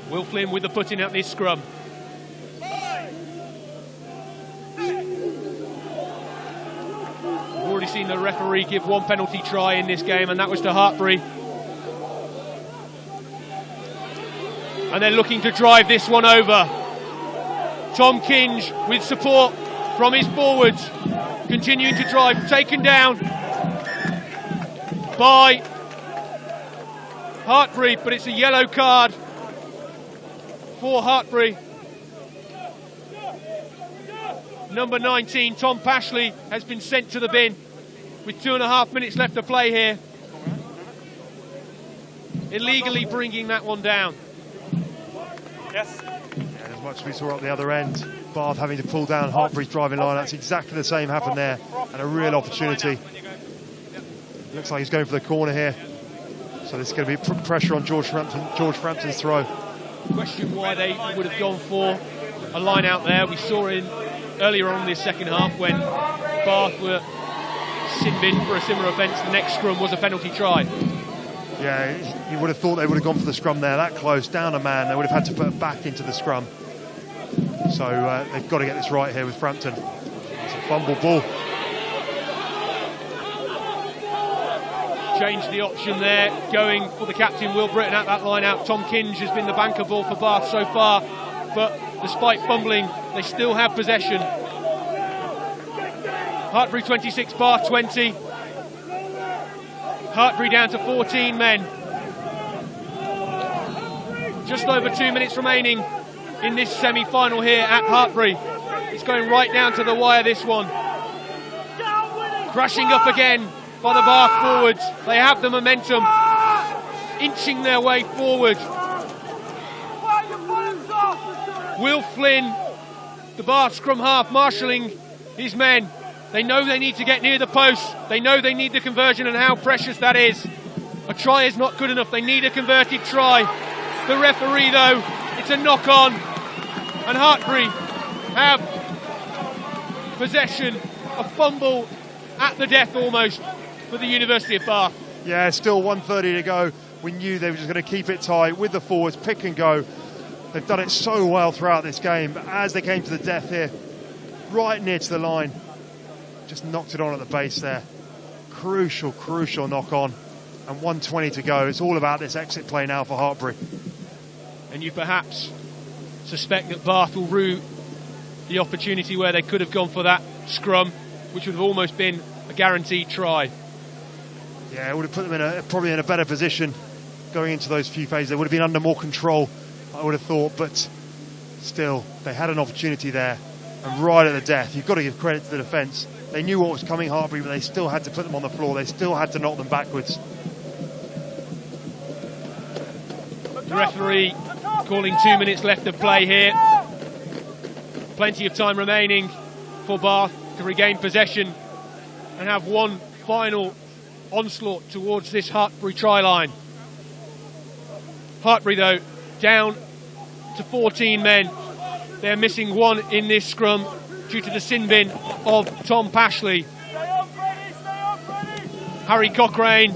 Will Flynn with the putting out this scrum. We've already seen the referee give 1 penalty try in this game, and that was to Hartpury. And they're looking to drive this one over. Tom Kinge with support from his forwards, continuing to drive, taken down by Hartpury, but it's a yellow card for Hartpury. Number 19, Tom Pashley, has been sent to the bin with 2.5 minutes left to play here. Illegally bringing that one down. Yes. And as much as we saw at the other end, Bath having to pull down Hartpury's driving line, that's exactly the same happened there, and a real opportunity. Looks like he's going for the corner here, so there's going to be pressure on George Frampton's throw. Question why they would have gone for a line out there. We saw earlier on in this second half when Bath were sin-binned for a similar offence. The next scrum was a penalty try. Yeah, you would have thought they would have gone for the scrum there, that close, down a man. They would have had to put it back into the scrum. So they've got to get this right here with Frampton. It's a fumble ball. Changed the option there, going for the captain, Will Britton, at that line out. Tom Kinge has been the banker ball for Bath so far, but despite fumbling, they still have possession. Hartpury 26, Bath 20. Hartpury down to 14 men. Just over 2 minutes remaining in this semi-final here at Hartpury. It's going right down to the wire, this one. Crashing up again by the Bath forwards. They have the momentum, inching their way forward. Will Flynn, the Bath scrum half, marshalling his men. They know they need to get near the post. They know they need the conversion and how precious that is. A try is not good enough. They need a converted try. The referee, though, it's a knock-on. And Hartpury have possession, a fumble at the death almost for the University of Bath. Yeah, still 1:30 to go. We knew they were just going to keep it tight with the forwards, pick and go. They've done it so well throughout this game, but as they came to the death here, right near to the line, just knocked it on at the base there. Crucial, crucial knock on. And 1:20 to go. It's all about this exit play now for Hartpury. And you perhaps suspect that Bath will rue the opportunity where they could have gone for that scrum, which would have almost been a guaranteed try. Yeah, it would have put them probably in a better position going into those few phases. They would have been under more control, I would have thought, but still, they had an opportunity there. And right at the death, you've got to give credit to the defence. They knew what was coming, Hartpury, but they still had to put them on the floor. They still had to knock them backwards. The referee calling 2 minutes left of play here. Plenty of time remaining for Bath to regain possession and have one final onslaught towards this Hartpury try line. Hartpury, though, down to 14 men. They're missing one in this scrum due to the sin bin of Tom Pashley. Harry Cochrane,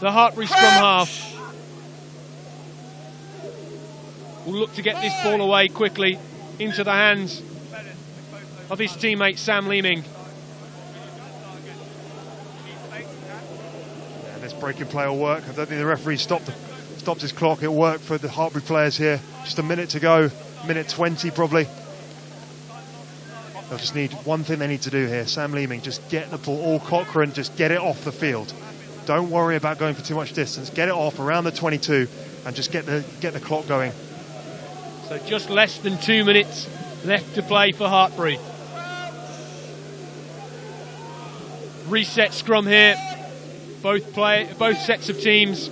the Hartpury scrum half, will look to get this ball away quickly into the hands of his teammate Sam Leeming. Yeah, this breaking play will work. I don't think the referee stopped his clock. It'll work for the Hartpury players here. Just a minute to go, minute 20 probably. They'll just need one thing they need to do here. Sam Leeming, just get the ball, or Cochrane, just get it off the field. Don't worry about going for too much distance. Get it off around the 22 and just get the clock going. So just less than 2 minutes left to play for Hartpury. Reset scrum here. Both sets of teams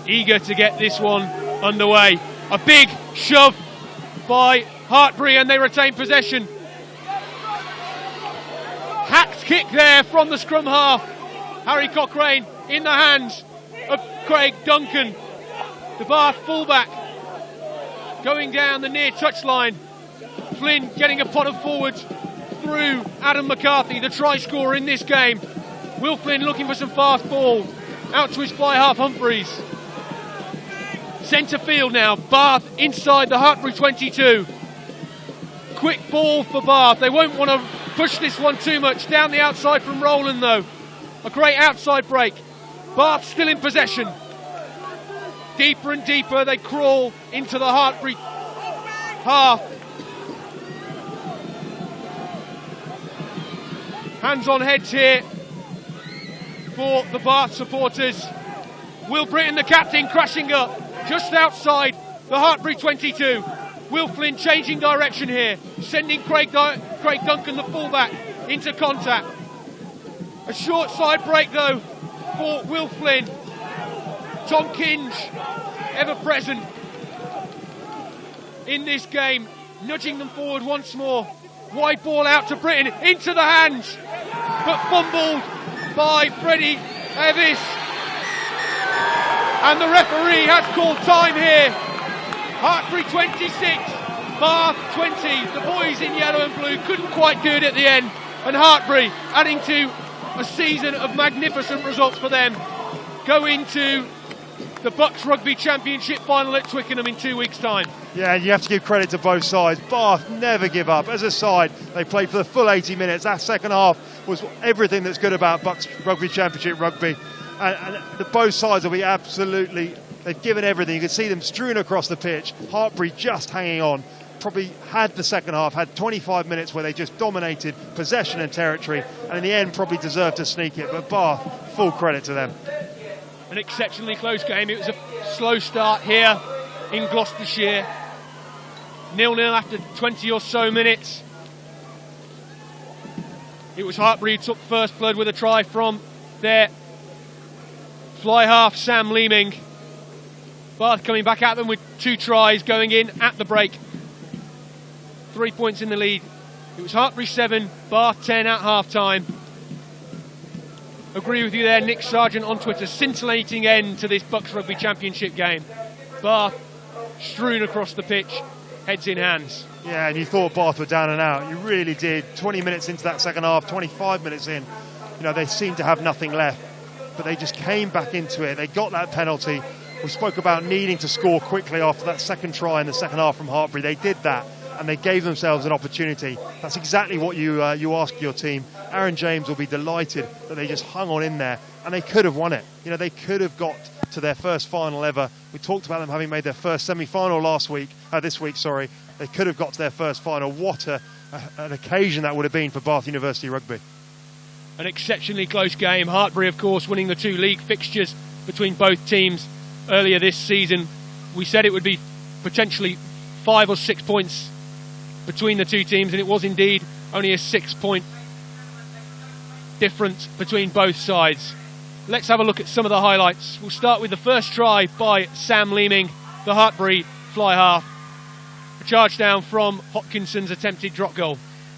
eager to get this one underway. A big shove by Hartpury and they retain possession. Hacked kick there from the scrum half. Harry Cochrane in the hands of Craig Duncan. The Bath fullback going down the near touchline. Flynn getting a pot of forwards through Adam McCarthy, the try scorer in this game. Will Flynn looking for some fast ball. Out to his fly half Humphreys. Centre field now. Bath inside the Hartpury 22. Quick ball for Bath. They won't want to push this one too much. Down the outside from Rowland though. A great outside break. Bath still in possession. Deeper and deeper they crawl into the Hartpury half. Hands on heads here for the Bath supporters. Will Britton, the captain, crashing up just outside the Hartpury 22. Will Flynn changing direction here, sending Craig Duncan, the fullback, into contact. A short side break though for Will Flynn. Tom Kinge, ever present in this game, nudging them forward once more. Wide ball out to Britton, into the hands, but fumbled by Freddie Evis. And the referee has called time here. Hartpury 26, Bath 20. The boys in yellow and blue couldn't quite do it at the end. And Hartpury, adding to a season of magnificent results for them, go into the BUCS Rugby Championship final at Twickenham in 2 weeks' time. Yeah, you have to give credit to both sides. Bath never give up. As a side, they played for the full 80 minutes. That second half was everything that's good about BUCS Rugby Championship rugby. And the both sides will be absolutely, they've given everything. You can see them strewn across the pitch. Hartpury just hanging on. Probably had the second half, had 25 minutes where they just dominated possession and territory. And in the end, probably deserved to sneak it. But Bath, full credit to them. An exceptionally close game. It was a slow start here in Gloucestershire. 0-0 after 20 or so minutes. It was Hartpury who took first blood with a try from their fly half, Sam Leeming. Bath coming back at them with 2 tries going in at the break. 3 points in the lead. It was Hartpury 7, Bath 10 at half-time. Agree with you there, Nick Sargent on Twitter. Scintillating end to this BUCS Rugby Championship game. Bath strewn across the pitch, heads in hands. Yeah, and you thought Bath were down and out. You really did. 20 minutes into that second half, 25 minutes in, they seemed to have nothing left. But they just came back into it. They got that penalty. We spoke about needing to score quickly after that second try in the second half from Hartpury. They did that, and they gave themselves an opportunity. That's exactly what you ask your team. Aaron James will be delighted that they just hung on in there, and they could have won it. They could have got to their first final ever. We talked about them having made their first semi-final this week. They could have got to their first final. What an occasion that would have been for Bath University Rugby. An exceptionally close game. Hartpury, of course, winning the 2 league fixtures between both teams earlier this season. We said it would be potentially 5 or 6 points between the 2 teams, and it was indeed only a 6-point difference between both sides. Let's have a look at some of the highlights. We'll start with the first try by Sam Leeming, the Hartpury fly half. A charge down from Hopkinson's attempted drop goal.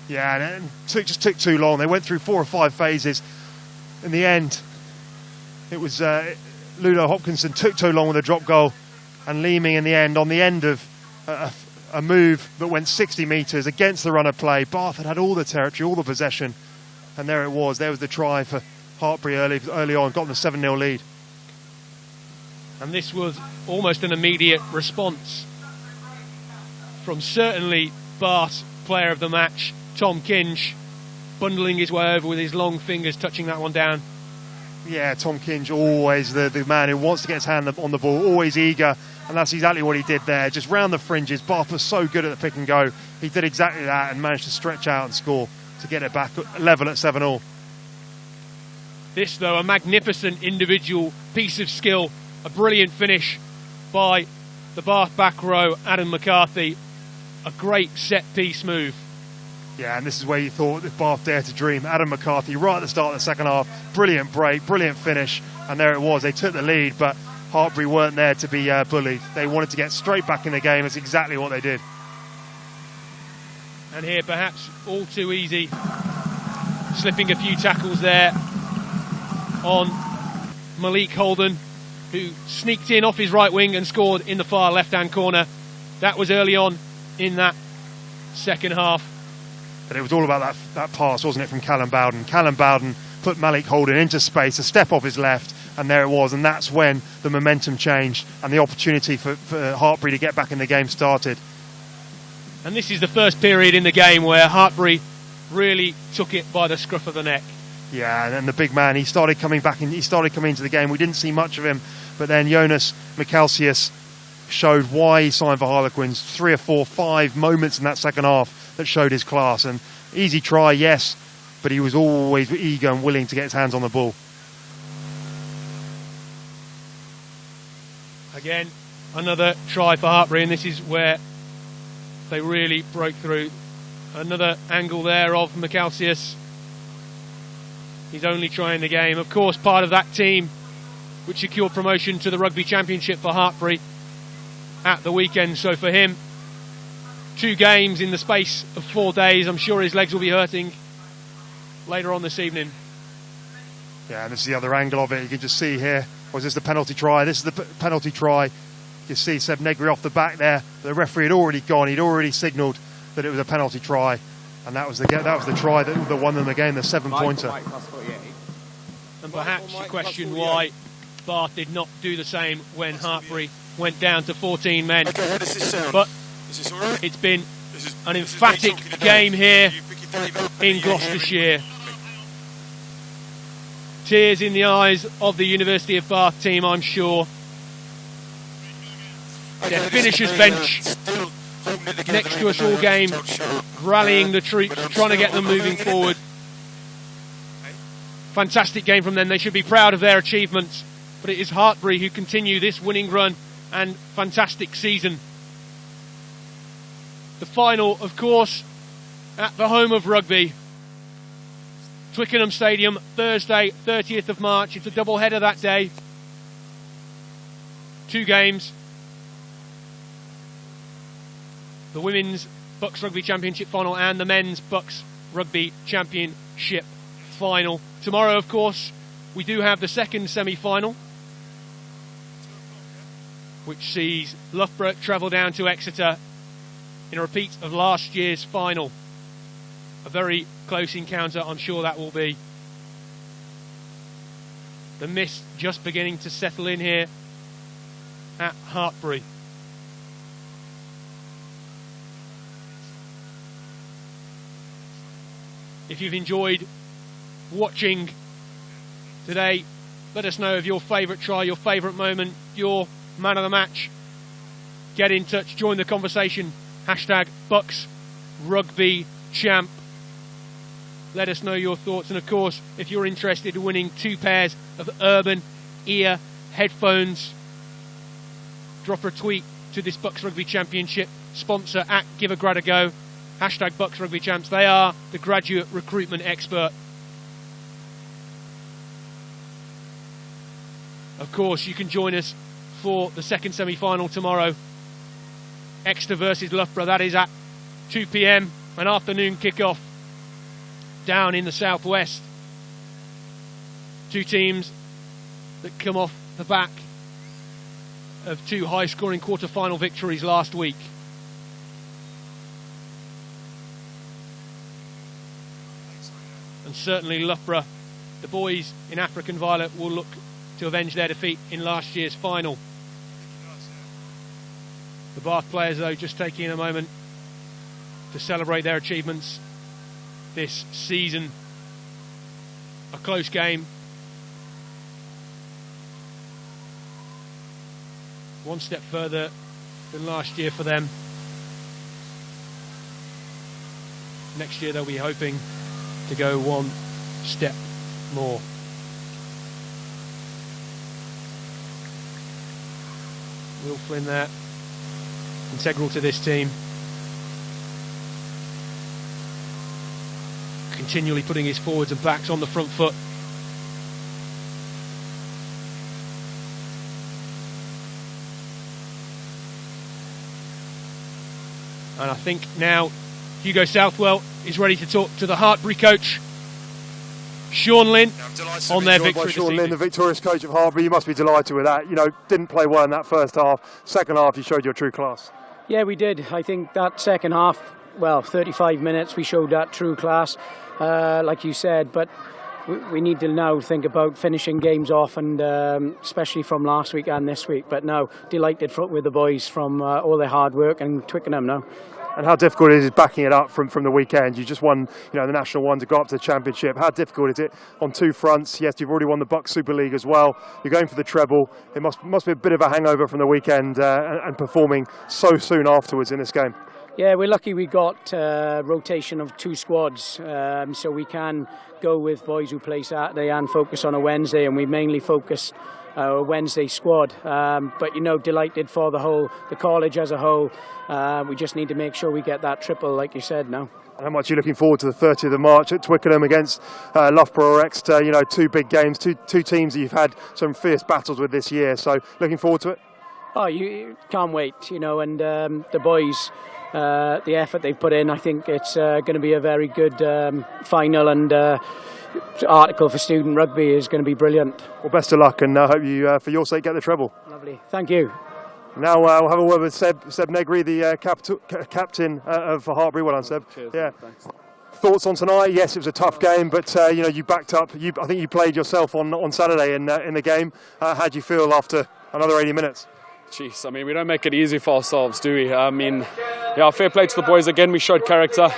Yeah, and it just took too long. They went through 4 or 5 phases. In the end, it was Ludo Hopkinson took too long with a drop goal, and Leeming in the end, on the end of a move that went 60 metres against the run of play. Bath had all the territory, all the possession, and there it was. There was the try for Hartpury early on, got them a 7-0 lead. And this was almost an immediate response from certainly Bath's player of the match, Tom Kinge, bundling his way over with his long fingers, touching that one down. Yeah, Tom Kinge, always the man who wants to get his hand on the ball, always eager, and that's exactly what he did there. Just round the fringes. Bath was so good at the pick and go. He did exactly that and managed to stretch out and score to get it back level at 7-all. This, though, a magnificent individual piece of skill, a brilliant finish by the Bath back row, Adam McCarthy. A great set-piece move. Yeah, and this is where you thought if Bath dared to dream. Adam McCarthy right at the start of the second half. Brilliant break, brilliant finish. And there it was. They took the lead, but Hartpury weren't there to be bullied. They wanted to get straight back in the game. It's exactly what they did. And here, perhaps all too easy. Slipping a few tackles there on Malik Holden, who sneaked in off his right wing and scored in the far left-hand corner. That was early on in that second half. But it was all about that pass, wasn't it, from Callum Bowden. Callum Bowden put Malik Holden into space, a step off his left, and there it was. And that's when the momentum changed and the opportunity for Hartpury to get back in the game started. And this is the first period in the game where Hartpury really took it by the scruff of the neck. Yeah, and then the big man, he started coming into the game. We didn't see much of him, but then Jonas Michalsius showed why he signed for Harlequins. 3 or 4, 5 moments in that second half that showed his class. And easy try, yes, but he was always eager and willing to get his hands on the ball. Again, another try for Hartpury, and this is where they really broke through. Another angle there of Michalsius. He's only trying the game. Of course, part of that team which secured promotion to the Rugby Championship for Hartpury at the weekend. So for him, 2 games in the space of 4 days. I'm sure his legs will be hurting later on this evening. Yeah, and this is the other angle of it. You can just see here. Was this the penalty try? This is the penalty try. You see Seb Negri off the back there. The referee had already gone. He'd already signalled that it was a penalty try. And that was the try that won them the game, the 7-pointer. And perhaps you question why Bath did not do the same when Hartpury went down to 14 men. But it's been an emphatic game here in Gloucestershire. Tears in the eyes of the University of Bath team, I'm sure. Their finishers bench next to us all game, rallying the troops, trying to get them moving forward. Fantastic game from them. They should be proud of their achievements, but it is Hartpury who continue this winning run and fantastic season. The final, of course, at the home of rugby. Twickenham Stadium, Thursday, 30th of March. It's a double header that day. 2 games. The women's BUCS Rugby Championship final and the men's BUCS Rugby Championship final. Tomorrow, of course, we do have the second semi-final, which sees Loughborough travel down to Exeter in a repeat of last year's final. A very close encounter, I'm sure that will be. The mist just beginning to settle in here at Hartpury. If you've enjoyed watching today, let us know of your favourite try, your favourite moment, your man of the match. Get in touch, join the conversation. Hashtag BUCS Rugby Champ. Let us know your thoughts, and of course, if you're interested in winning 2 pairs of urban ear headphones, drop a tweet to this BUCS Rugby Championship sponsor at Give a Grad a Go. Hashtag BUCS Rugby Champs. They are the graduate recruitment expert. Of course, you can join us for the second semi-final tomorrow. Exeter versus Loughborough. That is at 2 p.m. an afternoon kick-off down in the southwest. 2 teams that come off the back of 2 high-scoring quarter-final victories last week. And certainly Loughborough, the boys in African Violet, will look to avenge their defeat in last year's final. The Bath players, though, just taking a moment to celebrate their achievements this season. A close game. One step further than last year for them. Next year they'll be hoping to go one step more. Will Flynn there, integral to this team. Continually putting his forwards and backs on the front foot. And I think now Hugo Southwell is ready to talk to the Hartpury coach, Sean Lynn, on their victory this Sean evening. Lynn, the victorious coach of Hartpury. You must be delighted with that. You know, didn't play well in that first half. Second half, you showed your true class. Yeah, we did. I think that second half, well, 35 minutes, we showed that true class, like you said. But we need to now think about finishing games off, and especially from last week and this week. But now, delighted with the boys from all their hard work and Twickenham now. And how difficult it is backing it up from the weekend. You just won, you know, the national one to go up to the championship. How difficult is it on 2 fronts? Yes, you've already won the BUCS Super League as well. You're going for the treble. It must be a bit of a hangover from the weekend and performing so soon afterwards in this game. Yeah, we're lucky we got rotation of 2 squads, so we can go with boys who play Saturday and focus on a Wednesday, and we mainly focus our Wednesday squad. But, you know, delighted for the college as a whole. We just need to make sure we get that triple, like you said, now. How much are you looking forward to the 30th of March at Twickenham against Loughborough or Exeter? You know, 2 big games, two teams that you've had some fierce battles with this year. So looking forward to it? Oh, you can't wait, you know, and the boys, the effort they've put in, I think it's going to be a very good final, and article for student rugby is going to be brilliant. Well, best of luck, and I hope you, for your sake, get the treble. Lovely. Thank you. Now we'll have a word with Seb Negri, the captain of Hartpury. Well done, Seb. Cheers. Yeah. Thanks. Thoughts on tonight? Yes, it was a tough game, but you know, you backed up. I think you played yourself on Saturday in the game. How do you feel after another 80 minutes? Jeez, I mean, we don't make it easy for ourselves, do we? I mean, yeah, fair play to the boys again. We showed character,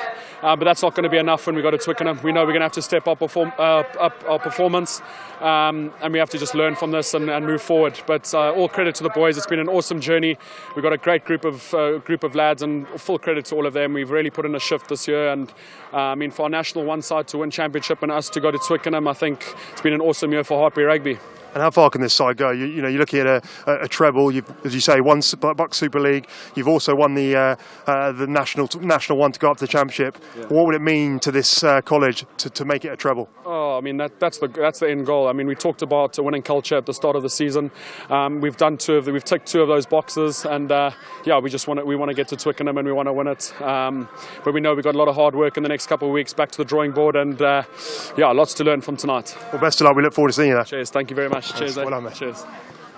but that's not going to be enough when we go to Twickenham. We know we're going to have to step up our performance, and we have to just learn from this and move forward. But all credit to the boys. It's been an awesome journey. We've got a great group of lads, and full credit to all of them. We've really put in a shift this year, and I mean, for our national one side to win championship and us to go to Twickenham, I think it's been an awesome year for Hartpury Rugby. And how far can this side go? You're looking at a treble. You've, as you say, won BUCS Super League. You've also won the national one to go up to the Championship. Yeah. What would it mean to this college to make it a treble? Oh, I mean that's the end goal. I mean, we talked about winning culture at the start of the season. We've done we've ticked 2 of those boxes, and yeah, we want to get to Twickenham and we want to win it. But we know we've got a lot of hard work in the next couple of weeks. Back to the drawing board, and yeah, lots to learn from tonight. Well, best of luck. We look forward to seeing you there. Cheers. Thank you very much. Cheers. Well done, mate. Cheers.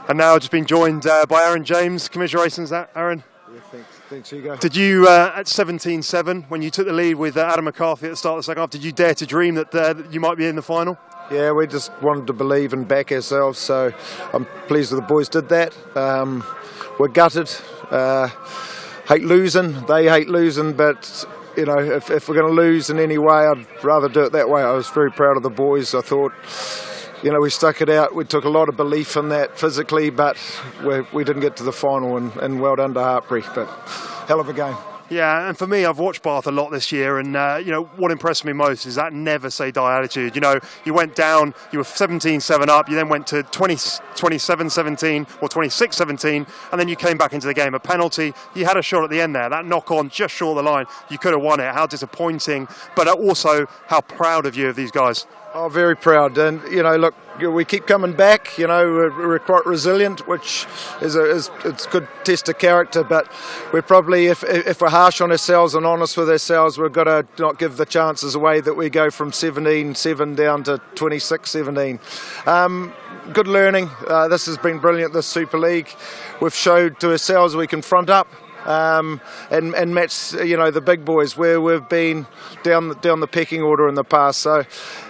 And now just been joined by Aaron James. Commiserations, Aaron. Yeah, thanks, Hugo. Did you, at 17-7, when you took the lead with Adam McCarthy at the start of the second half, did you dare to dream that you might be in the final? Yeah, we just wanted to believe and back ourselves, so I'm pleased that the boys did that. We're gutted. Hate losing. They hate losing, but you know, if we're going to lose in any way, I'd rather do it that way. I was very proud of the boys. I thought, you know, we stuck it out. We took a lot of belief in that physically, but we didn't get to the final, and well done to Hartpury. But hell of a game. Yeah, and for me, I've watched Bath a lot this year, and you know what impressed me most is that never say die attitude. You know, you went down, you were 17-7 up, you then went to 27-17 or 26-17, and then you came back into the game. A penalty, you had a shot at the end there. That knock on just short of the line, you could have won it. How disappointing, but also how proud of you of these guys. Oh, very proud, and you know, look, we keep coming back. You know, we're quite resilient, which is it's a good test of character. But we're probably, if we're harsh on ourselves and honest with ourselves, we've got to not give the chances away that we go from 17-7 down to 26-17. Good learning. This has been brilliant. This Super League, we've showed to ourselves we can front up. And match, you know, the big boys where we've been down the pecking order in the past. So,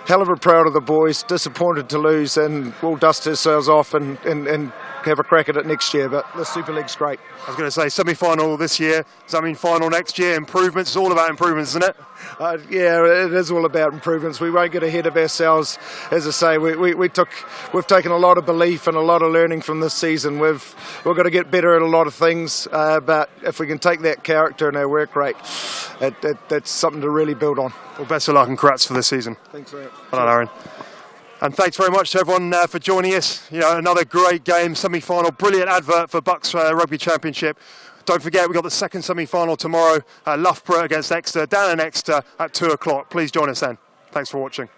hell of a proud of the boys. Disappointed to lose, and we'll dust ourselves off and have a crack at it next year. But the Super League's great. I was going to say semi-final this year. Does that mean final next year? Improvements. It's all about improvements, isn't it? Yeah, it is all about improvements. We won't get ahead of ourselves. As I say, we've taken a lot of belief and a lot of learning from this season. We've got to get better at a lot of things, but if we can take that character and our work rate, that's something to really build on. Well, best of luck and congrats for this season. Thanks very much. Well done, Aaron. And thanks very much to everyone for joining us. You know, another great game, semi-final, brilliant advert for BUCS Rugby Championship. Don't forget, we've got the second semi-final tomorrow, Loughborough against Exeter, down in Exeter at 2 o'clock. Please join us then. Thanks for watching.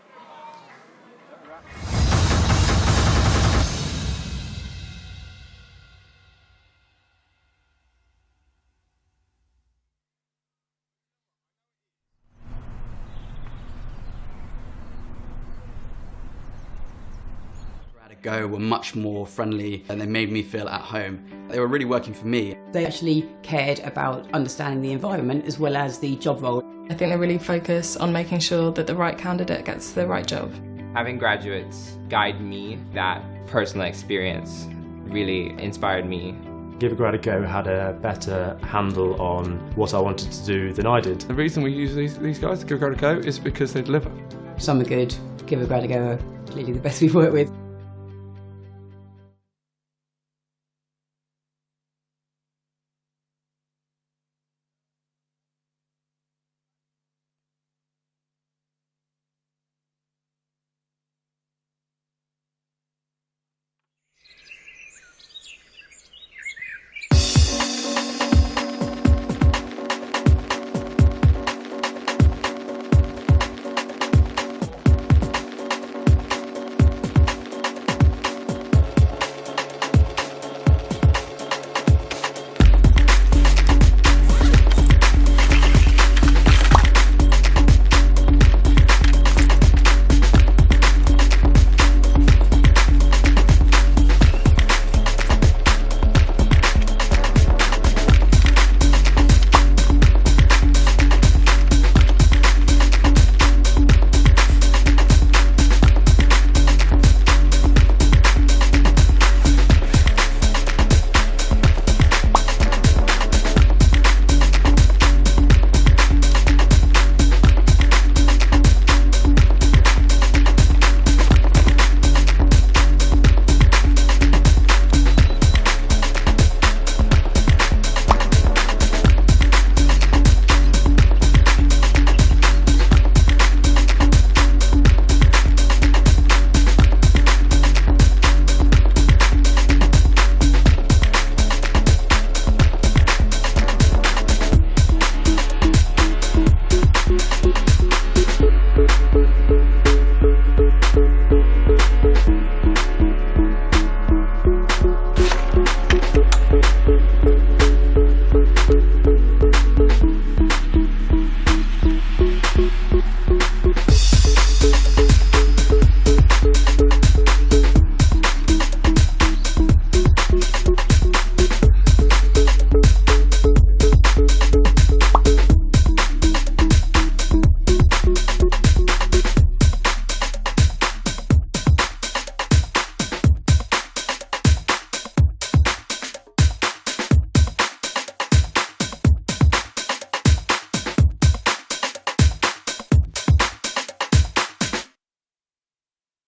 Go were much more friendly, and they made me feel at home. They were really working for me. They actually cared about understanding the environment as well as the job role. I think they really focus on making sure that the right candidate gets the right job. Having graduates guide me, that personal experience really inspired me. Give a grad a go had a better handle on what I wanted to do than I did. The reason we use these guys to give a grad a go is because they deliver. Some are good, give a grad a go are clearly the best we've worked with.